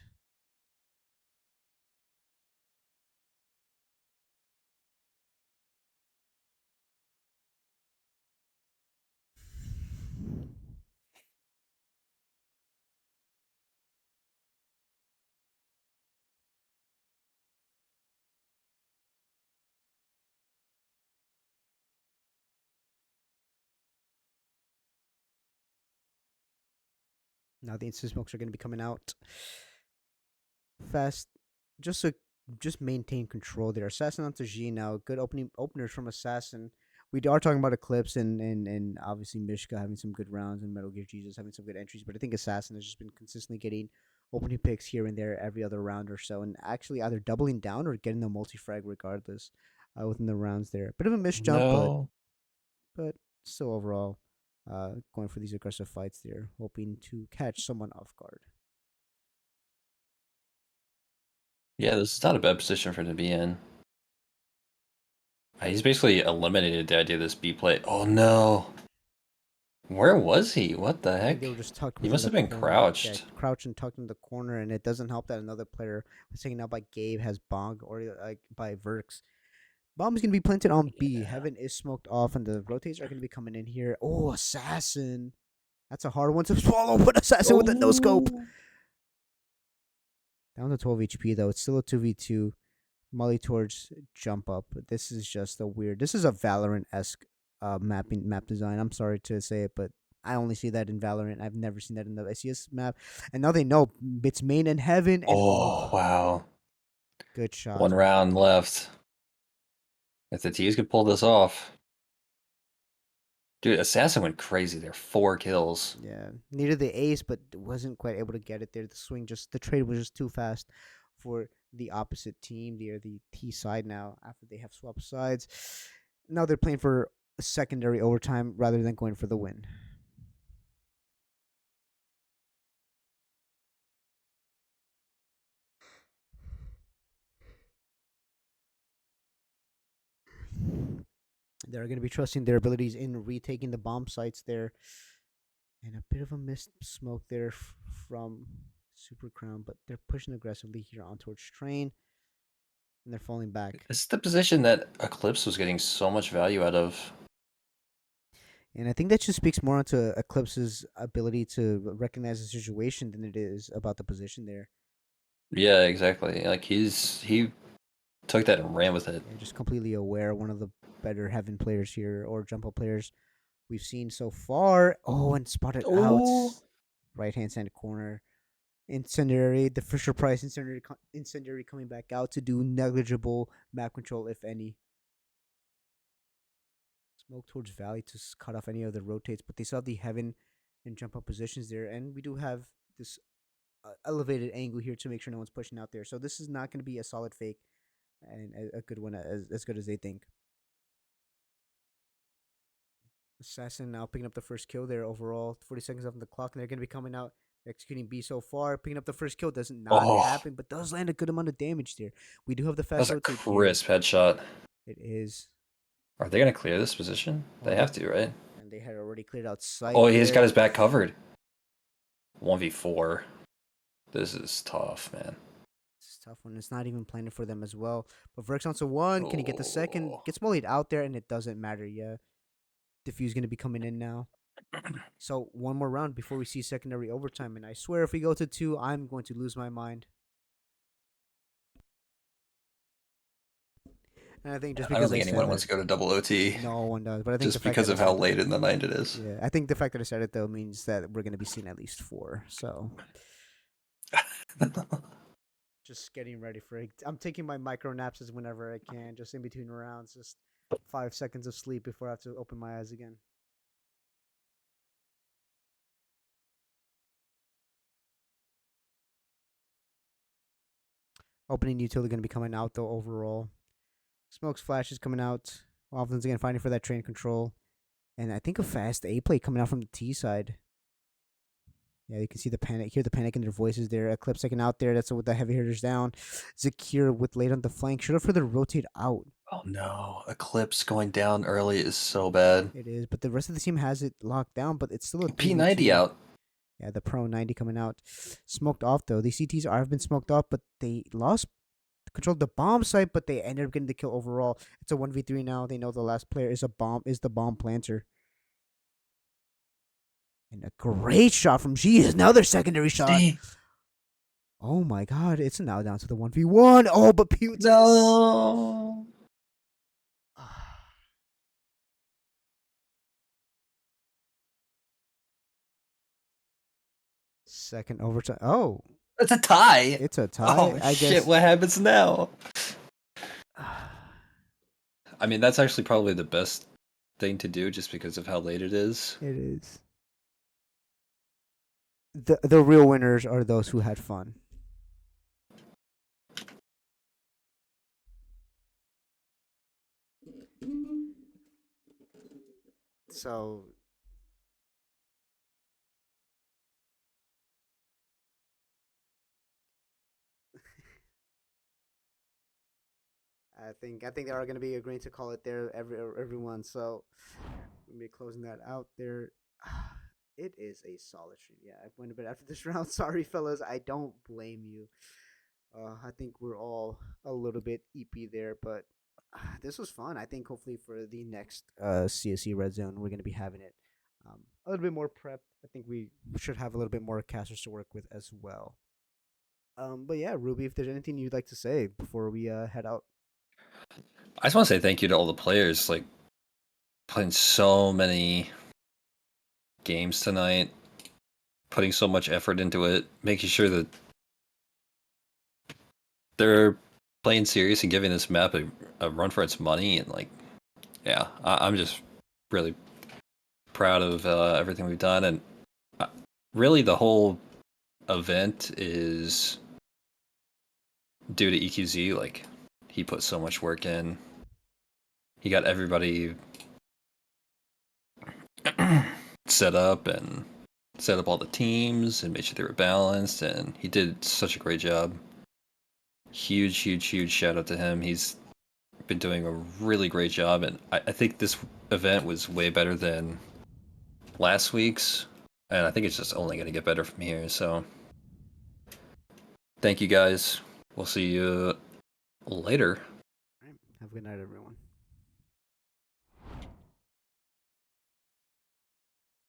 Now the instant smokes are going to be coming out fast, just to just maintain control there. Assassin onto G now. Good openers from Assassin. We are talking about Eclipse and obviously Mishka having some good rounds and Metal Gear Jesus having some good entries, but I think Assassin has just been consistently getting opening picks here and there every other round or so, and actually either doubling down or getting the multi frag regardless within the rounds there. Bit of a missed jump, No. but still overall going for these aggressive fights there, hoping to catch someone off guard. Yeah, this is not a bad position for him to be in. He's basically eliminated the idea of this B play. Oh no. Where was he? What the I heck? think they were just tucked He within must the have been corner. crouched. Yeah, crouched and tucked in the corner, and it doesn't help that another player was taken out by Gabe has Bong or like by Verks. Bomb is gonna be planted on B. Yeah. Heaven is smoked off, and the rotates are gonna be coming in here. Oh, Assassin! That's a hard one to swallow, but Assassin with a no scope. Down to 12 HP though. It's still a 2v2. Molly towards jump up. This is just a weird. This is a Valorant esque map design. I'm sorry to say it, but I only see that in Valorant. I've never seen that in the SES map. And now they know it's main and heaven. And Oh, wow. good shot. One round left. If the T's could pull this off. Dude, Assassin went crazy there. 4 kills. Yeah, needed the ace, but wasn't quite able to get it there. The trade was just too fast for the opposite team. They're the T side now after they have swapped sides. Now they're playing for a secondary overtime rather than going for the win. They're going to be trusting their abilities in retaking the bomb sites there. And a bit of a missed smoke there from Super Crown, but they're pushing aggressively here on towards Train. And they're falling back. This is the position that Eclipse was getting so much value out of. And I think that just speaks more onto Eclipse's ability to recognize the situation than it is about the position there. Yeah, exactly. Like he took that and ran with it. And just completely aware, one of the better Heaven players here or jump up players we've seen so far. Oh, and spotted out. Right hand side corner. Incendiary, the Fisher Price incendiary coming back out to do negligible map control, if any. Smoke towards Valley to cut off any of the rotates, but they saw the Heaven and jump up positions there, and we do have this elevated angle here to make sure no one's pushing out there. So this is not going to be a solid fake and a good one, as good as they think. Assassin now picking up the first kill there overall. 40 seconds left on the clock, and they're going to be coming out, executing B so far. Picking up the first kill does not happen, but does land a good amount of damage there. We do have the fast That's a rotate crisp headshot. It is. Are they going to clear this position? They have to, right? And they had already cleared out sight. Oh, he's got his back covered. 1v4. This is tough, man. It's a tough one. It's not even planned for them as well. But Verx onto one. Can he get the second? Gets mollied out there, and it doesn't matter. Yeah. Diffuse going to be coming in now. So one more round before we see secondary overtime. And I swear if we go to 2, I'm going to lose my mind. And I think just because I don't think anyone wants to go to double OT. No one does. But I think just because of how late in the night it is. Yeah, I think the fact that I said it though means that we're going to be seeing at least 4. So Just getting ready for it. I'm taking my micro naps as whenever I can, just in between rounds. Just 5 seconds of sleep before I have to open my eyes again. Opening utility going to be coming out though overall. Smokes Flash is coming out. Wafflin's again fighting for that train control. And I think a fast A play coming out from the T side. Yeah, you can see the panic, hear the panic in their voices there. Eclipse taking out there. That's with the heavy hitters down. Zakir with late on the flank. Should have further rotate out. Oh no, Eclipse going down early is so bad. It is, but the rest of the team has it locked down. But it's still a P90 3v2. out. Yeah, the Pro 90 coming out. Smoked off though. These CTs have been smoked off, but they lost control of the bomb site, but they ended up getting the kill overall. It's a 1v3 now. They know the last player is the bomb planter. And a great shot from G is another secondary shot. Oh my god, it's now down to the 1v1. Oh, but Putin. No. Second overtime. Oh, It's a tie. it's a tie. Oh I shit! guess. What happens now? I mean, that's actually probably the best thing to do, just because of how late it is. It is. The real winners are those who had fun. So I think they are going to be agreeing to call it there everyone. So we'll be closing that out there. It is a solid stream. Yeah, I went a bit after this round. Sorry, fellas. I don't blame you. I think we're all a little bit EP there, but this was fun. I think hopefully for the next CSC Red Zone, we're going to be having it a little bit more prepped. I think we should have a little bit more casters to work with as well. But yeah, Ruby, if there's anything you'd like to say before we head out. I just want to say thank you to all the players, like playing so many games tonight, putting so much effort into it, making sure that they're playing serious and giving this map a run for its money. And like, yeah, I'm just really proud of everything we've done. And really, the whole event is due to EQZ. Like, he put so much work in. He got everybody set up and set up all the teams and made sure they were balanced, and he did such a great job. Huge shout out to him. He's been doing a really great job, and I think this event was way better than last week's, and I think it's just only going to get better from here. So thank you guys. We'll see you later. All right. Have a good night, everyone.